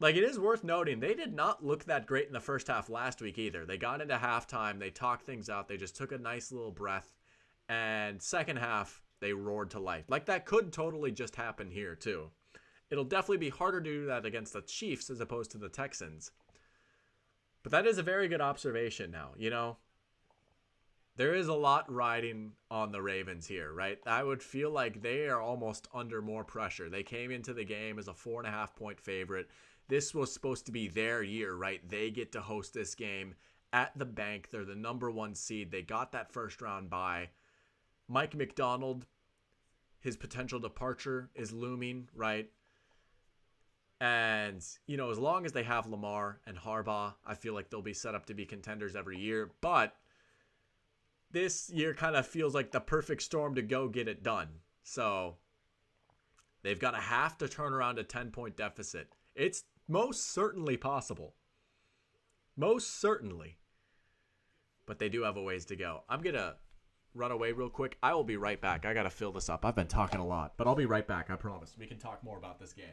Speaker 1: Like, it is worth noting, they did not look that great in the first half last week either. They got into halftime. They talked things out. They just took a nice little breath. And second half, they roared to life. Like, that could totally just happen here, too. It'll definitely be harder to do that against the Chiefs as opposed to the Texans. But that is a very good observation now, you know? There is a lot riding on the Ravens here, right? I would feel like they are almost under more pressure. They came into the game as a 4.5-point favorite. This was supposed to be their year, right? They get to host this game at the bank. They're the number 1 seed. They got that first round bye. Mike McDonald, his potential departure is looming, right? And, you know, as long as they have Lamar and Harbaugh, I feel like they'll be set up to be contenders every year. But this year kind of feels like the perfect storm to go get it done. So they've got to have to turn around a 10-point deficit. It's most certainly possible. Most certainly. But they do have a ways to go. I'm going to run away real quick. I will be right back. I got to fill this up. I've been talking a lot, but I'll be right back. I promise. We can talk more about this game.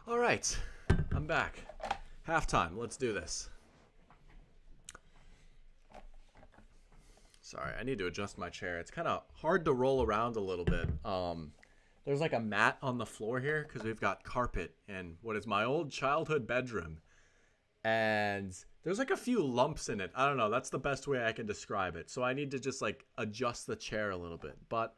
Speaker 1: All right, I'm back. Halftime, let's do this. Sorry, I need to adjust my chair. It's kind of hard to roll around a little bit. There's like a mat on the floor here because we've got carpet in what is my old childhood bedroom. And there's like a few lumps in it. I don't know. That's the best way I can describe it. So I need to just like adjust the chair a little bit. But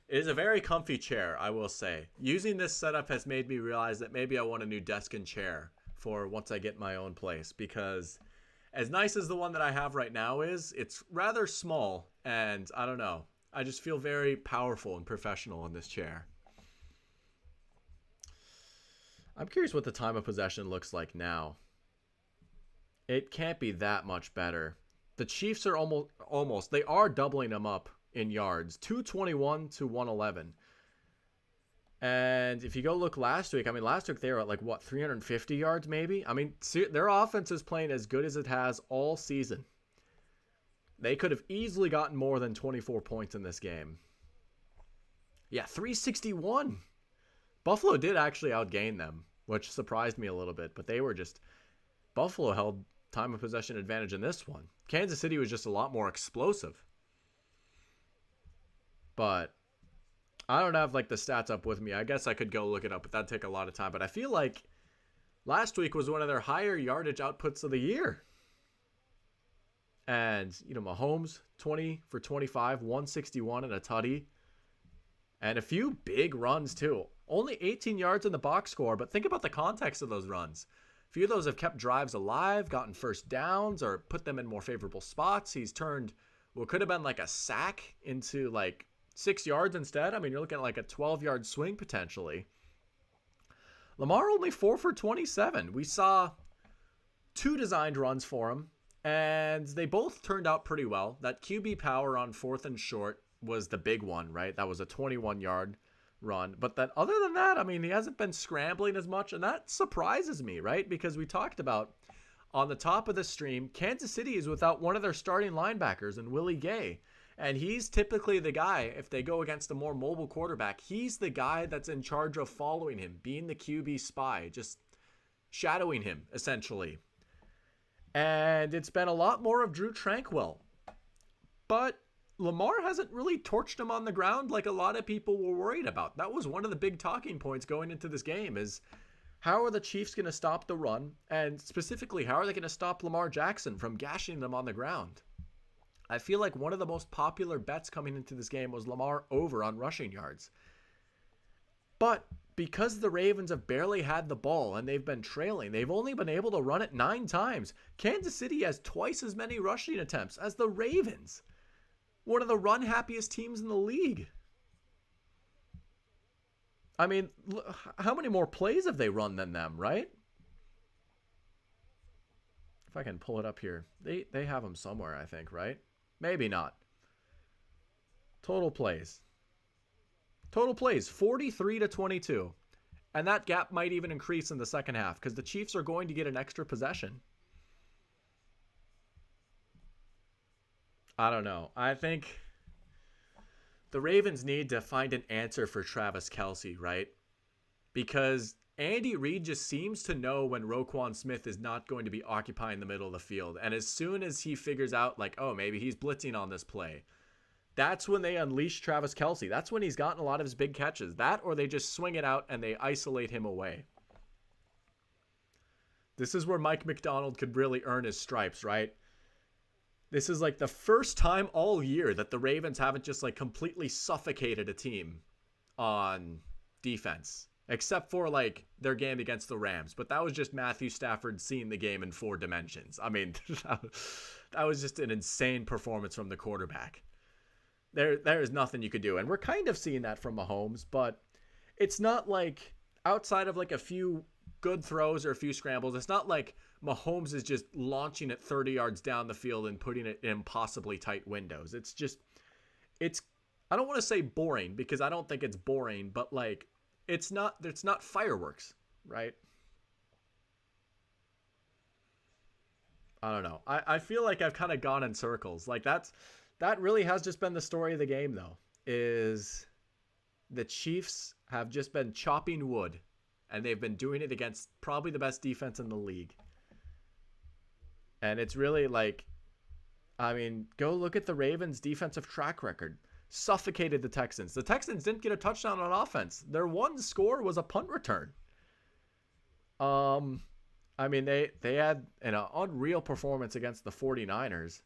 Speaker 1: it is a very comfy chair, I will say. Using this setup has made me realize that maybe I want a new desk and chair for once I get my own place, because as nice as the one that I have right now is, it's rather small, and I don't know. I just feel very powerful and professional in this chair. I'm curious what the time of possession looks like now. It can't be that much better. The Chiefs are almost they are doubling them up in yards, 221 to 111. And if you go look last week, I mean, last week they were at like, what, 350 yards maybe? I mean, their offense is playing as good as it has all season. They could have easily gotten more than 24 points in this game. Yeah, 361. Buffalo did actually outgain them, which surprised me a little bit, but they were just Buffalo held time of possession advantage in this one. Kansas City was just a lot more explosive. But I don't have like the stats up with me. I guess I could go look it up, but that'd take a lot of time. But I feel like last week was one of their higher yardage outputs of the year. And, Mahomes, 20 for 25, 161 and a tutty. And a few big runs, too. Only 18 yards in the box score, but think about the context of those runs. A few of those have kept drives alive, gotten first downs, or put them in more favorable spots. He's turned what could have been like a sack into like 6 yards instead. I mean, you're looking at like a 12-yard swing potentially. Lamar only 4 for 27. We saw 2 designed runs for him, and they both turned out pretty well. That QB power on 4th and short was the big one, right? That was a 21-yard run. But then other than that, I mean, he hasn't been scrambling as much, and that surprises me, right? Because we talked about on the top of the stream, Kansas City is without one of their starting linebackers in Willie Gay. And he's typically the guy, if they go against a more mobile quarterback, he's the guy that's in charge of following him, being the QB spy, just shadowing him, essentially. And it's been a lot more of Drew Tranquill. But Lamar hasn't really torched him on the ground like a lot of people were worried about. That was one of the big talking points going into this game is how are the Chiefs going to stop the run? And specifically, how are they going to stop Lamar Jackson from gashing them on the ground? I feel like one of the most popular bets coming into this game was Lamar over on rushing yards. But because the Ravens have barely had the ball and they've been trailing, they've only been able to run it 9 times. Kansas City has twice as many rushing attempts as the Ravens. One of the run-happiest teams in the league. I mean, how many more plays have they run than them, right? If I can pull it up here. They have them somewhere, I think, right? Maybe not. Total plays. Total plays, 43 to 22. And that gap might even increase in the second half because the Chiefs are going to get an extra possession. I don't know. I think the Ravens need to find an answer for Travis Kelce, right? Because Andy Reid just seems to know when Roquan Smith is not going to be occupying the middle of the field. And as soon as he figures out, like, oh, maybe he's blitzing on this play, that's when they unleash Travis Kelce. That's when he's gotten a lot of his big catches. That or they just swing it out and they isolate him away. This is where Mike McDonald could really earn his stripes, right? This is like the first time all year that the Ravens haven't just like completely suffocated a team on defense. Except for like their game against the Rams. But that was just Matthew Stafford seeing the game in 4 dimensions. I mean, that was just an insane performance from the quarterback. There is nothing you could do. And we're kind of seeing that from Mahomes. But it's not like outside of like a few good throws or a few scrambles, it's not like Mahomes is just launching it 30 yards down the field and putting it in impossibly tight windows. It's I don't want to say boring because I don't think it's boring, but like it's not fireworks, right? I don't know. I feel like I've kind of gone in circles. Like that really has just been the story of the game though, is the Chiefs have just been chopping wood and they've been doing it against probably the best defense in the league. And it's really like, I mean, go look at the Ravens' defensive track record. Suffocated the Texans. The Texans didn't get a touchdown on offense. Their one score was a punt return. I mean, they had an unreal performance against the 49ers.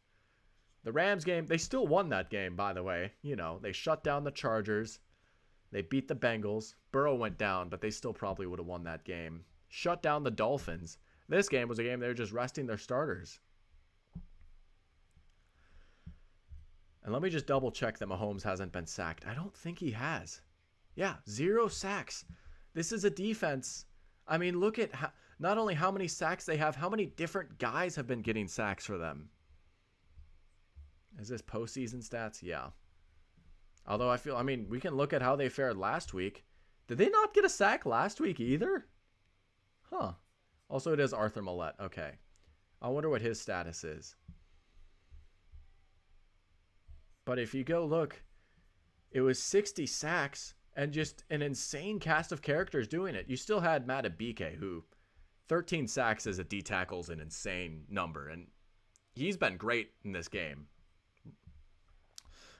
Speaker 1: The Rams game, they still won that game, by the way. You know, they shut down the Chargers. They beat the Bengals. Burrow went down, but they still probably would have won that game. Shut down the Dolphins. This game was a game they were just resting their starters. And let me just double check that Mahomes hasn't been sacked. I don't think he has. Yeah, 0 sacks. This is a defense. I mean, look at not only how many sacks they have, how many different guys have been getting sacks for them. Is this postseason stats? Yeah. Although I mean, we can look at how they fared last week. Did they not get a sack last week either? Huh. Also, it is Arthur Millette. Okay. I wonder what his status is. But if you go look, it was 60 sacks and just an insane cast of characters doing it. You still had Matt Abike, who 13 sacks as a D tackle is an insane number, and he's been great in this game.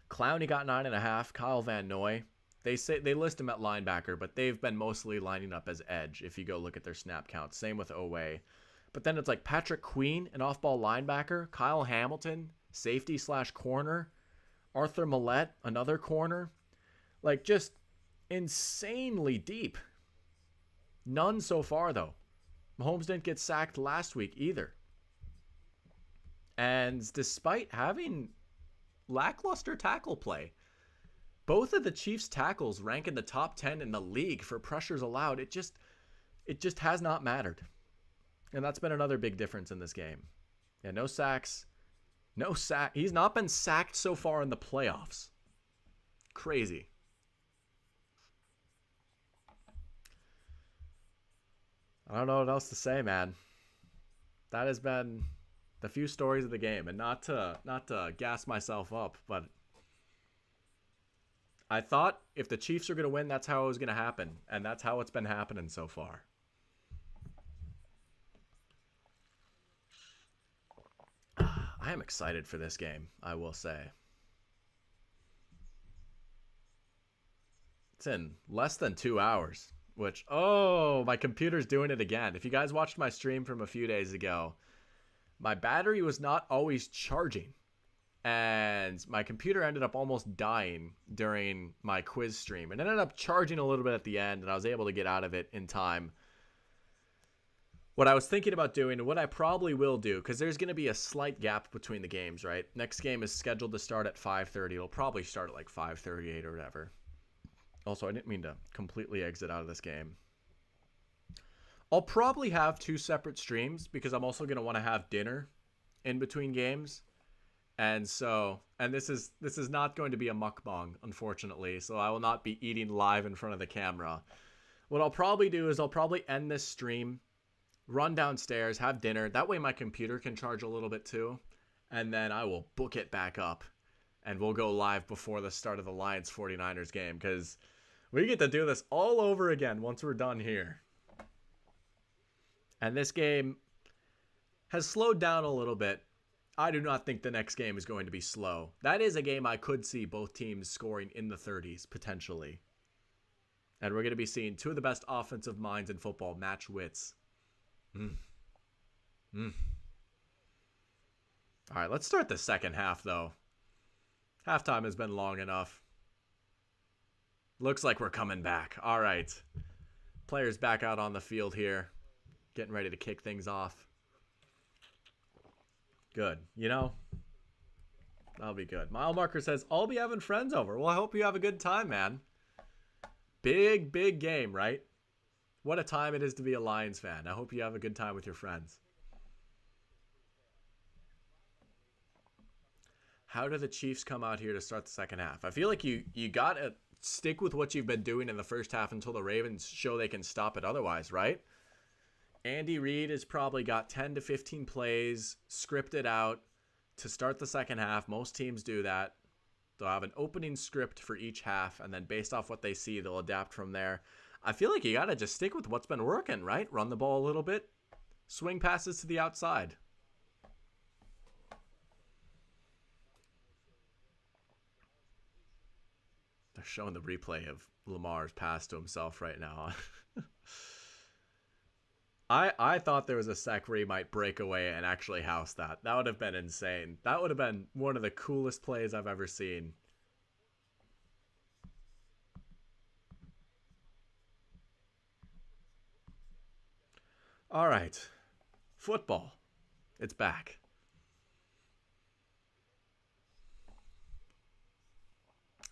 Speaker 1: Clowney got 9.5. Kyle Van Noy, they list him at linebacker, but they've been mostly lining up as edge if you go look at their snap counts. Same with Owe. But then it's like Patrick Queen, an off-ball linebacker, Kyle Hamilton, safety / corner, Arthur Millette, another corner. Like, just insanely deep. None so far, though. Mahomes didn't get sacked last week either. And despite having lackluster tackle play, both of the Chiefs' tackles rank in the top 10 in the league for pressures allowed. It just has not mattered. And that's been another big difference in this game. Yeah, no sacks. No sack. He's not been sacked so far in the playoffs. Crazy. I don't know what else to say, man. That has been the few stories of the game, and not to gas myself up, but I thought if the Chiefs are going to win, that's how it was going to happen, and that's how it's been happening so far. I am excited for this game, I will say. It's in less than 2 hours, which, oh, my computer's doing it again. If you guys watched my stream from a few days ago, my battery was not always charging, and my computer ended up almost dying during my quiz stream. It ended up charging a little bit at the end, and I was able to get out of it in time. What I was thinking about doing, and what I probably will do, because there's going to be a slight gap between the games, right? Next game is scheduled to start at 5:30. It'll probably start at like 5:38 or whatever. Also, I didn't mean to completely exit out of this game. I'll probably have 2 separate streams because I'm also going to want to have dinner in between games. And so, and this is not going to be a mukbang, unfortunately. So I will not be eating live in front of the camera. What I'll probably do is I'll probably end this stream, run downstairs, have dinner. That way my computer can charge a little bit too. And then I will book it back up and we'll go live before the start of the Lions 49ers game, because we get to do this all over again once we're done here. And this game has slowed down a little bit. I do not think the next game is going to be slow. That is a game I could see both teams scoring in the 30s, potentially. And we're going to be seeing 2 of the best offensive minds in football match wits. All right, let's start the second half, though. Halftime has been long enough. Looks like we're coming back. All right. Players back out on the field here, getting ready to kick things off. Good. You know, that'll be good. Mile Marker says, I'll be having friends over. Well, I hope you have a good time, man. Big, big game, right? What a time it is to be a Lions fan. I hope you have a good time with your friends. How do the Chiefs come out here to start the second half? I feel like you got to stick with what you've been doing in the first half until the Ravens show they can stop it otherwise, right? Andy Reid has probably got 10 to 15 plays scripted out to start the second half. Most teams do that. They'll have an opening script for each half, and then based off what they see, they'll adapt from there. I feel like you got to just stick with what's been working, right? Run the ball a little bit. Swing passes to the outside. They're showing the replay of Lamar's pass to himself right now. I thought there was a sec where he might break away and actually house that. That would have been insane. That would have been one of the coolest plays I've ever seen. All right. Football. It's back.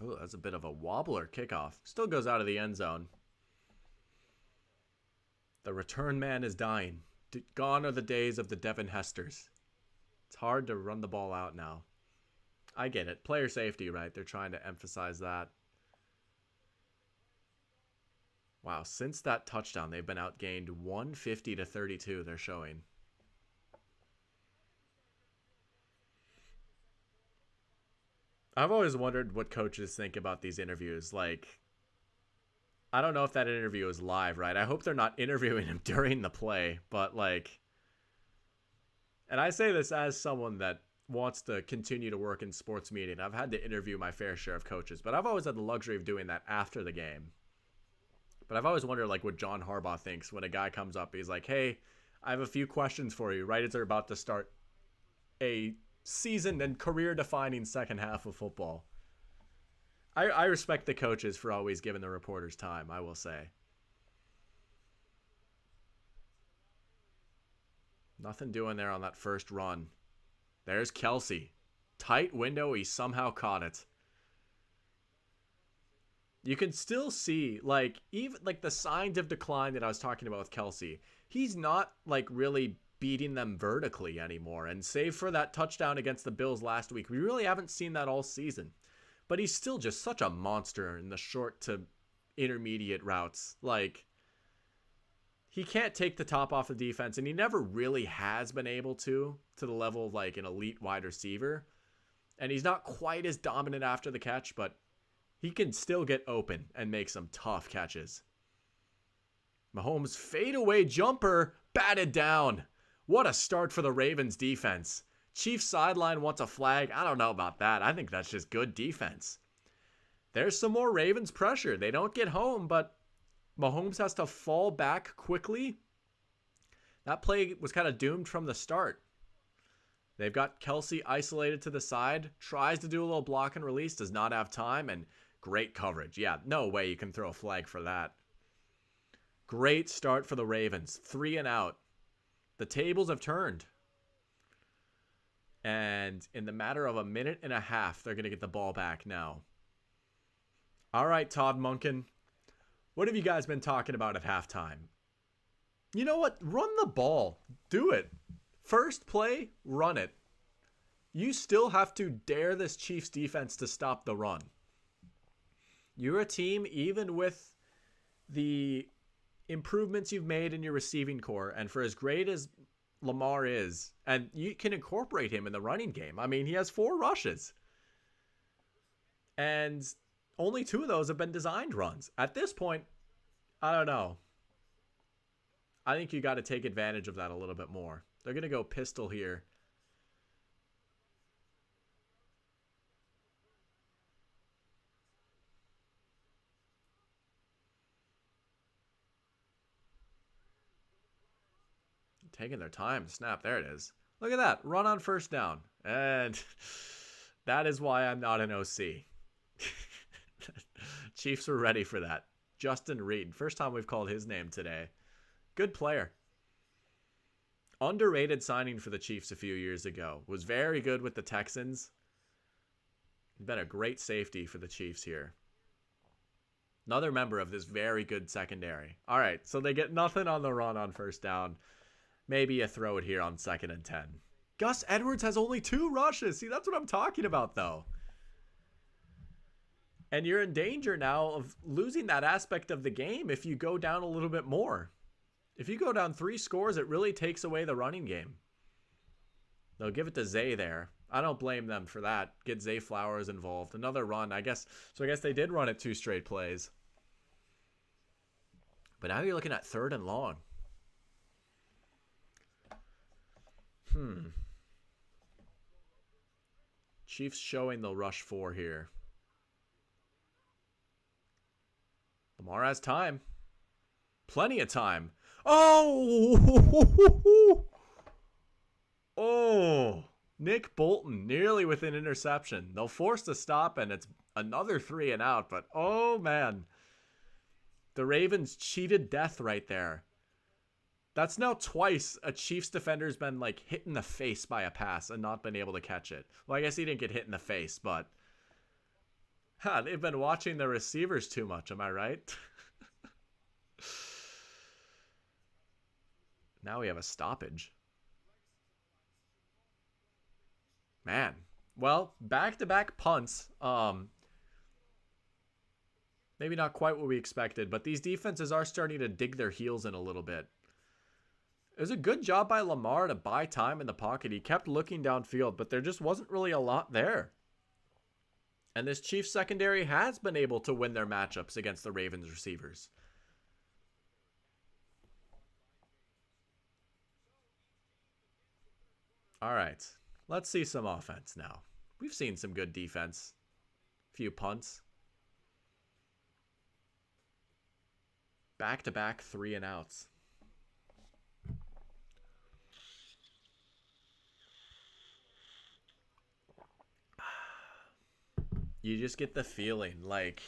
Speaker 1: Oh, that's a bit of a wobbler kickoff. Still goes out of the end zone. The return man is dying. Gone are the days of the Devin Hesters. It's hard to run the ball out now. I get it. Player safety, right? They're trying to emphasize that. Wow, since that touchdown, they've been outgained 150 to 32, they're showing. I've always wondered what coaches think about these interviews. Like, I don't know if that interview is live, right? I hope they're not interviewing him during the play, but like, and I say this as someone that wants to continue to work in sports media, and I've had to interview my fair share of coaches, but I've always had the luxury of doing that after the game. But I've always wondered like what John Harbaugh thinks when a guy comes up, he's like, hey, I have a few questions for you, right as they're about to start a season and career-defining second half of football. I respect the coaches for always giving the reporters time, I will say. Nothing doing there on that first run. There's Kelce. Tight window, he somehow caught it. You can still see, like, even like the signs of decline that I was talking about with Kelce. He's not like really beating them vertically anymore. And save for that touchdown against the Bills last week, we really haven't seen that all season. But he's still just such a monster in the short to intermediate routes. Like, he can't take the top off the defense, and he never really has been able to the level of like an elite wide receiver. And he's not quite as dominant after the catch, but he can still get open and make some tough catches. Mahomes' fadeaway jumper batted down. What a start for the Ravens defense. Chiefs sideline wants a flag. I don't know about that. I think that's just good defense. There's some more Ravens pressure. They don't get home, but Mahomes has to fall back quickly. That play was kind of doomed from the start. They've got Kelce isolated to the side, tries to do a little block and release, does not have time, and great coverage. Yeah, no way you can throw a flag for that. Great start for the Ravens. 3 and out. The tables have turned. And in the matter of a minute and a half, they're going to get the ball back now. All right, Todd Monken. What have you guys been talking about at halftime? You know what? Run the ball. Do it. First play, run it. You still have to dare this Chiefs defense to stop the run. You're a team, even with the improvements you've made in your receiving core, and for as great as Lamar is, and you can incorporate him in the running game. I mean, he has 4 rushes. And only 2 of those have been designed runs. At this point, I don't know. I think you got to take advantage of that a little bit more. They're going to go pistol here. Taking their time to snap. There it is. Look at that. Run on first down. And that is why I'm not an OC. Chiefs were ready for that. Justin Reed. First time we've called his name today. Good player. Underrated signing for the Chiefs a few years ago. Was very good with the Texans. Been a great safety for the Chiefs here. Another member of this very good secondary. All right, so they get nothing on the run on first down. Maybe you throw it here on 2nd and 10. Gus Edwards has only 2 rushes. See, that's what I'm talking about, though. And you're in danger now of losing that aspect of the game if you go down a little bit more. If you go down 3 scores, it really takes away the running game. They'll give it to Zay there. I don't blame them for that. Get Zay Flowers involved. Another run, I guess. So I guess they did run it 2 straight plays. But now you're looking at 3rd and long. Chiefs showing they'll rush 4 here. Lamar has time. Plenty of time. Oh! Oh! Nick Bolton nearly with an interception. They'll force the stop, and it's another 3 and out. But, oh, man. The Ravens cheated death right there. That's now twice a Chiefs defender's been like hit in the face by a pass and not been able to catch it. Well, I guess he didn't get hit in the face, but they've been watching the receivers too much. Am I right? Now we have a stoppage. Man. Well, back-to-back punts. Maybe not quite what we expected, but these defenses are starting to dig their heels in a little bit. It was a good job by Lamar to buy time in the pocket. He kept looking downfield, but there just wasn't really a lot there. And this Chiefs secondary has been able to win their matchups against the Ravens receivers. All right, let's see some offense now. We've seen some good defense. Few punts. Back-to-back 3-and-outs. You just get the feeling like,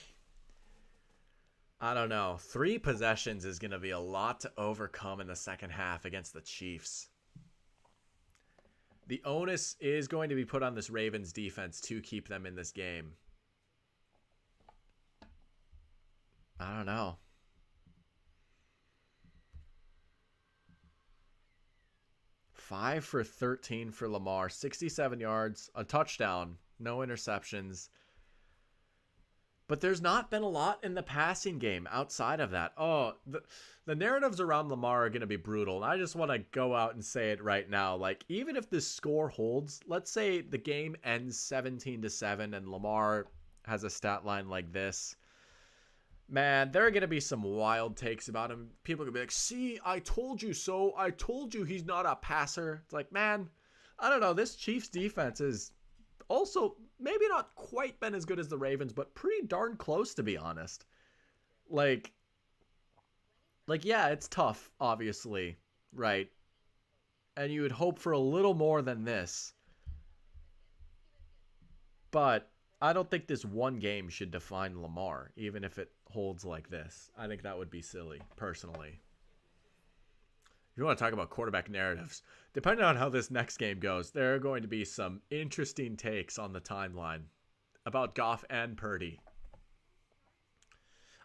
Speaker 1: I don't know, 3 possessions is going to be a lot to overcome in the second half against the Chiefs. The onus is going to be put on this Ravens defense to keep them in this game. I don't know. 5 for 13 for Lamar, 67 yards, a touchdown, no interceptions. But there's not been a lot in the passing game outside of that. Oh, the narratives around Lamar are going to be brutal. And I just want to go out and say it right now. Like, even if this score holds, let's say the game ends 17-7 and Lamar has a stat line like this. Man, there are going to be some wild takes about him. People are going to be like, see, I told you so. I told you he's not a passer. It's like, man, I don't know. This Chiefs defense is also maybe not quite been as good as the Ravens, but pretty darn close, to be honest. Like, yeah, it's tough, obviously, right? And you would hope for a little more than this. But I don't think this one game should define Lamar, even if it holds like this. I think that would be silly, personally. If you want to talk about quarterback narratives, depending on how this next game goes, there are going to be some interesting takes on the timeline about Goff and Purdy.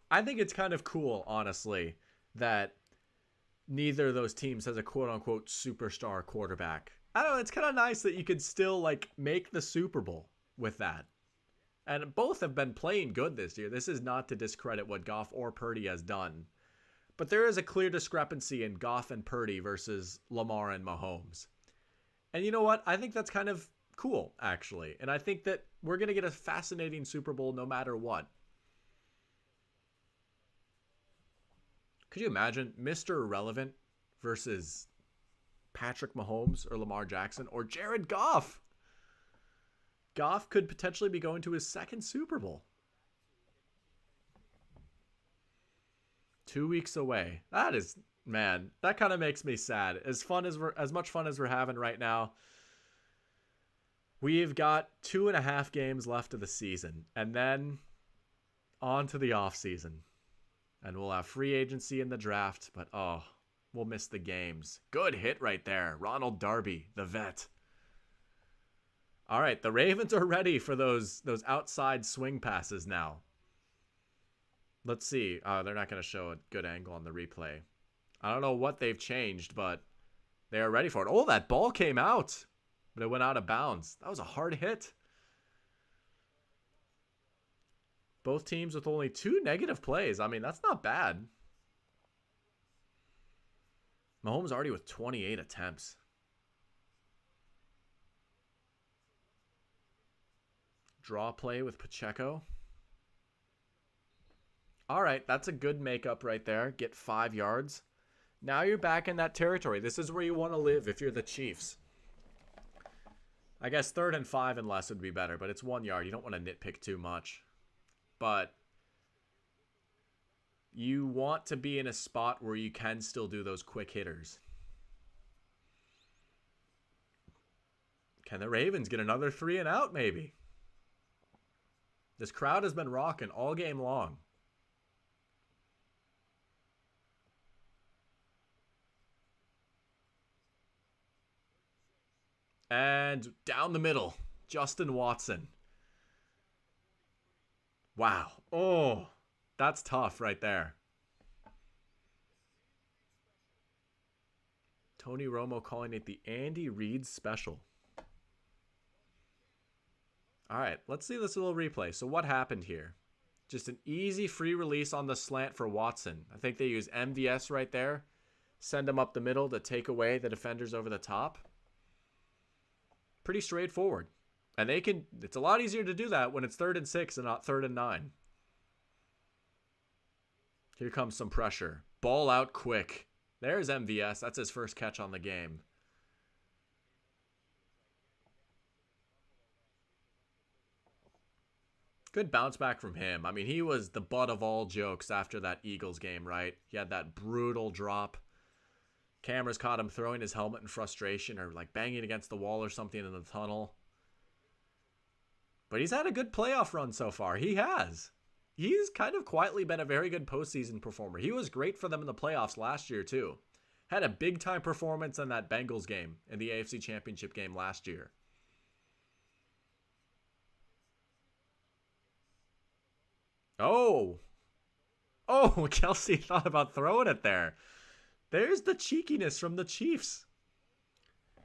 Speaker 1: I think it's kind of cool, honestly, that neither of those teams has a quote-unquote superstar quarterback. I don't know, it's kind of nice that you could still, like, make the Super Bowl with that. And both have been playing good this year. This is not to discredit what Goff or Purdy has done. But there is a clear discrepancy in Goff and Purdy versus Lamar and Mahomes. And you know what? I think that's kind of cool, actually. And I think that we're going to get a fascinating Super Bowl no matter what. Could you imagine Mr. Irrelevant versus Patrick Mahomes or Lamar Jackson or Jared Goff? Goff could potentially be going to his second Super Bowl. 2 weeks away. That is, man, that kind of makes me sad. As much fun as we're having right now, we've got 2.5 games left of the season, and then on to the off season. And we'll have free agency in the draft, but oh, we'll miss the games. Good hit right there. Ronald Darby, the vet. All right, the Ravens are ready for those outside swing passes now. Let's see. They're not going to show a good angle on the replay. I don't know what they've changed, but they are ready for it. Oh, that ball came out, but it went out of bounds. That was a hard hit. Both teams with only 2 negative plays. I mean, that's not bad. Mahomes already with 28 attempts. Draw play with Pacheco. All right, that's a good makeup right there. Get 5 yards. Now you're back in that territory. This is where you want to live if you're the Chiefs. I guess 3rd and 5 and less would be better, but it's 1 yard. You don't want to nitpick too much. But you want to be in a spot where you can still do those quick hitters. Can the Ravens get another 3 and out maybe? This crowd has been rocking all game long. And down the middle, Justin Watson. Wow. Oh, that's tough right there. Tony Romo calling it the Andy Reid special. All right, let's see this little replay. So what happened here? Just an easy free release on the slant for Watson. I think they use MVS right there. Send him up the middle to take away the defenders over the top. Pretty straightforward. And they can, it's a lot easier to do that when it's 3rd and 6 and not 3rd and 9. Here comes some pressure. Ball out quick. There's MVS. That's his first catch on the game. Good bounce back from him. I mean, he was the butt of all jokes after that Eagles game, right? He had that brutal drop. Cameras caught him throwing his helmet in frustration or like banging against the wall or something in the tunnel. But he's had a good playoff run so far. He has. He's kind of quietly been a very good postseason performer. He was great for them in the playoffs last year, too. Had a big-time performance in that Bengals game, in the AFC Championship game last year. Oh, Kelce thought about throwing it there. There's the cheekiness from the Chiefs.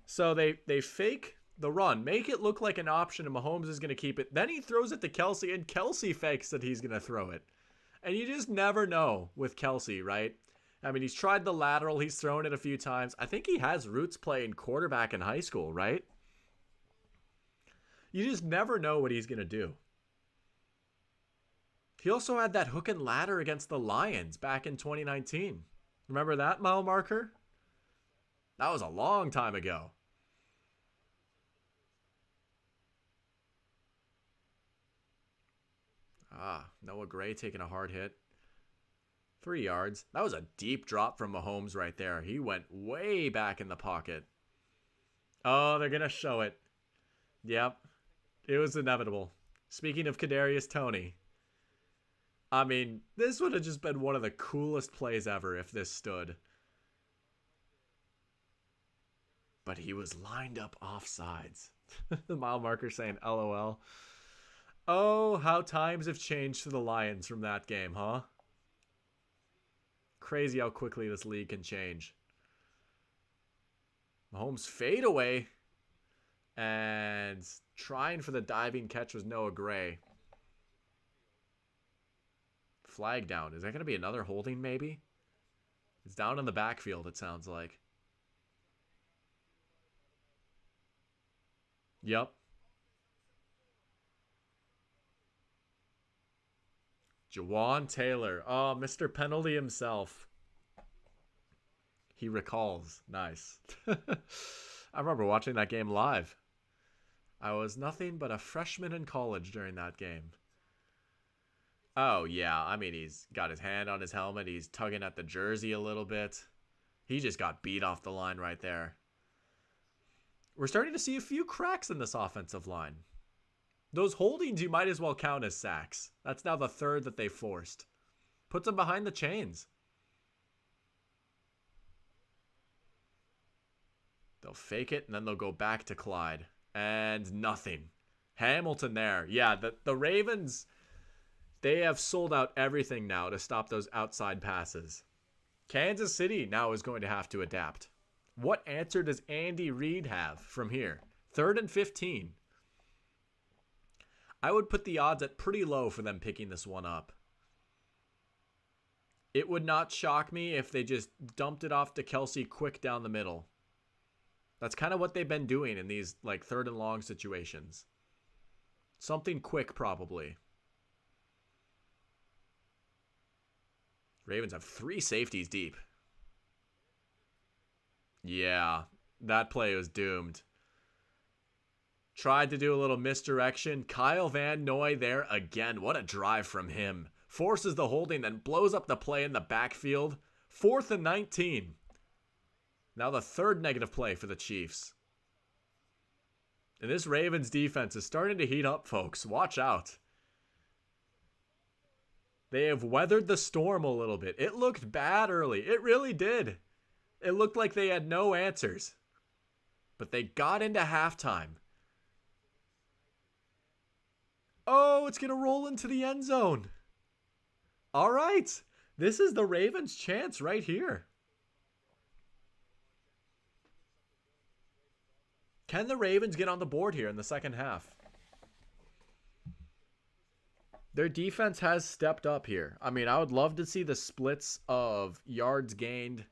Speaker 1: So they fake the run, make it look like an option, and Mahomes is going to keep it. Then he throws it to Kelce, and Kelce fakes that he's going to throw it. And you just never know with Kelce, right? I mean, he's tried the lateral. He's thrown it a few times. I think he has roots playing quarterback in high school, right? You just never know what he's going to do. He also had that hook and ladder against the Lions back in 2019. Remember that mile marker? That was a long time ago. Noah Gray taking a hard hit. 3 yards. That was a deep drop from Mahomes right there. He went way back in the pocket. Oh, they're going to show it. Yep. It was inevitable. Speaking of Kadarius Toney. I mean, this would have just been one of the coolest plays ever if this stood. But he was lined up offsides. The mile marker saying LOL. Oh, how times have changed for the Lions from that game, huh? Crazy how quickly this league can change. Mahomes fade away. And trying for the diving catch was Noah Gray. Flag down. Is that going to be another holding maybe? It's down in the backfield, it sounds like. Yep. Jawan Taylor. Oh, Mr. Penalty himself. He recalls. Nice. I remember watching that game live. I was nothing but a freshman in college during that game. Oh, yeah. I mean, he's got his hand on his helmet. He's tugging at the jersey a little bit. He just got beat off the line right there. We're starting to see a few cracks in this offensive line. Those holdings you might as well count as sacks. That's now the 3rd that they forced. Puts them behind the chains. They'll fake it, and then they'll go back to Clyde. And nothing. Hamilton there. Yeah, the Ravens, they have sold out everything now to stop those outside passes. Kansas City now is going to have to adapt. What answer does Andy Reid have from here? 3rd and 15. I would put the odds at pretty low for them picking this one up. It would not shock me if they just dumped it off to Kelce quick down the middle. That's kind of what they've been doing in these like 3rd and long situations. Something quick probably. Ravens have 3 safeties deep. Yeah, that play was doomed. Tried to do a little misdirection. Kyle Van Noy there again. What a drive from him. Forces the holding, then blows up the play in the backfield. 4th and 19. Now the 3rd negative play for the Chiefs. And this Ravens defense is starting to heat up, folks. Watch out. They have weathered the storm a little bit. It looked bad early. It really did. It looked like they had no answers. But they got into halftime. Oh, it's going to roll into the end zone. All right. This is the Ravens' chance right here. Can the Ravens get on the board here in the second half? Their defense has stepped up here. I mean, I would love to see the splits of yards gained.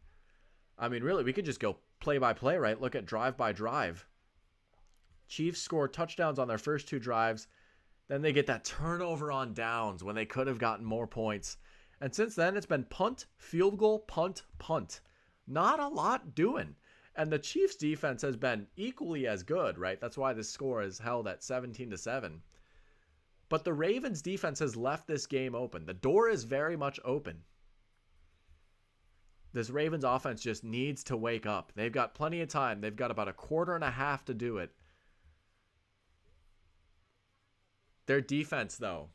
Speaker 1: I mean, really, we could just go play by play, right? Look at drive by drive. Chiefs score touchdowns on their first 2 drives. Then they get that turnover on downs when they could have gotten more points. And since then, it's been punt, field goal, punt, punt. Not a lot doing. And the Chiefs defense has been equally as good, right? That's why this score is held at 17-7. But the Ravens defense has left this game open. The door is very much open. This Ravens offense just needs to wake up. They've got plenty of time. They've got about a quarter and a half to do it. Their defense, though,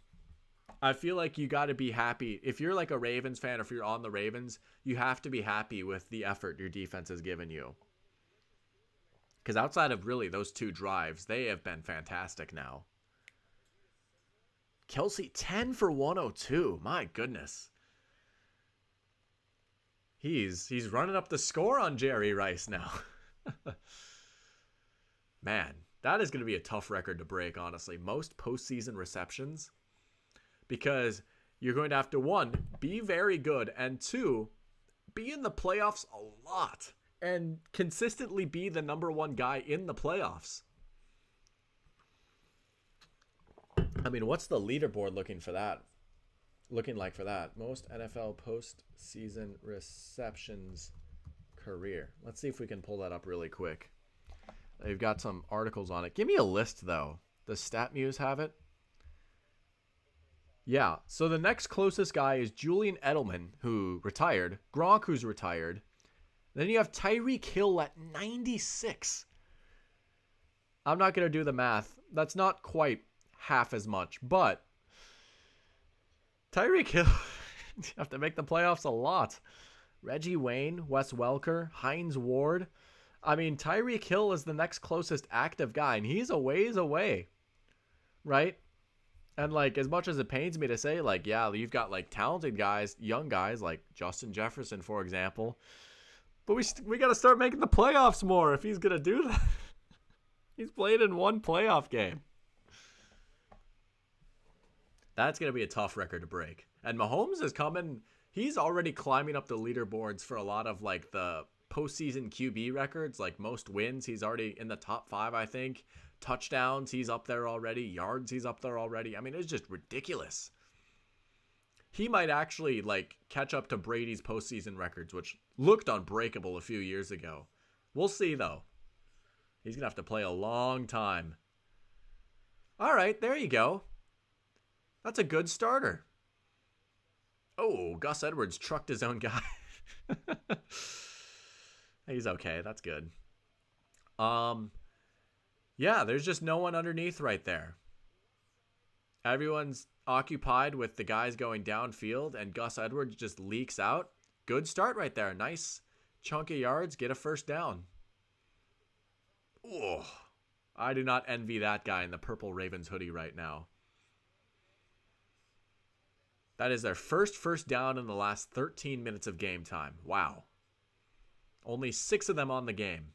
Speaker 1: I feel like you got to be happy. If you're like a Ravens fan, or if you're on the Ravens, you have to be happy with the effort your defense has given you. Because outside of really those 2 drives, they have been fantastic now. Kelce, 10 for 102. My goodness. He's running up the score on Jerry Rice now. Man, that is going to be a tough record to break, honestly. Most postseason receptions. Because you're going to have to, 1, be very good, and 2, be in the playoffs a lot. And consistently be the number 1 guy in the playoffs. I mean, what's the leaderboard looking like for that? Most NFL postseason receptions career. Let's see if we can pull that up really quick. They've got some articles on it. Give me a list, though. Does StatMuse have it? Yeah, so the next closest guy is Julian Edelman, who retired. Gronk, who's retired. Then you have Tyreek Hill at 96. I'm not going to do the math. That's not quite half as much, but Tyreek Hill, you have to make the playoffs a lot. Reggie Wayne, Wes Welker, Hines Ward. I mean, Tyreek Hill is the next closest active guy, and he's a ways away, right? And, like, as much as it pains me to say, like, yeah, you've got, like, talented guys, young guys, like Justin Jefferson, for example. But we got to start making the playoffs more if he's going to do that. He's played in 1 playoff game. That's going to be a tough record to break. And Mahomes is coming. He's already climbing up the leaderboards for a lot of, like, the postseason QB records, like most wins. He's already in the top 5, I think. Touchdowns, he's up there already. Yards, he's up there already. I mean, it's just ridiculous. He might actually, like, catch up to Brady's postseason records, which looked unbreakable a few years ago. We'll see, though. He's going to have to play a long time. All right, there you go. That's a good starter. Oh, Gus Edwards trucked his own guy. He's okay. That's good. Yeah, there's just no one underneath right there. Everyone's occupied with the guys going downfield, and Gus Edwards just leaks out. Good start right there. Nice chunk of yards. Get a first down. Oh, I do not envy that guy in the purple Ravens hoodie right now. That is their first down in the last 13 minutes of game time. Wow. Only 6 of them on the game.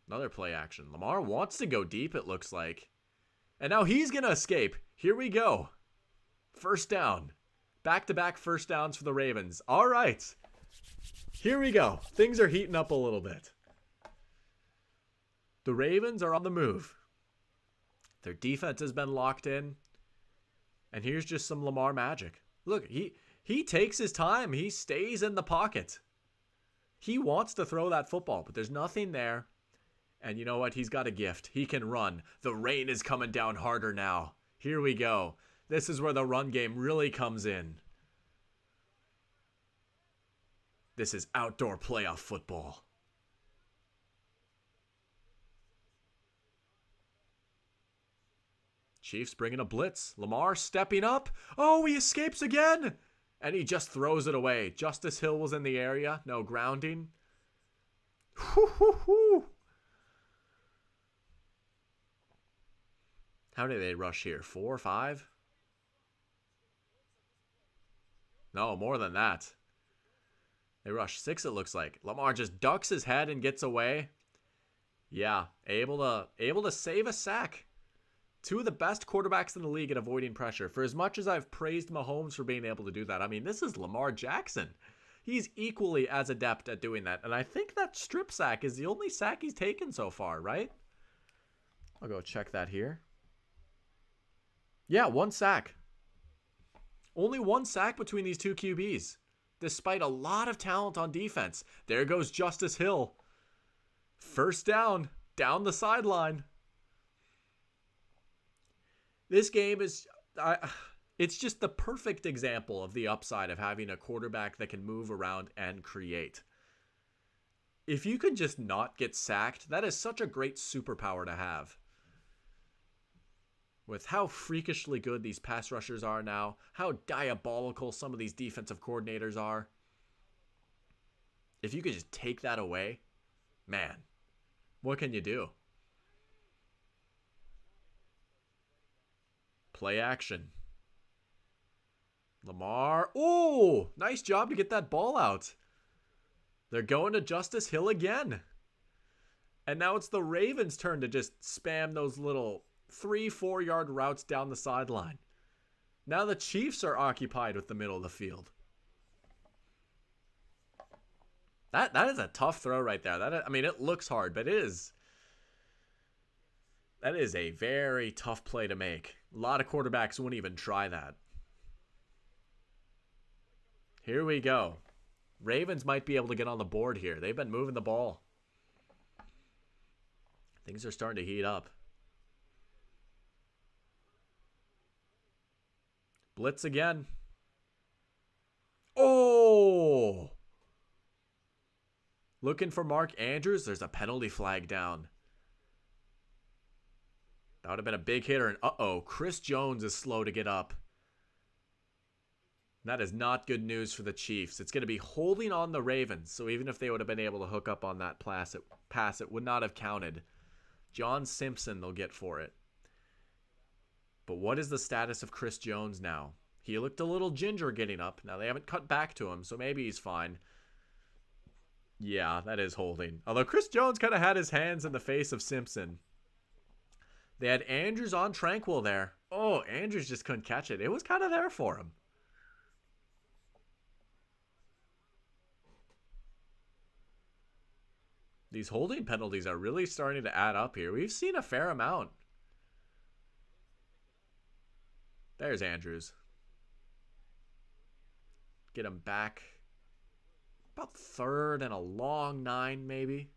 Speaker 1: Another play action. Lamar wants to go deep, it looks like. And now he's going to escape. Here we go. First down. Back-to-back first downs for the Ravens. All right. Here we go. Things are heating up a little bit. The Ravens are on the move. Their defense has been locked in. And here's just some Lamar magic. Look, he takes his time. He stays in the pocket. He wants to throw that football, but there's nothing there. And you know what? He's got a gift. He can run. The rain is coming down harder now. Here we go. This is where the run game really comes in. This is outdoor playoff football. Chiefs bringing a blitz. Lamar stepping up. Oh, he escapes again. And he just throws it away. Justice Hill was in the area. No grounding. Whoo. How did they rush here? 4 or 5? No, more than that. They rushed 6, it looks like. Lamar just ducks his head and gets away. Yeah, able to save a sack. 2 of the best quarterbacks in the league at avoiding pressure. For as much as I've praised Mahomes for being able to do that, I mean, this is Lamar Jackson. He's equally as adept at doing that. And I think that strip sack is the only sack he's taken so far, right? I'll go check that here. Yeah, 1 sack. Only 1 sack between these two QBs, despite a lot of talent on defense. There goes Justice Hill. First down the sideline. This game is... it's just the perfect example of the upside of having a quarterback that can move around and create. If you can just not get sacked, that is such a great superpower to have. With how freakishly good these pass rushers are now, how diabolical some of these defensive coordinators are. If you could just take that away, man, what can you do? Play action. Lamar. Oh, nice job to get that ball out. They're going to Justice Hill again. And now it's the Ravens' turn to just spam those little 3-4 yard routes down the sideline. Now the Chiefs are occupied with the middle of the field. That is a tough throw right there. I mean, it looks hard, but that is a very tough play to make. A lot of quarterbacks wouldn't even try that. Here we go. Ravens might be able to get on the board here. They've been moving the ball. Things are starting to heat up. Blitz again. Oh! Looking for Mark Andrews. There's a penalty flag down. That would have been a big hitter. And uh-oh, Chris Jones is slow to get up. That is not good news for the Chiefs. It's going to be holding on the Ravens. So even if they would have been able to hook up on that pass, it would not have counted. John Simpson they'll get for it. But what is the status of Chris Jones now? He looked a little ginger getting up. Now they haven't cut back to him, so maybe he's fine. Yeah, that is holding. Although Chris Jones kind of had his hands in the face of Simpson. They had Andrews on Tranquil there. Oh, Andrews just couldn't catch it. It was kind of there for him. These holding penalties are really starting to add up here. We've seen a fair amount. There's Andrews. Get him back. About 3rd and a long 9, maybe.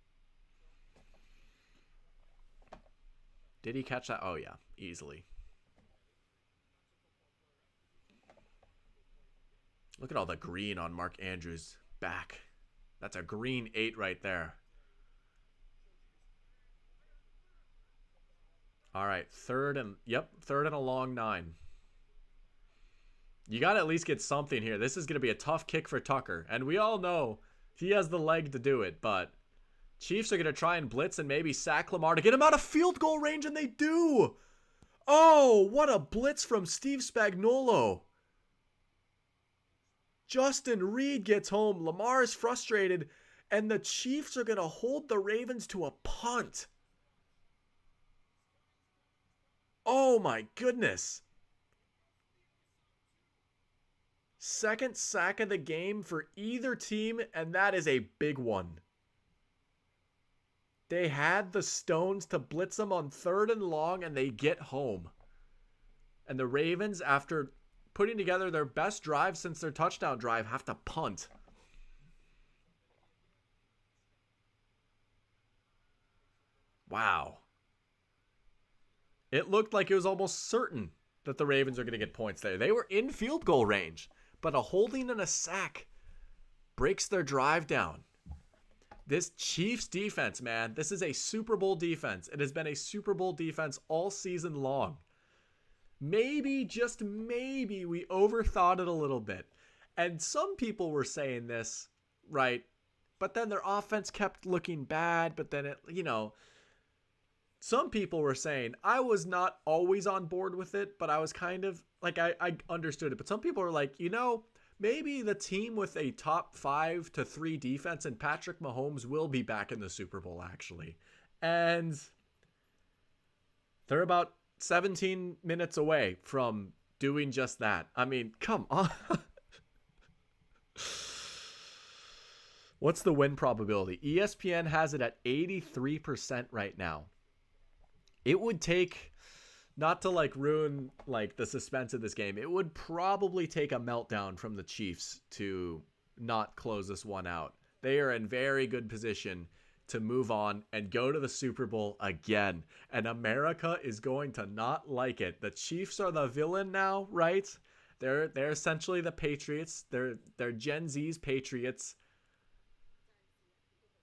Speaker 1: Did he catch that? Oh, yeah. Easily. Look at all the green on Mark Andrews' back. That's a green 8 right there. All right. 3rd and a long 9. You got to at least get something here. This is going to be a tough kick for Tucker. And we all know he has the leg to do it. But Chiefs are going to try and blitz and maybe sack Lamar to get him out of field goal range. And they do. Oh, what a blitz from Steve Spagnuolo. Justin Reed gets home. Lamar is frustrated. And the Chiefs are going to hold the Ravens to a punt. Oh, my goodness. Second sack of the game for either team, and that is a big one. They had the stones to blitz them on 3rd and long, and they get home. And the Ravens, after putting together their best drive since their touchdown drive, have to punt. Wow. It looked like it was almost certain that the Ravens are going to get points there. They were in field goal range. But a holding and a sack breaks their drive down. This Chiefs defense, man, this is a Super Bowl defense. It has been a Super Bowl defense all season long. Maybe, just maybe, we overthought it a little bit. And some people were saying this, right? But then their offense kept looking bad. But then, some people were saying, I was not always on board with it, but I was kind of, I understood it. But some people are like, maybe the team with a top 5 to 3 defense and Patrick Mahomes will be back in the Super Bowl, actually. And they're about 17 minutes away from doing just that. I mean, come on. What's the win probability? ESPN has it at 83% right now. It would take, not to like ruin like the suspense of this game, it would probably take a meltdown from the Chiefs to not close this one out. They are in very good position to move on and go to the Super Bowl again. And America is going to not like it. The Chiefs are the villain now, right? They're essentially the Patriots. They're Gen Z's Patriots.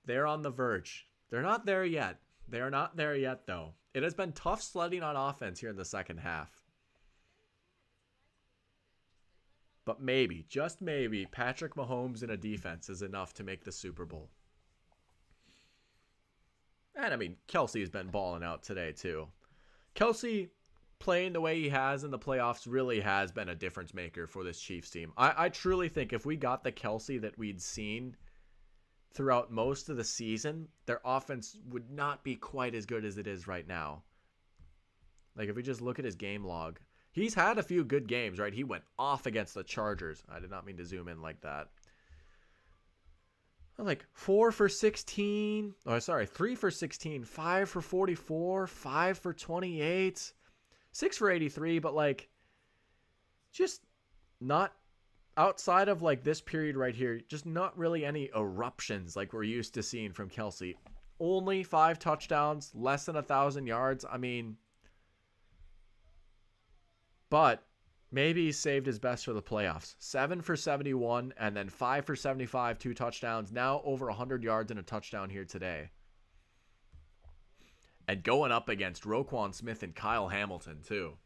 Speaker 1: They're on the verge. They're not there yet. They are not there yet, though. It has been tough sledding on offense here in the second half. But maybe, just maybe, Patrick Mahomes in a defense is enough to make the Super Bowl. And, I mean, Kelce has been balling out today, too. Kelce playing the way he has in the playoffs really has been a difference maker for this Chiefs team. I truly think if we got the Kelce that we'd seen throughout most of the season, their offense would not be quite as good as it is right now. Like, if we just look at his game log, he's had a few good games, right? He went off against the Chargers. I did not mean to zoom in like that. Like 4 for 16. Oh, sorry, 3 for 16, 5 for 44, 5 for 28, 6 for 83, but like just not outside of like this period right here, just not really any eruptions like we're used to seeing from Kelce. Only 5 touchdowns, less than 1,000 yards. I mean, but maybe he saved his best for the playoffs. 7 for 71 and then 5 for 75, 2 touchdowns. Now over 100 yards and a touchdown here today. And going up against Roquan Smith and Kyle Hamilton too.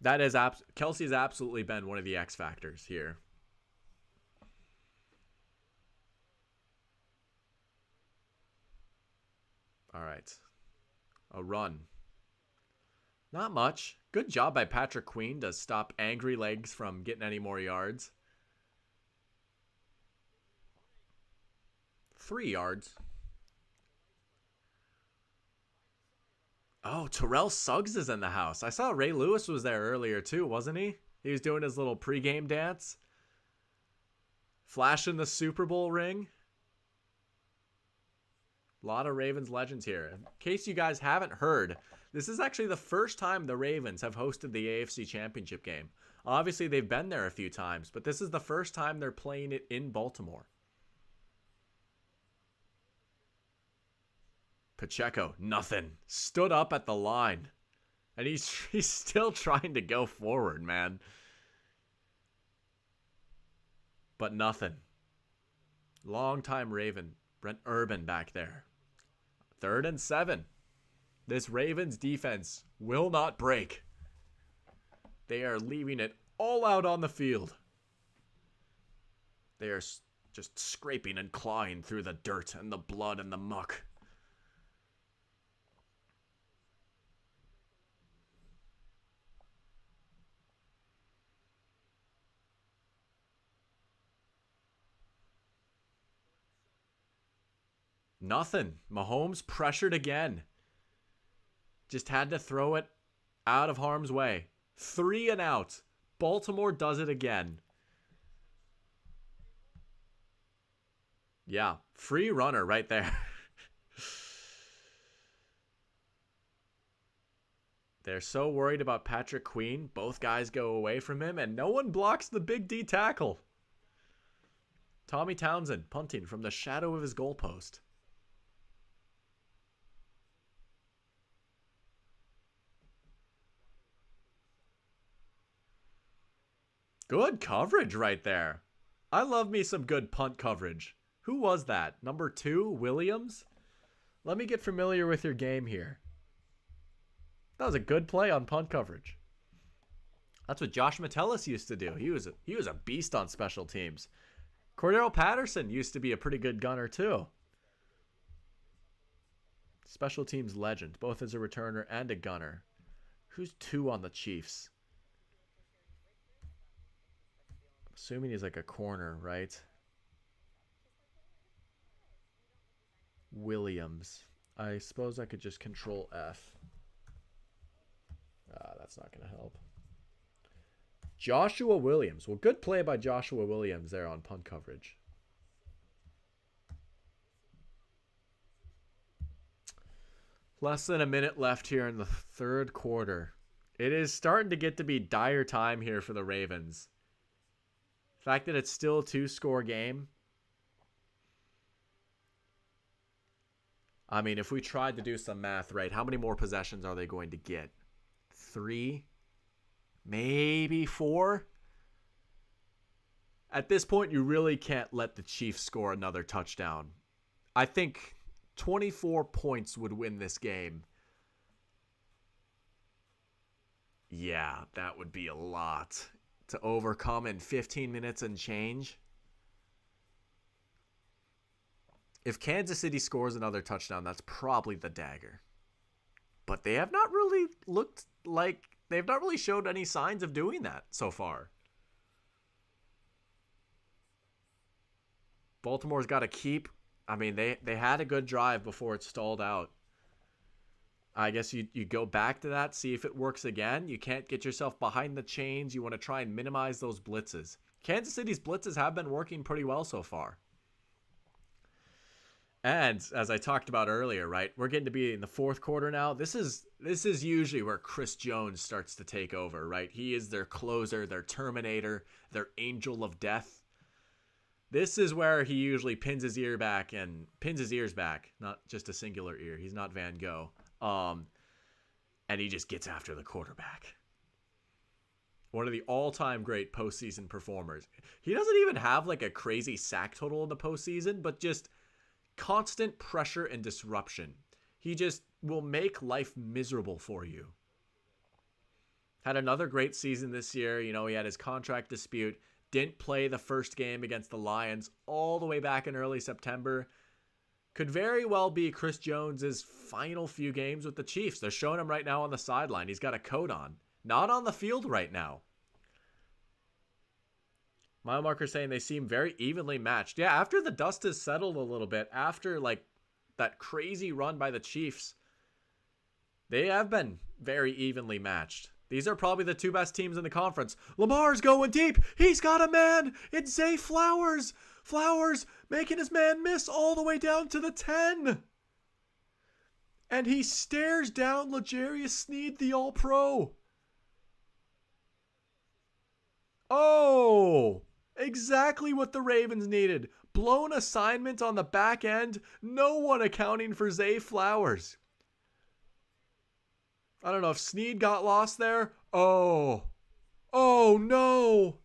Speaker 1: That is Kelce's absolutely been one of the X factors here. All right. A run. Not much. Good job by Patrick Queen to stop Angry Legs from getting any more yards. 3 yards. Oh, Terrell Suggs is in the house. I saw Ray Lewis was there earlier too, wasn't he? He was doing his little pregame dance. Flashing the Super Bowl ring. A lot of Ravens legends here. In case you guys haven't heard, this is actually the first time the Ravens have hosted the AFC Championship game. Obviously, they've been there a few times, but this is the first time they're playing it in Baltimore. Pacheco, nothing. Stood up at the line. And he's still trying to go forward, man. But nothing. Long-time Raven. Brent Urban back there. 3rd and 7. This Ravens defense will not break. They are leaving it all out on the field. They are just scraping and clawing through the dirt and the blood and the muck. Nothing. Mahomes pressured again. Just had to throw it out of harm's way. 3 and out. Baltimore does it again. Yeah, free runner right there. They're so worried about Patrick Queen. Both guys go away from him, and no one blocks the big D tackle. Tommy Townsend punting from the shadow of his goalpost. Good coverage right there. I love me some good punt coverage. Who was that? Number 2, Williams? Let me get familiar with your game here. That was a good play on punt coverage. That's what Josh Metellus used to do. He was a beast on special teams. Cordero Patterson used to be a pretty good gunner too. Special teams legend, both as a returner and a gunner. Who's 2 on the Chiefs? Assuming he's like a corner, right? Williams. I suppose I could just control F. That's not going to help. Joshua Williams. Well, good play by Joshua Williams there on punt coverage. Less than a minute left here in the third quarter. It is starting to get to be dire time here for the Ravens. The fact that it's still a 2-score game. I mean, if we tried to do some math, right, how many more possessions are they going to get? 3? Maybe 4? At this point, you really can't let the Chiefs score another touchdown. I think 24 points would win this game. Yeah, that would be a lot to overcome in 15 minutes and change. If Kansas City scores another touchdown, that's probably the dagger. But they have not really looked like, they've not really showed any signs of doing that so far. Baltimore's got to keep. I mean, they had a good drive before it stalled out. I guess you go back to that, see if it works again. You can't get yourself behind the chains. You want to try and minimize those blitzes. Kansas City's blitzes have been working pretty well so far. And as I talked about earlier, right, we're getting to be in the fourth quarter now. This is usually where Chris Jones starts to take over, right? He is their closer, their terminator, their angel of death. This is where he usually pins his ears back, not just a singular ear. He's not Van Gogh. And he just gets after the quarterback. One of the all-time great postseason performers. He doesn't even have like a crazy sack total in the postseason, but just constant pressure and disruption. He just will make life miserable for you. Had another great season this year. You know, he had his contract dispute. Didn't play the first game against the Lions all the way back in early September. Could very well be Chris Jones's final few games with the Chiefs. They're showing him right now on the sideline. He's got a coat on. Not on the field right now. Mile marker saying they seem very evenly matched. Yeah, after the dust has settled a little bit, after like that crazy run by the Chiefs, they have been very evenly matched. These are probably the two best teams in the conference. Lamar's going deep. He's got a man. It's Zay Flowers. Flowers making his man miss all the way down to the 10. And he stares down L'Jarius Sneed, the All-Pro. Oh, exactly what the Ravens needed. Blown assignment on the back end. No one accounting for Zay Flowers. I don't know if Sneed got lost there. Oh no.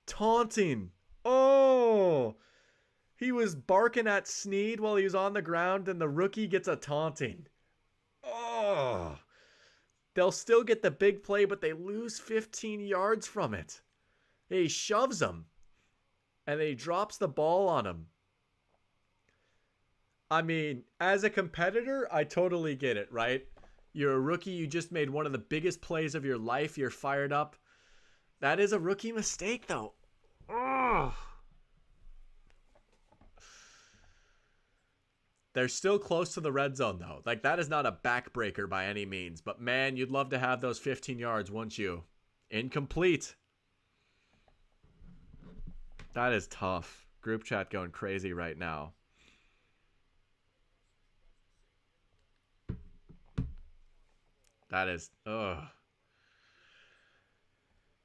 Speaker 1: Taunting. Oh. He was barking at Sneed while he was on the ground, and the rookie gets a taunting. Oh. They'll still get the big play, but they lose 15 yards from it. He shoves him, and then he drops the ball on him. I mean, as a competitor, I totally get it, right? You're a rookie. You just made one of the biggest plays of your life. You're fired up. That is a rookie mistake, though. Ugh. They're still close to the red zone, though. Like, that is not a backbreaker by any means. But, man, you'd love to have those 15 yards, wouldn't you? Incomplete. That is tough. Group chat going crazy right now. That is, ugh.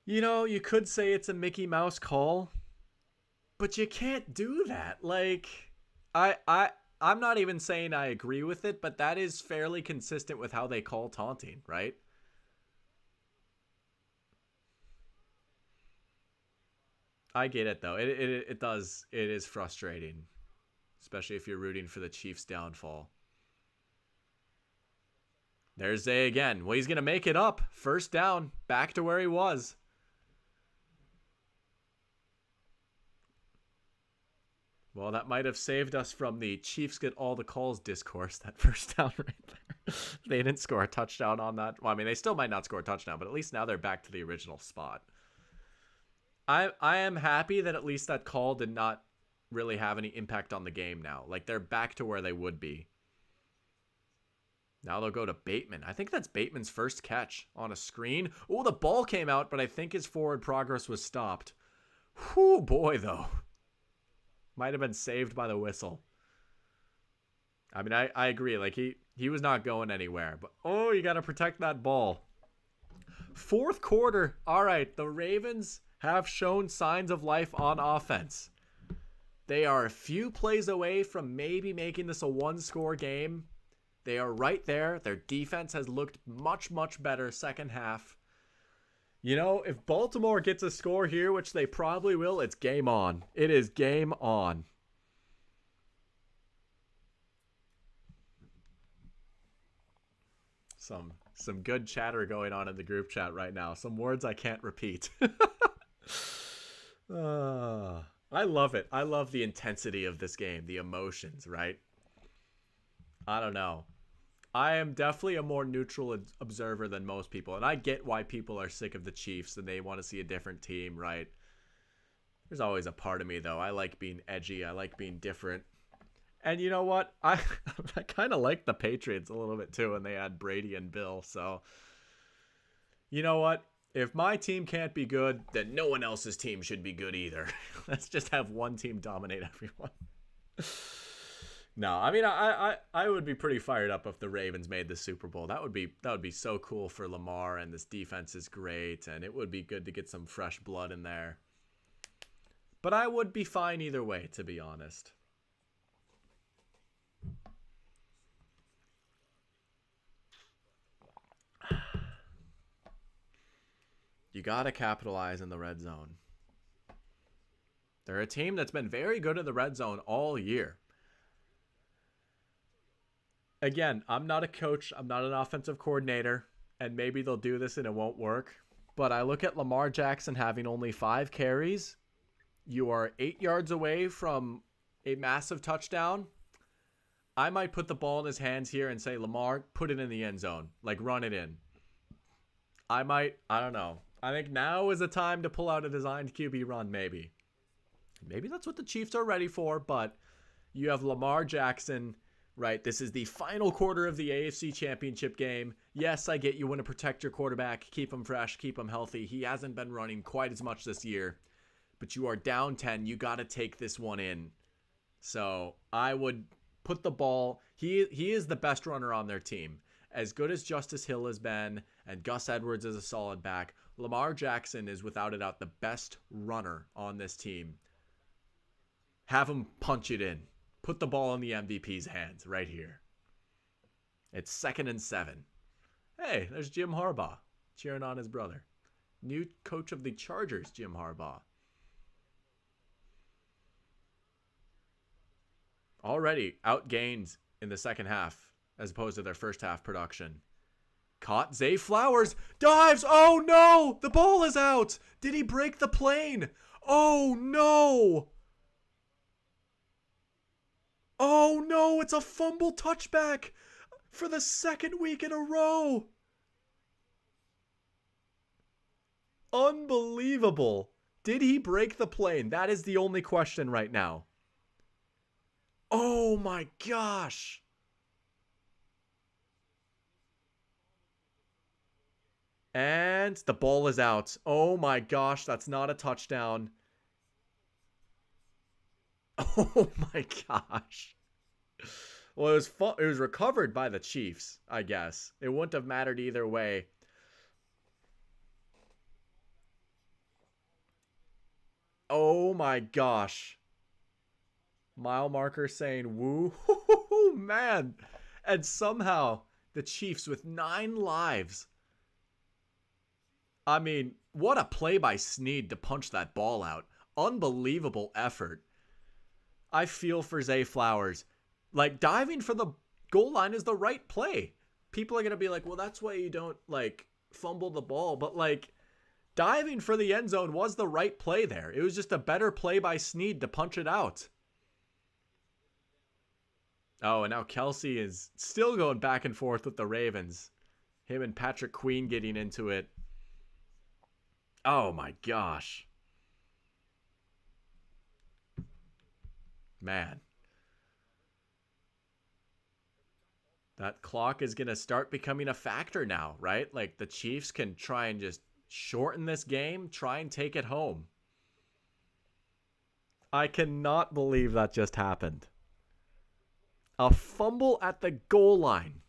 Speaker 1: You know, you could say it's a Mickey Mouse call, but you can't do that. Like, I'm not even saying I agree with it, but that is fairly consistent with how they call taunting, right? I get it, though. It does. It is frustrating, especially if you're rooting for the Chiefs' downfall. There's Zay again. Well, he's going to make it up. First down. Back to where he was. Well, that might have saved us from the Chiefs get all the calls discourse, that first down right there. They didn't score a touchdown on that. Well, I mean, they still might not score a touchdown, but at least now they're back to the original spot. I am happy that at least that call did not really have any impact on the game now. Like, they're back to where they would be. Now they'll go to Bateman. I think that's Bateman's first catch on a screen. Oh, the ball came out, but I think his forward progress was stopped. Whew, boy, though. Might have been saved by the whistle. I mean, I agree. Like, he was not going anywhere. But, oh, you got to protect that ball. Fourth quarter. All right, the Ravens have shown signs of life on offense. They are a few plays away from maybe making this a one-score game. They are right there. Their defense has looked much, much better second half. You know, if Baltimore gets a score here, which they probably will, it's game on. It is game on. Some good chatter going on in the group chat right now. Some words I can't repeat. I love it. I love the intensity of this game, the emotions, right? I don't know. I am definitely a more neutral observer than most people, and I get why people are sick of the Chiefs and they want to see a different team, right? There's always a part of me, though. I like being edgy. I like being different. And you know what? I kind of like the Patriots a little bit, too, and they had Brady and Bill. So, you know what? If my team can't be good, then no one else's team should be good either. Let's just have one team dominate everyone. No, I mean, I would be pretty fired up if the Ravens made the Super Bowl. That would be so cool for Lamar, and this defense is great, and it would be good to get some fresh blood in there. But I would be fine either way, to be honest. You got to capitalize in the red zone. They're a team that's been very good in the red zone all year. Again, I'm not a coach. I'm not an offensive coordinator. And maybe they'll do this and it won't work. But I look at Lamar Jackson having only 5 carries. You are 8 yards away from a massive touchdown. I might put the ball in his hands here and say, Lamar, put it in the end zone. Like, run it in. I don't know. I think now is the time to pull out a designed QB run, maybe. Maybe that's what the Chiefs are ready for, but you have Lamar Jackson, right? This is the final quarter of the AFC Championship game. Yes, I get you want to protect your quarterback, keep him fresh, keep him healthy. He hasn't been running quite as much this year, but you are down 10. You got to take this one in. So I would put the ball. He is the best runner on their team. As good as Justice Hill has been, and Gus Edwards is a solid back, Lamar Jackson is without a doubt the best runner on this team. Have him punch it in. Put the ball in the MVP's hands right here. It's 2nd and 7. Hey, there's Jim Harbaugh cheering on his brother. New coach of the Chargers, Jim Harbaugh. Already outgained in the second half as opposed to their first half production. Caught Zay Flowers. Dives. Oh, no. The ball is out. Did he break the plane? Oh, no. Oh, no. It's a fumble touchback for the second week in a row. Unbelievable. Did he break the plane? That is the only question right now. Oh, my gosh. And the ball is out. Oh my gosh, that's not a touchdown. Oh my gosh. Well, it was recovered by the Chiefs, I guess. It wouldn't have mattered either way. Oh my gosh. Mile marker saying woo. Man. And somehow the Chiefs with 9 lives. I mean, what a play by Snead to punch that ball out. Unbelievable effort. I feel for Zay Flowers. Like, diving for the goal line is the right play. People are going to be like, well, that's why you don't, like, fumble the ball. But, like, diving for the end zone was the right play there. It was just a better play by Snead to punch it out. Oh, and now Kelsey is still going back and forth with the Ravens. Him and Patrick Queen getting into it. Oh my gosh. Man. That clock is going to start becoming a factor now, right? Like the Chiefs can try and just shorten this game, try and take it home. I cannot believe that just happened. A fumble at the goal line.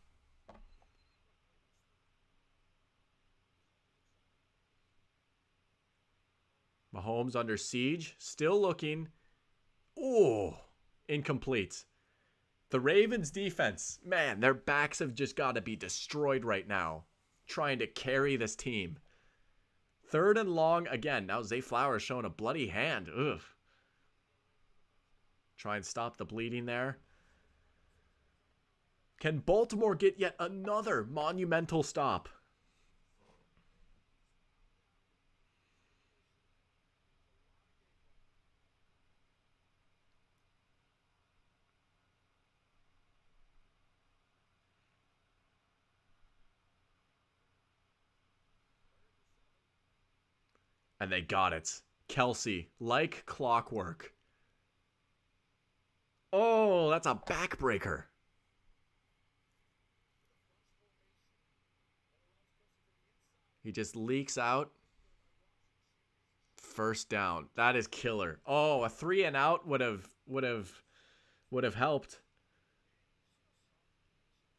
Speaker 1: Mahomes under siege. Still looking. Oh, incomplete. The Ravens defense, man, their backs have just got to be destroyed right now, trying to carry this team. 3rd and long again. Now Zay Flowers showing a bloody hand. Ugh. Try and stop the bleeding there. Can Baltimore get yet another monumental stop? And they got it. Kelce, like clockwork. Oh, that's a backbreaker. He just leaks out. 1st down. That is killer. Oh, a 3 and out would have helped.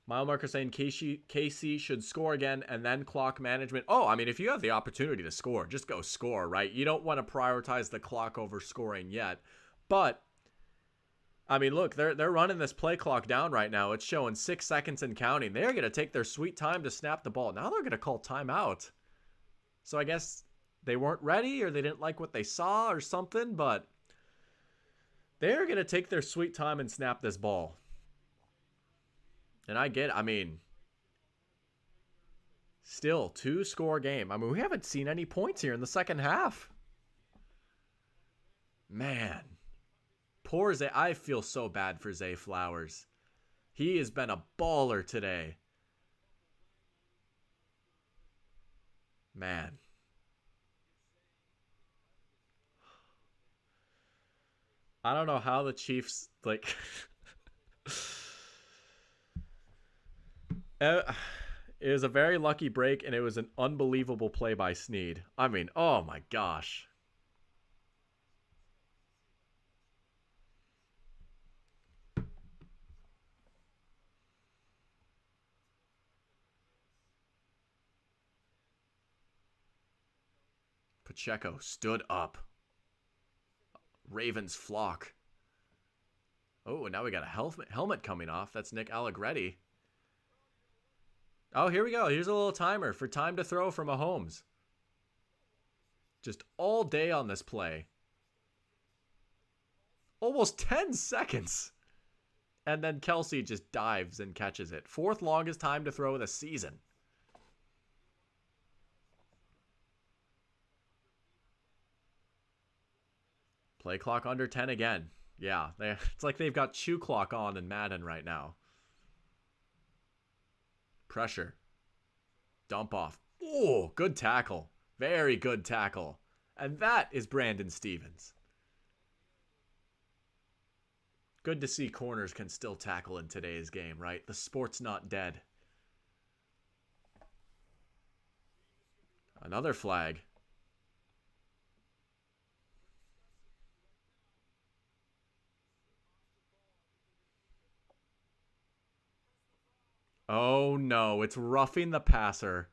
Speaker 1: Mile marker saying KC should score again and then clock management. Oh, I mean, if you have the opportunity to score, just go score, right? You don't want to prioritize the clock over scoring yet. But, I mean, look, they're running this play clock down right now. It's showing 6 seconds and counting. They're going to take their sweet time to snap the ball. Now they're going to call timeout. So I guess they weren't ready or they didn't like what they saw or something, but they're going to take their sweet time and snap this ball. And I mean, still 2-score game. I mean, we haven't seen any points here in the second half. Man, poor Zay. I feel so bad for Zay Flowers. He has been a baller today. Man. I don't know how the Chiefs, like... It was a very lucky break, and it was an unbelievable play by Snead. I mean, oh my gosh. Pacheco stood up. Ravens flock. Oh, and now we got a helmet coming off. That's Nick Allegretti. Oh, here we go. Here's a little timer for time to throw for Mahomes. Just all day on this play. Almost 10 seconds. And then Kelce just dives and catches it. 4th longest time to throw of the season. Play clock under 10 again. Yeah, it's like they've got chew clock on in Madden right now. Pressure. Dump off. Oh, good tackle. Very good tackle. And that is Brandon Stephens. Good to see corners can still tackle in today's game, right? The sport's not dead. Another flag. Oh no, it's roughing the passer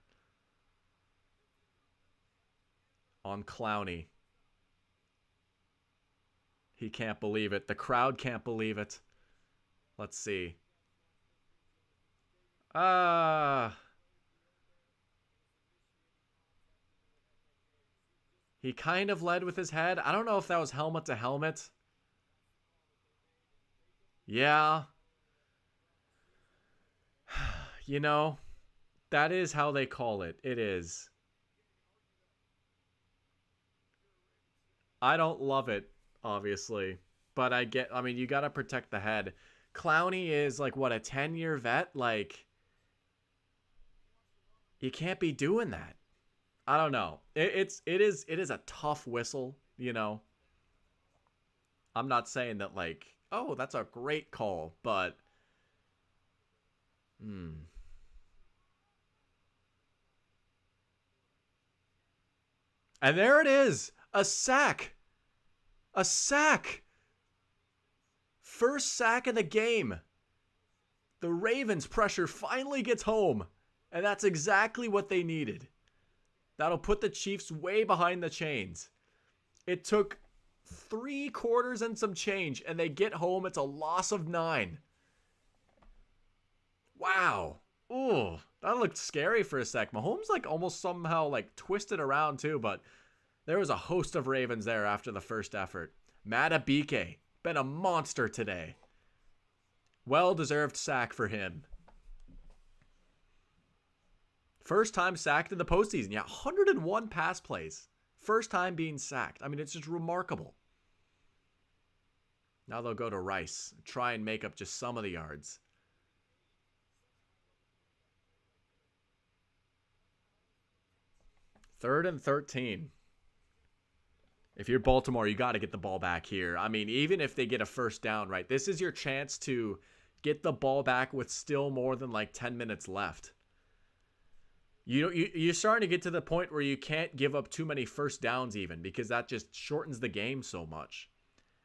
Speaker 1: on Clowney. He can't believe it. The crowd can't believe it. Let's see. He kind of led with his head. I don't know if that was helmet to helmet. Yeah. You know, that is how they call it. It is. I don't love it, obviously. But I mean, you got to protect the head. Clowney is like, what, a 10-year vet? Like, you can't be doing that. I don't know. It is a tough whistle, you know. I'm not saying that, like, oh, that's a great call, but And there it is. A sack. A sack. First sack of the game. The Ravens' pressure finally gets home, and that's exactly what they needed. That'll put the Chiefs way behind the chains. It took 3 quarters and some change, and they get home. It's a loss of 9. Wow. Ooh, that looked scary for a sec. Mahomes like almost somehow like twisted around too, but there was a host of Ravens there after the first effort. Madubuike, been a monster today. Well-deserved sack for him. First time sacked in the postseason. Yeah, 101 pass plays. First time being sacked. I mean, it's just remarkable. Now they'll go to Rice. Try and make up just some of the yards. Third and 13. If you're Baltimore, you got to get the ball back here. I mean, even if they get a first down, right? This is your chance to get the ball back with still more than like 10 minutes left. You're starting to get to the point where you can't give up too many first downs even, because that just shortens the game so much.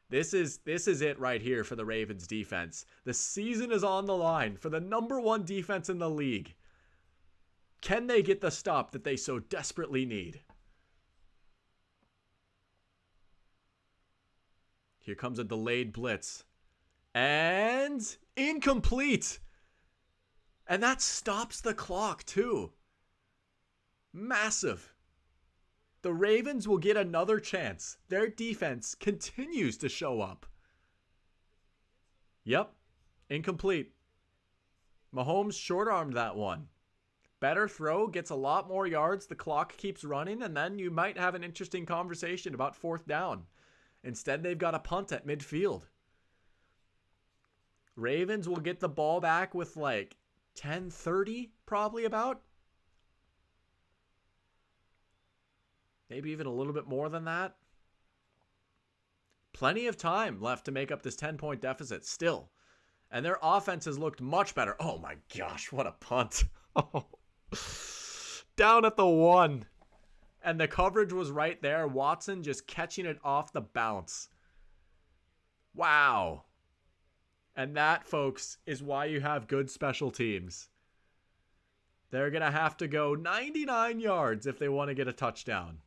Speaker 1: This is it right here for the Ravens defense. The season is on the line for the #1 defense in the league. Can they get the stop that they so desperately need? Here comes a delayed blitz. And incomplete. And that stops the clock too. Massive. The Ravens will get another chance. Their defense continues to show up. Yep. Incomplete. Mahomes short-armed that one. Better throw, gets a lot more yards. The clock keeps running, and then you might have an interesting conversation about 4th down. Instead, they've got a punt at midfield. Ravens will get the ball back with like 10:30, probably about. Maybe even a little bit more than that. Plenty of time left to make up this 10-point deficit still. And their offense has looked much better. Oh my gosh, what a punt. Down at the 1. And the coverage was right there. Watson just catching it off the bounce. Wow. And that, folks, is why you have good special teams. They're going to have to go 99 yards if they want to get a touchdown.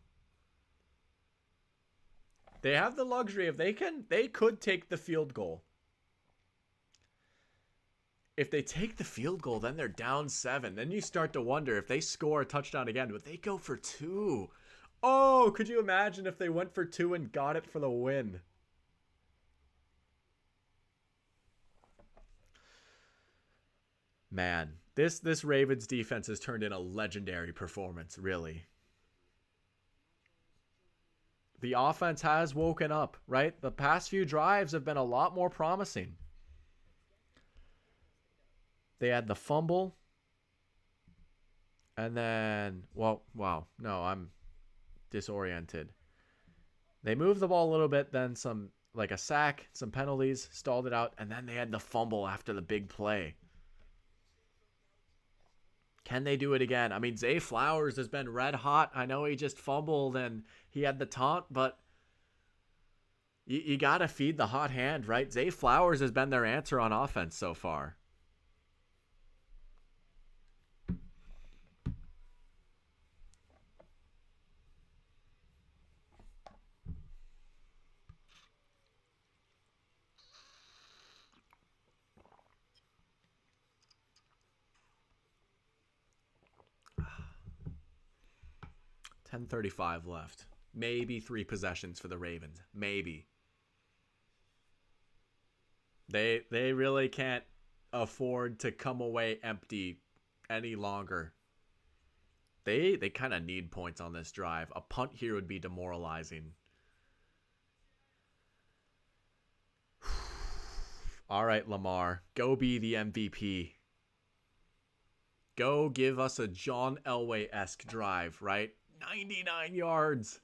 Speaker 1: They have the luxury if they could take the field goal. If they take the field goal, then they're down 7. Then you start to wonder if they score a touchdown again, would they go for 2? Oh, could you imagine if they went for 2 and got it for the win? Man, this Ravens defense has turned in a legendary performance, really. The offense has woken up, right? The past few drives have been a lot more promising. They had the fumble. And then, well, wow. No, I'm disoriented. They moved the ball a little bit, then some, like a sack, some penalties, stalled it out, and then they had the fumble after the big play. Can they do it again? I mean, Zay Flowers has been red hot. I know he just fumbled and he had the taunt, but you got to feed the hot hand, right? Zay Flowers has been their answer on offense so far. $10:35 left. Maybe 3 possessions for the Ravens. Maybe. They really can't afford to come away empty any longer. They kind of need points on this drive. A punt here would be demoralizing. All right, Lamar. Go be the MVP. Go give us a John Elway-esque drive, right? 99 yards.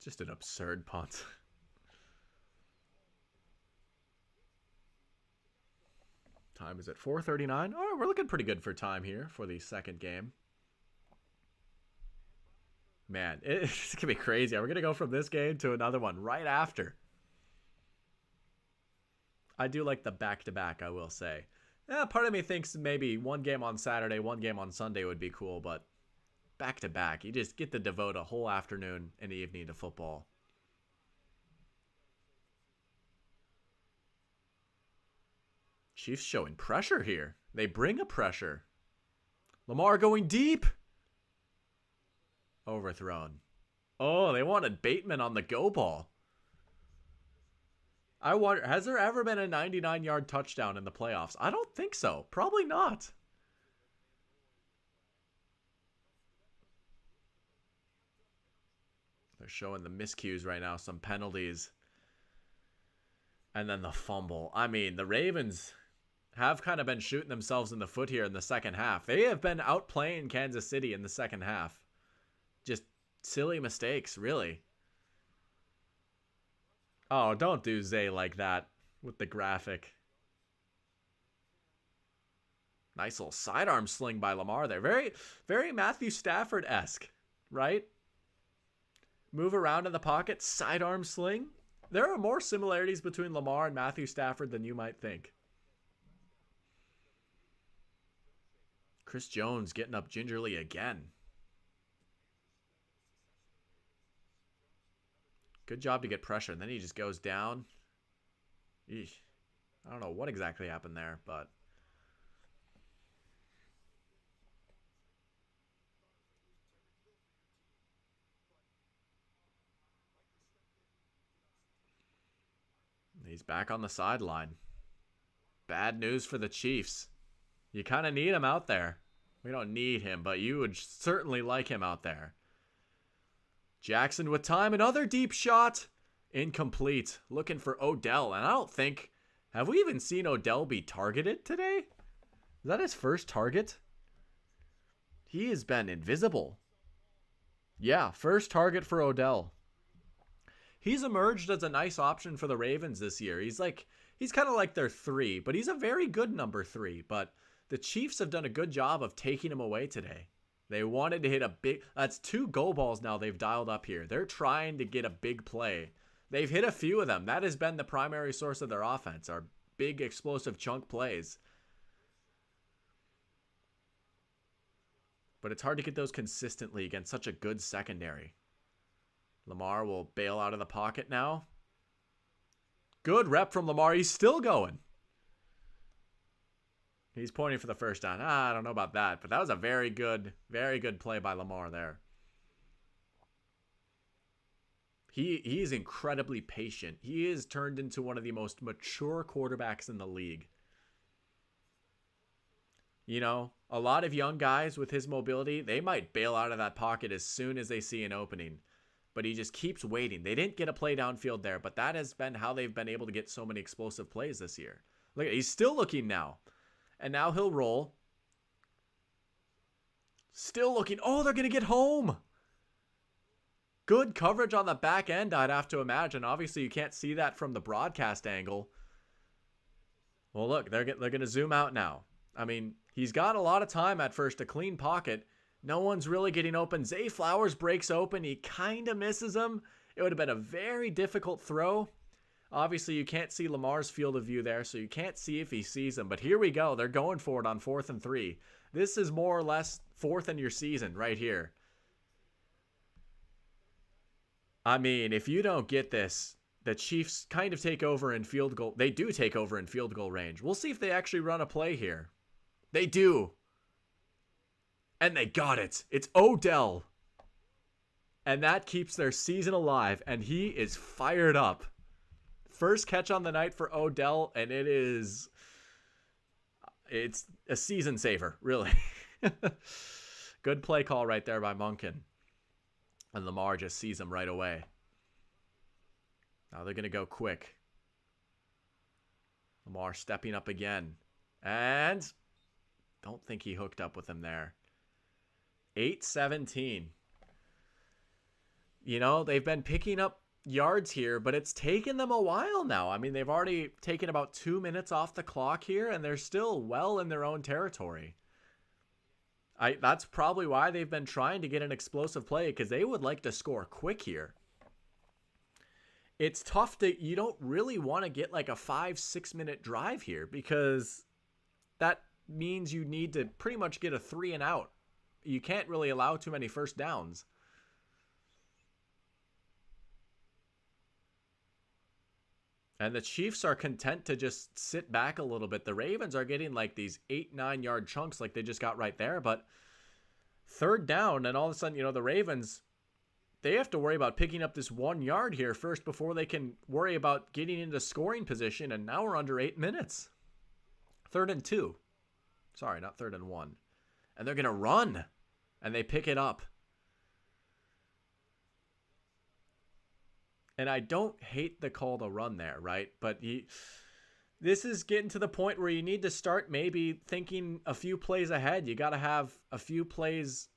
Speaker 1: Just an absurd punt. Time is at 4:39. All right, we're looking pretty good for time here for the second game. Man, it's going to be crazy. We're going to go from this game to another one right after. I do like the back-to-back, I will say. Part of me thinks maybe one game on Saturday, one game on Sunday would be cool, but back-to-back, you just get to devote a whole afternoon and evening to football. Chiefs showing pressure here. They bring a pressure. Lamar going deep. Overthrown. Oh, they wanted Bateman on the go ball. I wonder, has there ever been a 99-yard touchdown in the playoffs? I don't think so. Probably not. They're showing the miscues right now, some penalties. And then the fumble. I mean, the Ravens have kind of been shooting themselves in the foot here in the second half. They have been outplaying Kansas City in the second half. Just silly mistakes, really. Oh, don't do Zay like that with the graphic. Nice little sidearm sling by Lamar there. Very, very Matthew Stafford-esque, right? Move around in the pocket, sidearm sling. There are more similarities between Lamar and Matthew Stafford than you might think. Chris Jones getting up gingerly again. Good job to get pressure, and then he just goes down. Eesh. I don't know what exactly happened there, but... He's back on the sideline. Bad news for the Chiefs. You kind of need him out there. We don't need him, but you would certainly like him out there. Jackson with time. Another deep shot. Incomplete. Looking for Odell. And I don't think... Have we even seen Odell be targeted today? Is that his first target? He has been invisible. Yeah, first target for Odell. He's emerged as a nice option for the Ravens this year. He's kind of like their 3, but he's a very good number 3. But the Chiefs have done a good job of taking him away today. They wanted to hit a big... That's 2 go balls now they've dialed up here. They're trying to get a big play. They've hit a few of them. That has been the primary source of their offense, are big explosive chunk plays. But it's hard to get those consistently against such a good secondary. Lamar will bail out of the pocket now. Good rep from Lamar. He's still going. He's pointing for the first down. I don't know about that, but that was a very good play by Lamar there. He's incredibly patient. He is turned into one of the most mature quarterbacks in the league. You know, a lot of young guys with his mobility, they might bail out of that pocket as soon as they see an opening. But he just keeps waiting. They didn't get a play downfield there, but that has been how they've been able to get so many explosive plays this year. Look, he's still looking now. And now he'll roll. Still looking. Oh, they're going to get home. Good coverage on the back end, I'd have to imagine. Obviously, you can't see that from the broadcast angle. Well, look, they're going to zoom out now. I mean, he's got a lot of time at first, a clean pocket. No one's really getting open. Zay Flowers breaks open. He kind of misses him. It would have been a very difficult throw. Obviously, you can't see Lamar's field of view there, so you can't see if he sees him. But here we go. They're going for it on 4th and 3. This is more or less 4th in your season right here. I mean, if you don't get this, the Chiefs kind of take over in field goal. They do take over in field goal range. We'll see if they actually run a play here. They do. And they got it. It's Odell. And that keeps their season alive. And he is fired up. First catch on the night for Odell. And it's a season saver, really. Good play call right there by Monken. And Lamar just sees him right away. Now they're going to go quick. Lamar stepping up again. And don't think he hooked up with him there. 8-17. You know, they've been picking up yards here, but it's taken them a while now. I mean, they've already taken about 2 minutes off the clock here, and they're still well in their own territory. That's probably why they've been trying to get an explosive play, because they would like to score quick here. it's tough to, you don't really want to get like a 5-6 minute drive here, because that means you need to pretty much get a 3 and out. You can't really allow too many first downs. And the Chiefs are content to just sit back a little bit. The Ravens are getting like these 8-9 yard chunks like they just got right there. But third down, and all of a sudden, the Ravens, they have to worry about picking up this 1 yard here first before they can worry about getting into scoring position. And now we're under 8 minutes. 3rd and 2. Sorry, not 3rd and 1. And they're going to run. And they pick it up. And I don't hate the call to run there, right? But this is getting to the point where you need to start maybe thinking a few plays ahead. You got to have a few plays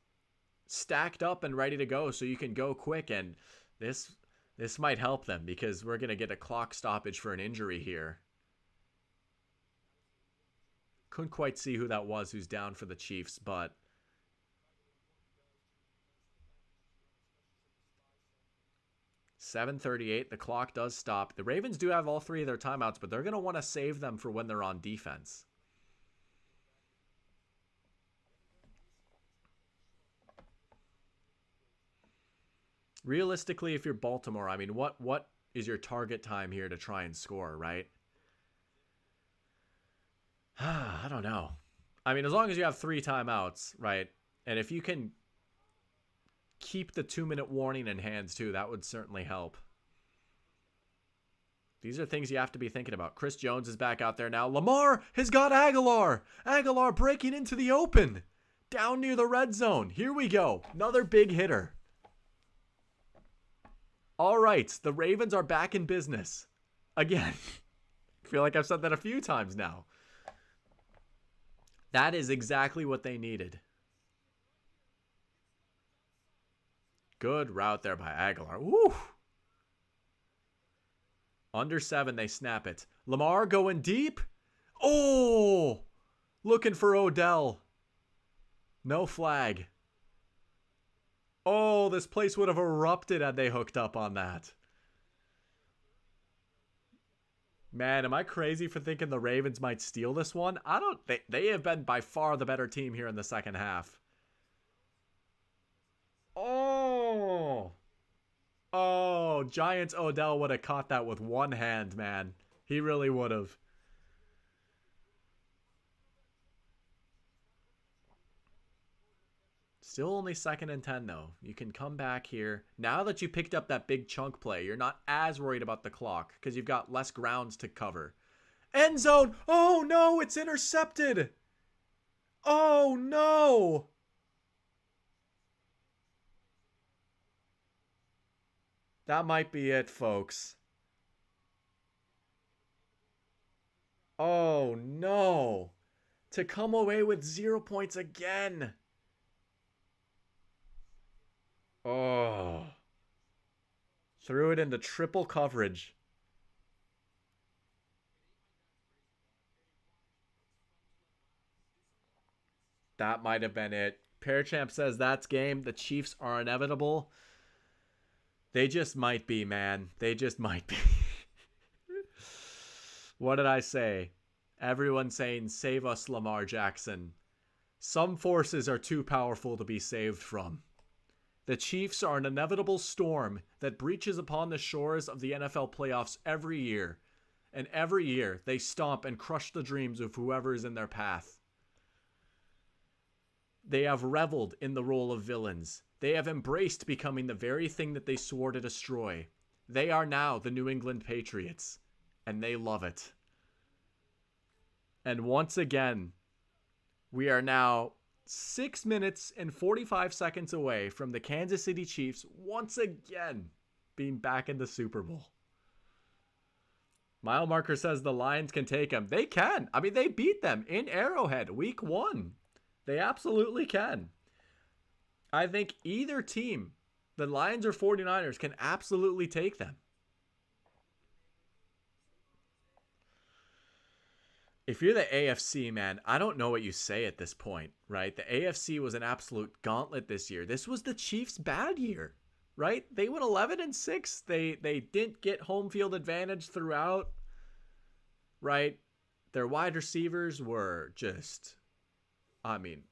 Speaker 1: stacked up and ready to go so you can go quick. And this might help them, because we're going to get a clock stoppage for an injury here. Couldn't quite see who that was who's down for the Chiefs, but 7:38, the clock does stop. The Ravens do have all 3 of their timeouts, but they're going to want to save them for when they're on defense. Realistically, if you're Baltimore, I mean, what is your target time here to try and score, right? I don't know. I mean, as long as you have 3 timeouts, right? And if you can keep the 2-minute warning in hands too, that would certainly help. These are things you have to be thinking about. Chris Jones is back out there now. Lamar has got Aguilar. Aguilar breaking into the open. Down near the red zone. Here we go. Another big hitter. All right, the Ravens are back in business. Again. I feel like I've said that a few times now. That is exactly what they needed. Good route there by Aguilar. Woo! Under 7, they snap it. Lamar going deep. Oh! Looking for Odell. No flag. Oh, this place would have erupted had they hooked up on that. Man, am I crazy for thinking the Ravens might steal this one? They have been by far the better team here in the second half. Oh, Giants Odell would have caught that with one hand, man. He really would have. Still only 2nd and 10, though. You can come back here. Now that you picked up that big chunk play, you're not as worried about the clock because you've got less grounds to cover. End zone. Oh, no, it's intercepted. Oh, no. That might be it, folks. Oh, no. To come away with 0 points again. Oh. Threw it into triple coverage. That might have been it. Parachamp says that's game. The Chiefs are inevitable. They just might be, man. They just might be. What did I say? Everyone saying, save us, Lamar Jackson. Some forces are too powerful to be saved from. The Chiefs are an inevitable storm that breaches upon the shores of the NFL playoffs every year. And every year, they stomp and crush the dreams of whoever is in their path. They have reveled in the role of villains. They have embraced becoming the very thing that they swore to destroy. They are now the New England Patriots, and they love it. And once again, we are now 6 minutes and 45 seconds away from the Kansas City Chiefs once again being back in the Super Bowl. Mile Marker says the Lions can take them. They can. I mean, they beat them in Arrowhead week 1. They absolutely can. I think either team, the Lions or 49ers, can absolutely take them. If you're the AFC, man, I don't know what you say at this point, right? The AFC was an absolute gauntlet this year. This was the Chiefs' bad year. right? They went 11-6. They didn't get home field advantage throughout, right? Their wide receivers were just, I mean,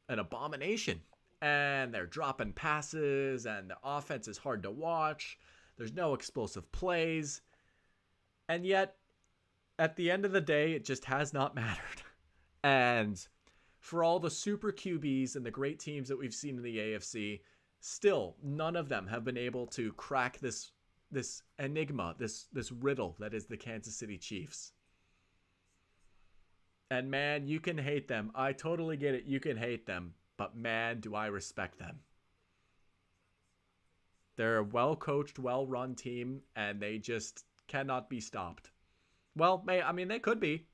Speaker 1: an abomination. And they're dropping passes, and the offense is hard to watch. There's no explosive plays. And yet, at the end of the day, it just has not mattered. And for all the super QBs and the great teams that we've seen in the AFC, still none of them have been able to crack this enigma, this riddle that is the Kansas City Chiefs. And man, you can hate them. I totally get it. You can hate them. But man, do I respect them. They're a well-coached, well-run team, and they just cannot be stopped. Well, I mean, they could be.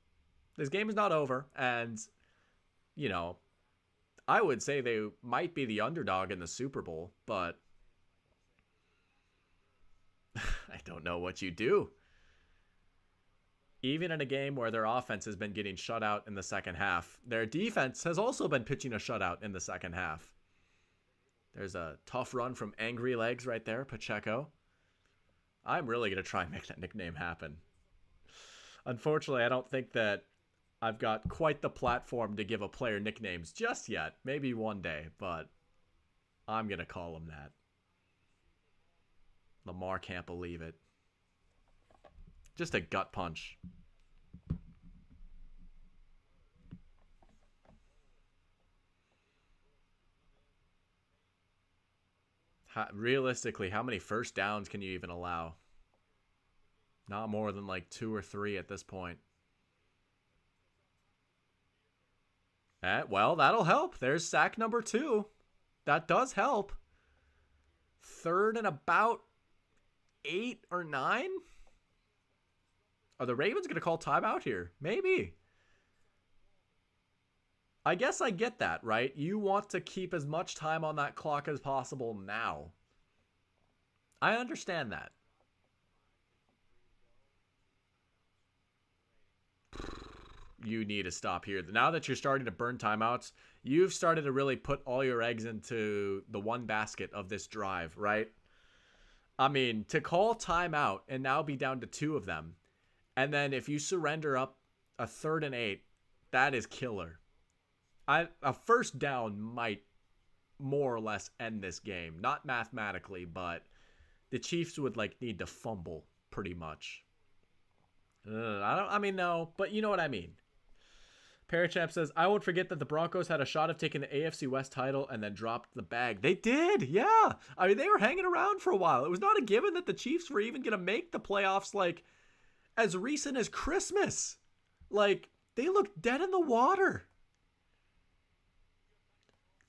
Speaker 1: This game is not over, and, you know, I would say they might be the underdog in the Super Bowl, but I don't know what you do. Even in a game where their offense has been getting shut out in the second half, their defense has also been pitching a shutout in the second half. There's a tough run from Angry Legs right there, Pacheco. I'm really going to try and make that nickname happen. Unfortunately, I don't think that I've got quite the platform to give a player nicknames just yet. Maybe one day, but I'm going to call him that. Lamar can't believe it. Just a gut punch. Realistically, how many first downs can you even allow? Not more than like 2 or 3 at this point. Well, that'll help. There's sack number 2. That does help. 3rd and about 8 or 9? Are the Ravens going to call timeout here? Maybe. I guess I get that, right? You want to keep as much time on that clock as possible now. I understand that. You need to stop here. Now that you're starting to burn timeouts, you've started to really put all your eggs into the one basket of this drive, right? I mean, to call timeout and now be down to 2 of them, and then if you surrender up a 3rd and 8, that is killer. A first down might more or less end this game. Not mathematically, but the Chiefs would need to fumble pretty much. No, but you know what I mean. Parachamp says, I won't forget that the Broncos had a shot of taking the AFC West title and then dropped the bag. They did, yeah. I mean, they were hanging around for a while. It was not a given that the Chiefs were even going to make the playoffs as recent as Christmas. They looked dead in the water.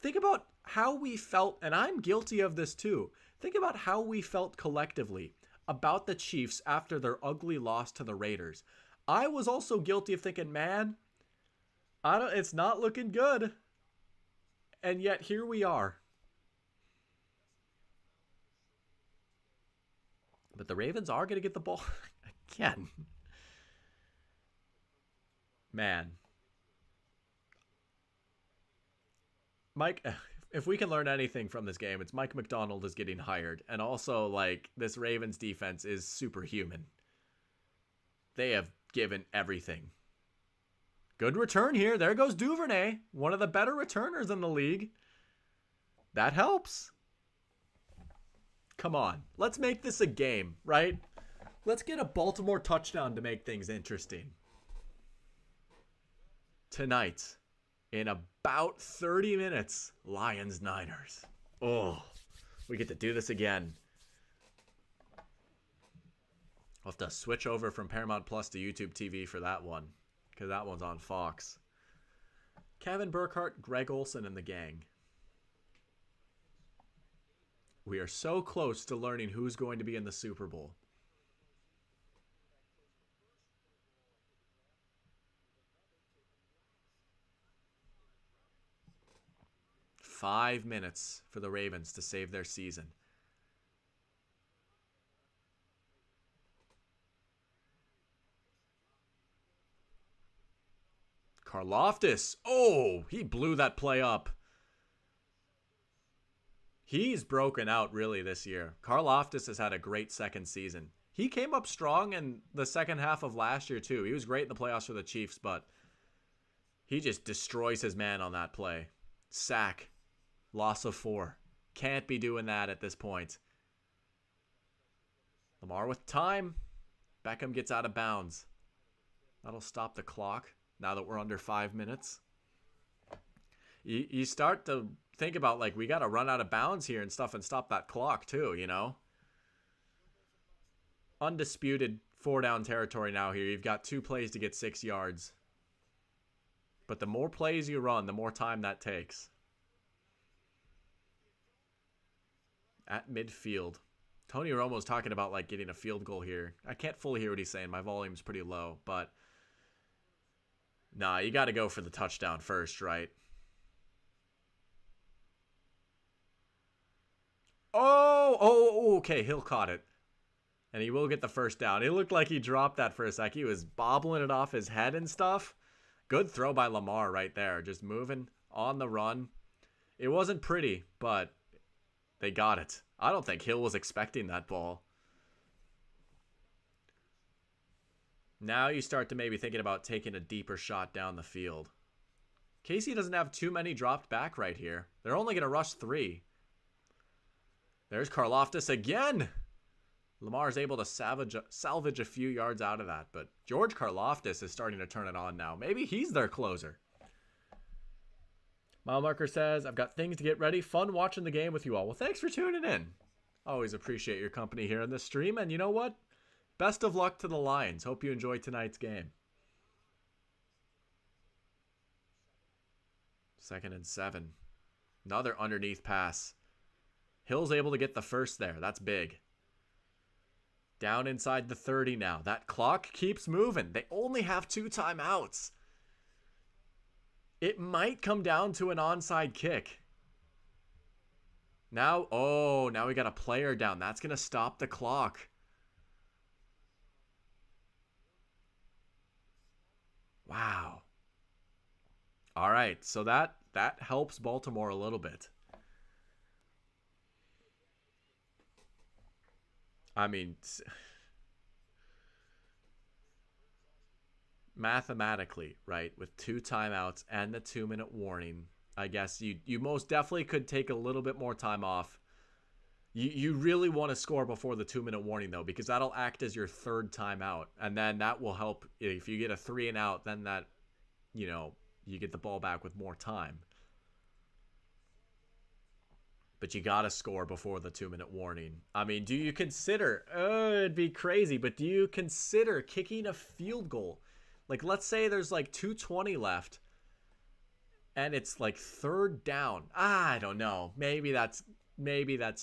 Speaker 1: Think about how we felt, and I'm guilty of this too. Think about how we felt collectively about the Chiefs after their ugly loss to the Raiders. I was also guilty of thinking, man, it's not looking good. And yet here we are. But the Ravens are going to get the ball again. Man. Mike, if we can learn anything from this game, it's Mike McDonald is getting hired. And also, this Ravens defense is superhuman. They have given everything. Good return here. There goes Duvernay. One of the better returners in the league. That helps. Come on. Let's make this a game, right? Let's get a Baltimore touchdown to make things interesting. Tonight, in about 30 minutes, Lions-Niners. Oh, we get to do this again. I'll have to switch over from Paramount Plus to YouTube TV for that one, because that one's on Fox. Kevin Burkhardt, Greg Olsen, and the gang. We are so close to learning who's going to be in the Super Bowl. Five minutes for the Ravens to save their season. Karlaftis. Oh, he blew that play up. He's broken out really this year. Karlaftis has had a great second season. He came up strong in the second half of last year too. He was great in the playoffs for the Chiefs, but he just destroys his man on that play. Sack. Loss of 4. Can't be doing that at this point. Lamar with time. Beckham gets out of bounds. That'll stop the clock now that we're under 5 minutes. You start to think about, like, we got to run out of bounds here and stuff and stop that clock too, you know? Undisputed 4-down territory now here. You've got 2 plays to get 6 yards. But the more plays you run, the more time that takes. At midfield. Tony Romo's talking about, like, getting a field goal here. I can't fully hear what he's saying. My volume's pretty low, but nah, you got to go for the touchdown first, right? Oh, okay. Hill caught it. And he will get the first down. It looked like he dropped that for a sec. He was bobbling it off his head and stuff. Good throw by Lamar right there. Just moving on the run. It wasn't pretty, but they got it. I don't think Hill was expecting that ball. Now you start to maybe thinking about taking a deeper shot down the field. KC doesn't have too many dropped back right here. They're only going to rush 3. There's Karlaftis again. Lamar's able to salvage a few yards out of that, but George Karlaftis is starting to turn it on now. Maybe he's their closer. Mile Marker says, I've got things to get ready. Fun watching the game with you all. Well, thanks for tuning in. Always appreciate your company here in this stream. And you know what? Best of luck to the Lions. Hope you enjoyed tonight's game. 2nd and 7. Another underneath pass. Hill's able to get the first there. That's big. Down inside the 30 now. That clock keeps moving. They only have 2 timeouts. It might come down to an onside kick. Now we got a player down. That's going to stop the clock. Wow. All right, so that helps Baltimore a little bit. I mean, mathematically, right, with 2 timeouts and the 2-minute warning, I guess you most definitely could take a little bit more time off. You really want to score before the 2-minute warning, though, because that'll act as your 3rd timeout, and then that will help. If you get a 3 and out, then that, you know, you get the ball back with more time. But you got to score before the 2-minute warning. I mean, do you consider, it'd be crazy, but do you consider kicking a field goal? Like, let's say there's like 2:20 left and it's like 3rd down. I don't know. Maybe that's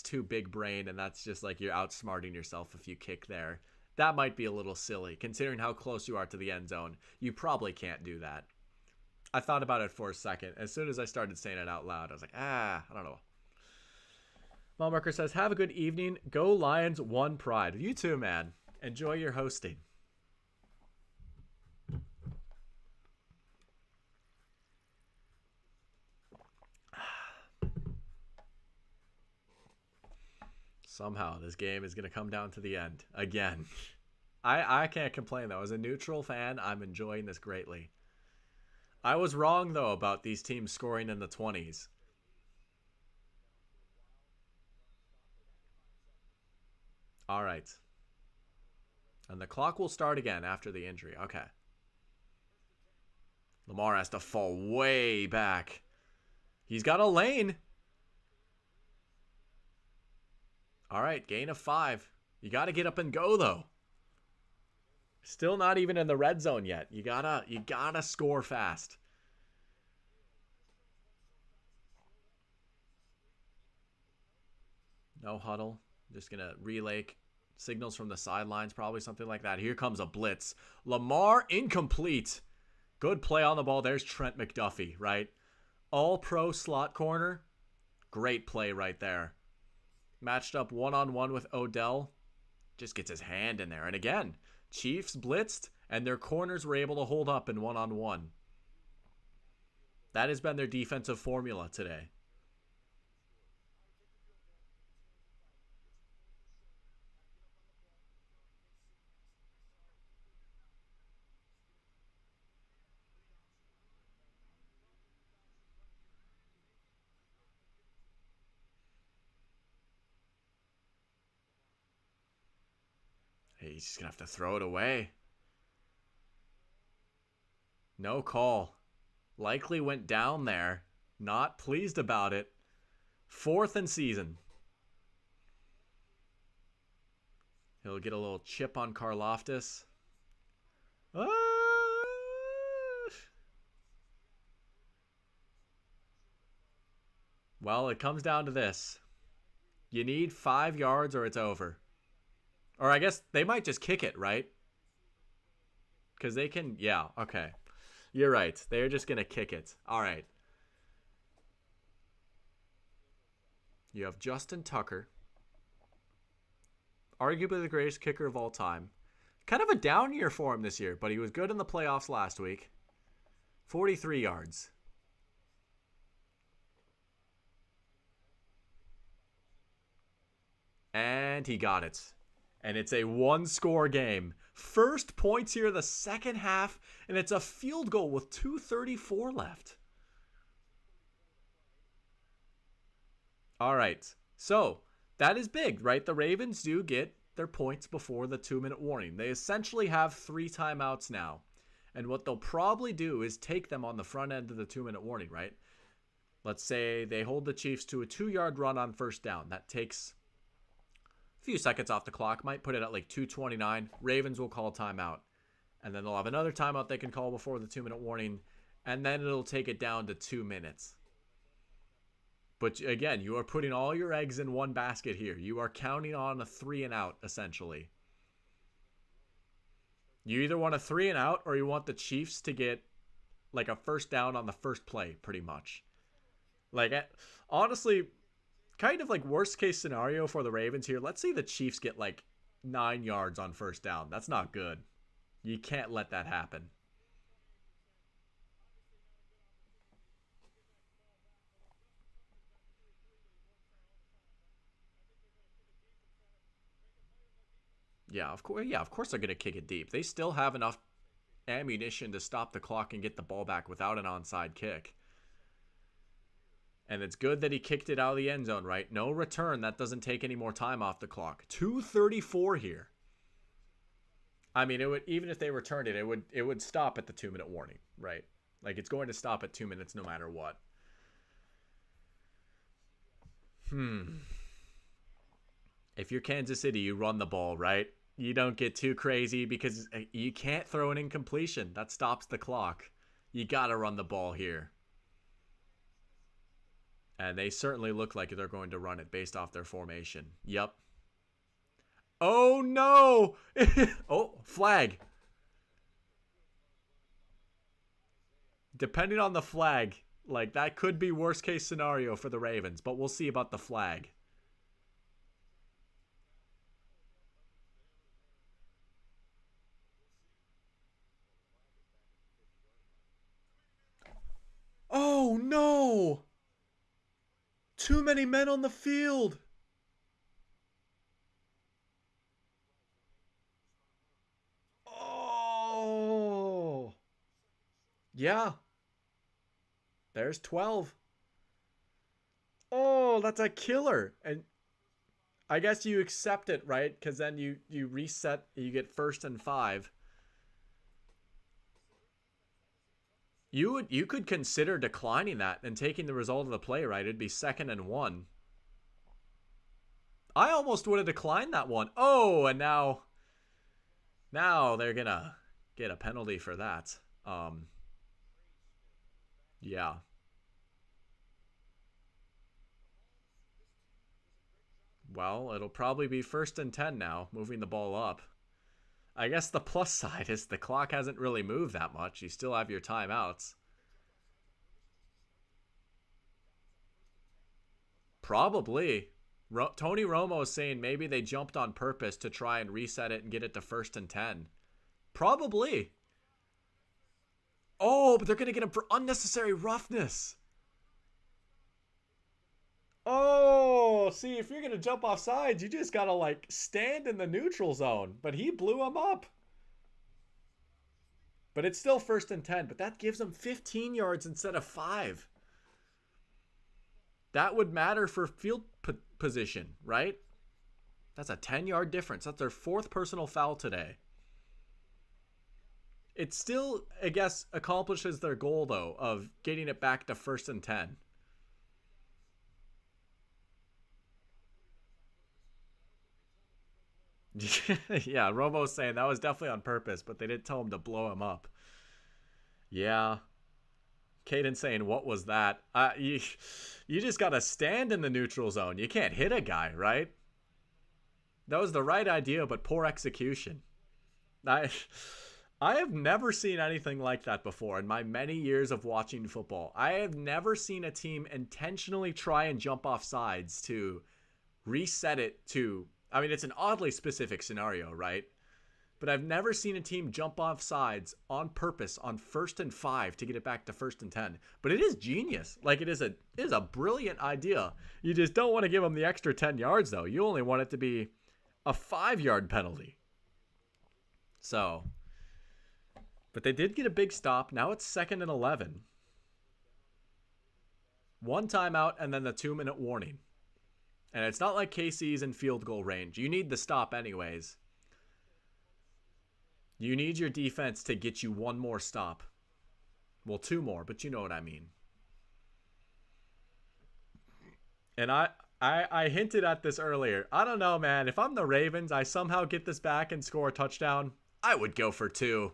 Speaker 1: too big brain, and that's just like you're outsmarting yourself if you kick there. That might be a little silly considering how close you are to the end zone. You probably can't do that. I thought about it for a second. As soon as I started saying it out loud, I was like, I don't know. Malmarker says, have a good evening. Go Lions, one pride. You too, man. Enjoy your hosting. Somehow this game is going to come down to the end again. I can't complain, though. As a neutral fan, I'm enjoying this greatly. I was wrong, though, about these teams scoring in the 20s. All right. And the clock will start again after the injury. Okay. Lamar has to fall way back. He's got a lane. All right, gain of 5. You got to get up and go, though. Still not even in the red zone yet. You gotta score fast. No huddle. Just gonna relay signals from the sidelines, probably something like that. Here comes a blitz. Lamar incomplete. Good play on the ball. There's Trent McDuffie, right? All-pro slot corner. Great play right there. Matched up one-on-one with Odell. Just gets his hand in there. And again, Chiefs blitzed, and their corners were able to hold up in one-on-one. That has been their defensive formula today. Hey, he's just going to have to throw it away. No call. Likely went down there. Not pleased about it. 4th and season. He'll get a little chip on Karlaftis. Well, it comes down to this. You need 5 yards or it's over. Or I guess they might just kick it, right? Because they can... Yeah, okay. You're right. They're just going to kick it. All right. You have Justin Tucker. Arguably the greatest kicker of all time. Kind of a down year for him this year, but he was good in the playoffs last week. 43 yards. And he got it. And it's a 1-score game. First points here the second half, and it's a field goal with 2:34 left. All right. So, that is big, right? The Ravens do get their points before the 2-minute warning. They essentially have 3 timeouts now. And what they'll probably do is take them on the front end of the 2-minute warning, right? Let's say they hold the Chiefs to a 2-yard run on first down. That takes a few seconds off the clock. Might put it at like 2:29. Ravens will call timeout. And then they'll have another timeout they can call before the 2-minute warning. And then it'll take it down to 2 minutes. But again, you are putting all your eggs in one basket here. You are counting on a 3 and out, essentially. You either want a 3 and out or you want the Chiefs to get like a first down on the first play, pretty much. Like, honestly, kind of like worst case scenario for the Ravens here. Let's say the Chiefs get like 9 yards on first down. That's not good. You can't let that happen. Yeah, of course they're going to kick it deep. They still have enough ammunition to stop the clock and get the ball back without an onside kick. And it's good that he kicked it out of the end zone, right? No return. That doesn't take any more time off the clock. 2:34 here. I mean, it would, even if they returned it, it would stop at the 2-minute warning, right? Like, it's going to stop at 2 minutes no matter what. If you're Kansas City, you run the ball, right? You don't get too crazy because you can't throw an incompletion. That stops the clock. You got to run the ball here. And they certainly look like they're going to run it based off their formation. Yep. Oh, no. Oh, flag. Depending on the flag, like, that could be worst case scenario for the Ravens, but we'll see about the flag. Oh, no. Too many men on the field. Oh. Yeah. There's 12. Oh, that's a killer. And I guess you accept it, right? Because then you reset, you get 1st and 5. You could consider declining that and taking the result of the play, right? It'd be 2nd and 1. I almost would have declined that one. Oh, and now they're gonna get a penalty for that. Yeah. Well, it'll probably be 1st and 10 now, moving the ball up. I guess the plus side is the clock hasn't really moved that much. You still have your timeouts. Probably. Tony Romo is saying maybe they jumped on purpose to try and reset it and get it to 1st and 10. Probably. Oh, but they're going to get him for unnecessary roughness. Oh, see, if you're going to jump off sides, you just got to, like, stand in the neutral zone. But he blew him up. But it's still 1st and 10. But that gives him 15 yards instead of 5. That would matter for field position, right? That's a 10-yard difference. That's their fourth personal foul today. It still, I guess, accomplishes their goal, though, of getting it back to 1st and 10. Yeah, Romo's saying that was definitely on purpose, but they didn't tell him to blow him up. Yeah. Caden saying, what was that? You just got to stand in the neutral zone. You can't hit a guy, right? That was the right idea, but poor execution. I have never seen anything like that before in my many years of watching football. I have never seen a team intentionally try and jump off sides to reset it to... I mean, it's an oddly specific scenario, right? But I've never seen a team jump off sides on purpose on 1st and 5 to get it back to 1st and 10. But it is genius. Like, it is a brilliant idea. You just don't want to give them the extra 10 yards, though. You only want it to be a 5-yard penalty. So, but they did get a big stop. Now it's 2nd and 11. 1 timeout and then the 2-minute warning. And it's not like KC's in field goal range. You need the stop anyways. You need your defense to get you 1 more stop. Well, 2 more, but you know what I mean. And I hinted at this earlier. I don't know, man. If I'm the Ravens, I somehow get this back and score a touchdown, I would go for 2.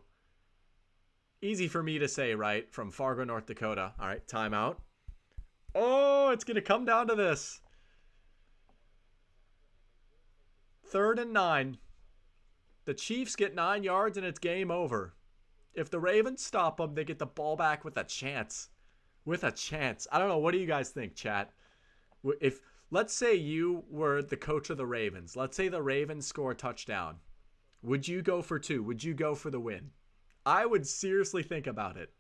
Speaker 1: Easy for me to say, right? From Fargo, North Dakota. All right, timeout. Oh, it's going to come down to this. 3rd and 9. The Chiefs get 9 yards and it's game over. If the Ravens stop them, they get the ball back with a chance. With a chance. I don't know. What do you guys think, chat? If let's say you were the coach of the Ravens. Let's say the Ravens score a touchdown. Would you go for 2? Would you go for the win? I would seriously think about it.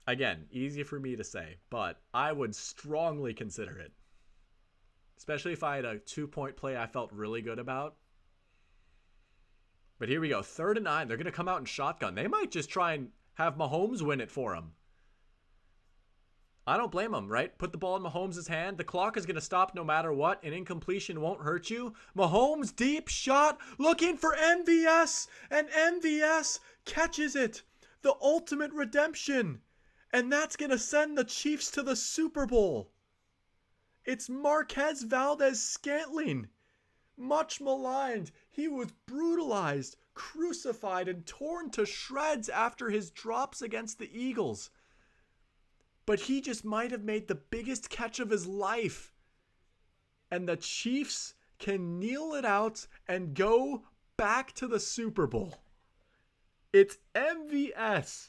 Speaker 1: Again, easy for me to say, but I would strongly consider it. Especially if I had a 2-point play I felt really good about. But here we go. 3rd and 9. They're going to come out in shotgun. They might just try and have Mahomes win it for them. I don't blame them, right? Put the ball in Mahomes' hand. The clock is going to stop no matter what. An incompletion won't hurt you. Mahomes, deep shot, looking for MVS. And MVS catches it. The ultimate redemption. And that's going to send the Chiefs to the Super Bowl. It's Marquez Valdes-Scantling. Much maligned. He was brutalized, crucified, and torn to shreds after his drops against the Eagles. But he just might have made the biggest catch of his life. And the Chiefs can kneel it out and go back to the Super Bowl. It's MVS.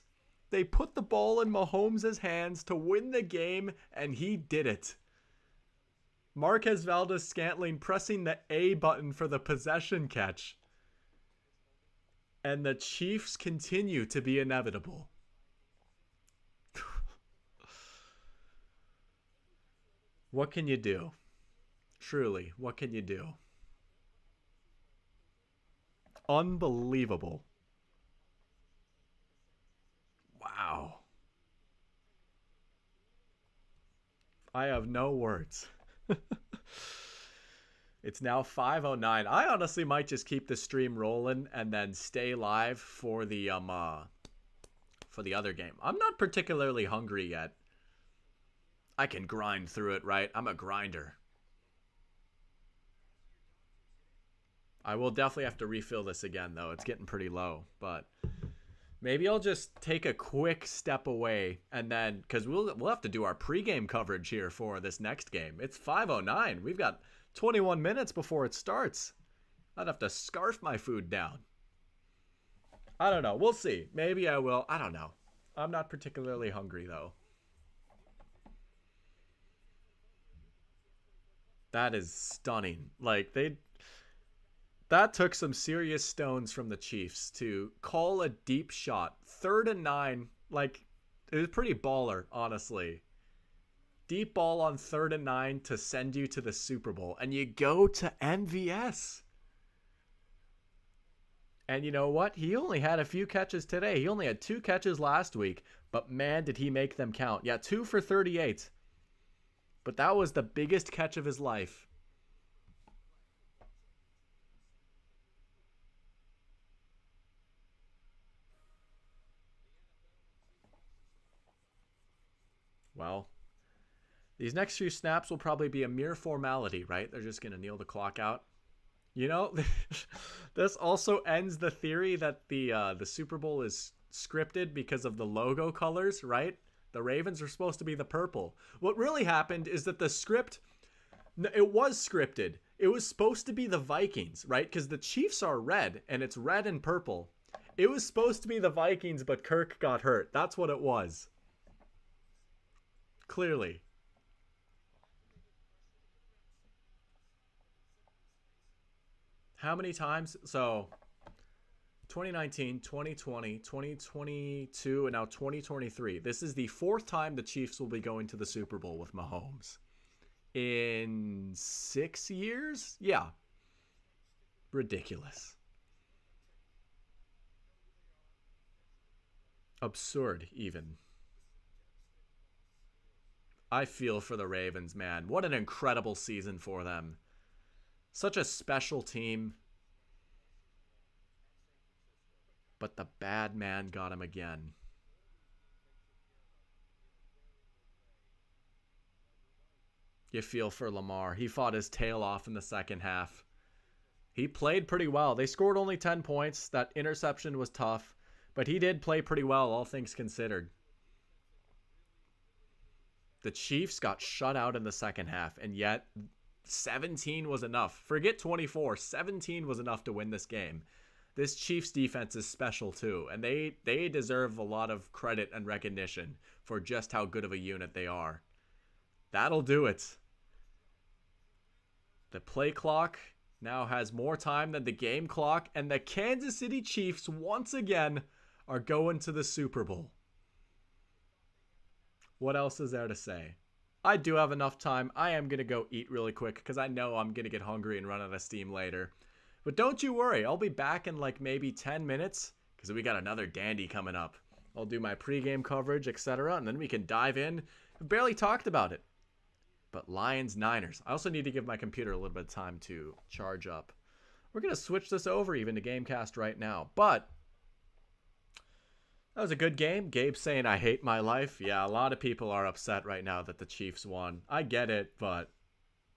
Speaker 1: They put the ball in Mahomes' hands to win the game, and he did it. Marquez Valdes-Scantling pressing the A button for the possession catch. And the Chiefs continue to be inevitable. What can you do? Truly, what can you do? Unbelievable. Wow. I have no words. It's now 5:09. I honestly might just keep the stream rolling and then stay live for the other game. I'm not particularly hungry yet. I can grind through it, right? I'm a grinder. I will definitely have to refill this again, though. It's getting pretty low, but maybe I'll just take a quick step away and then, because we'll have to do our pregame coverage here for this next game. It's 5:09. We've got 21 minutes before it starts. I'd have to scarf my food down. I don't know. We'll see. Maybe I will. I don't know. I'm not particularly hungry, though. That is stunning. Like, that took some serious stones from the Chiefs to call a deep shot. 3rd and 9. Like, it was pretty baller, honestly. Deep ball on 3rd and 9 to send you to the Super Bowl. And you go to MVS. And you know what? He only had a few catches today. He only had 2 catches last week, but man, did he make them count. Yeah, 2 for 38. But that was the biggest catch of his life. Well, these next few snaps will probably be a mere formality, right? They're just going to kneel the clock out. You know, this also ends the theory that the Super Bowl is scripted because of the logo colors, right? The Ravens are supposed to be the purple. What really happened is that the script, it was scripted. It was supposed to be the Vikings, right? Because the Chiefs are red, and it's red and purple. It was supposed to be the Vikings, but Kirk got hurt. That's what it was. Clearly. How many times? So 2019, 2020, 2022, and now 2023. This is the 4th time the Chiefs will be going to the Super Bowl with Mahomes. In 6 years? Yeah. Ridiculous. Absurd, even. I feel for the Ravens, man. What an incredible season for them. Such a special team. But the bad man got him again. You feel for Lamar. He fought his tail off in the second half. He played pretty well. They scored only 10 points. That interception was tough. But he did play pretty well, all things considered. The Chiefs got shut out in the second half, and yet 17 was enough. Forget 24. 17 was enough to win this game. This Chiefs defense is special too, and they deserve a lot of credit and recognition for just how good of a unit they are. That'll do it. The play clock now has more time than the game clock, and the Kansas City Chiefs once again are going to the Super Bowl. What else is there to say? I do have enough time. I am going to go eat really quick because I know I'm going to get hungry and run out of steam later. But don't you worry. I'll be back in like maybe 10 minutes because we got another dandy coming up. I'll do my pregame coverage, etc. And then we can dive in. We barely talked about it. But Lions-Niners. I also need to give my computer a little bit of time to charge up. We're going to switch this over even to Gamecast right now. But that was a good game. Gabe saying, I hate my life. Yeah, a lot of people are upset right now that the Chiefs won. I get it, but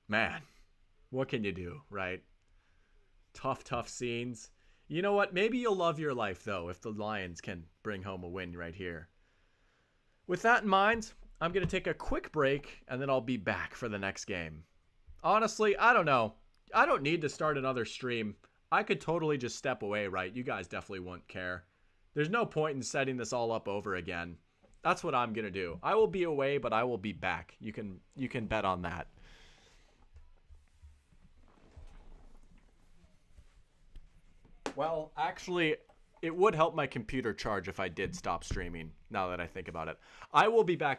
Speaker 1: man, what can you do, right? Tough scenes. You know what? Maybe you'll love your life, though, if the Lions can bring home a win right here. With that in mind, I'm going to take a quick break, and then I'll be back for the next game. Honestly, I don't know. I don't need to start another stream. I could totally just step away, right? You guys definitely won't care. There's no point in setting this all up over again. That's what I'm going to do. I will be away, but I will be back. You can bet on that. Well, actually, it would help my computer charge if I did stop streaming, now that I think about it. I will be back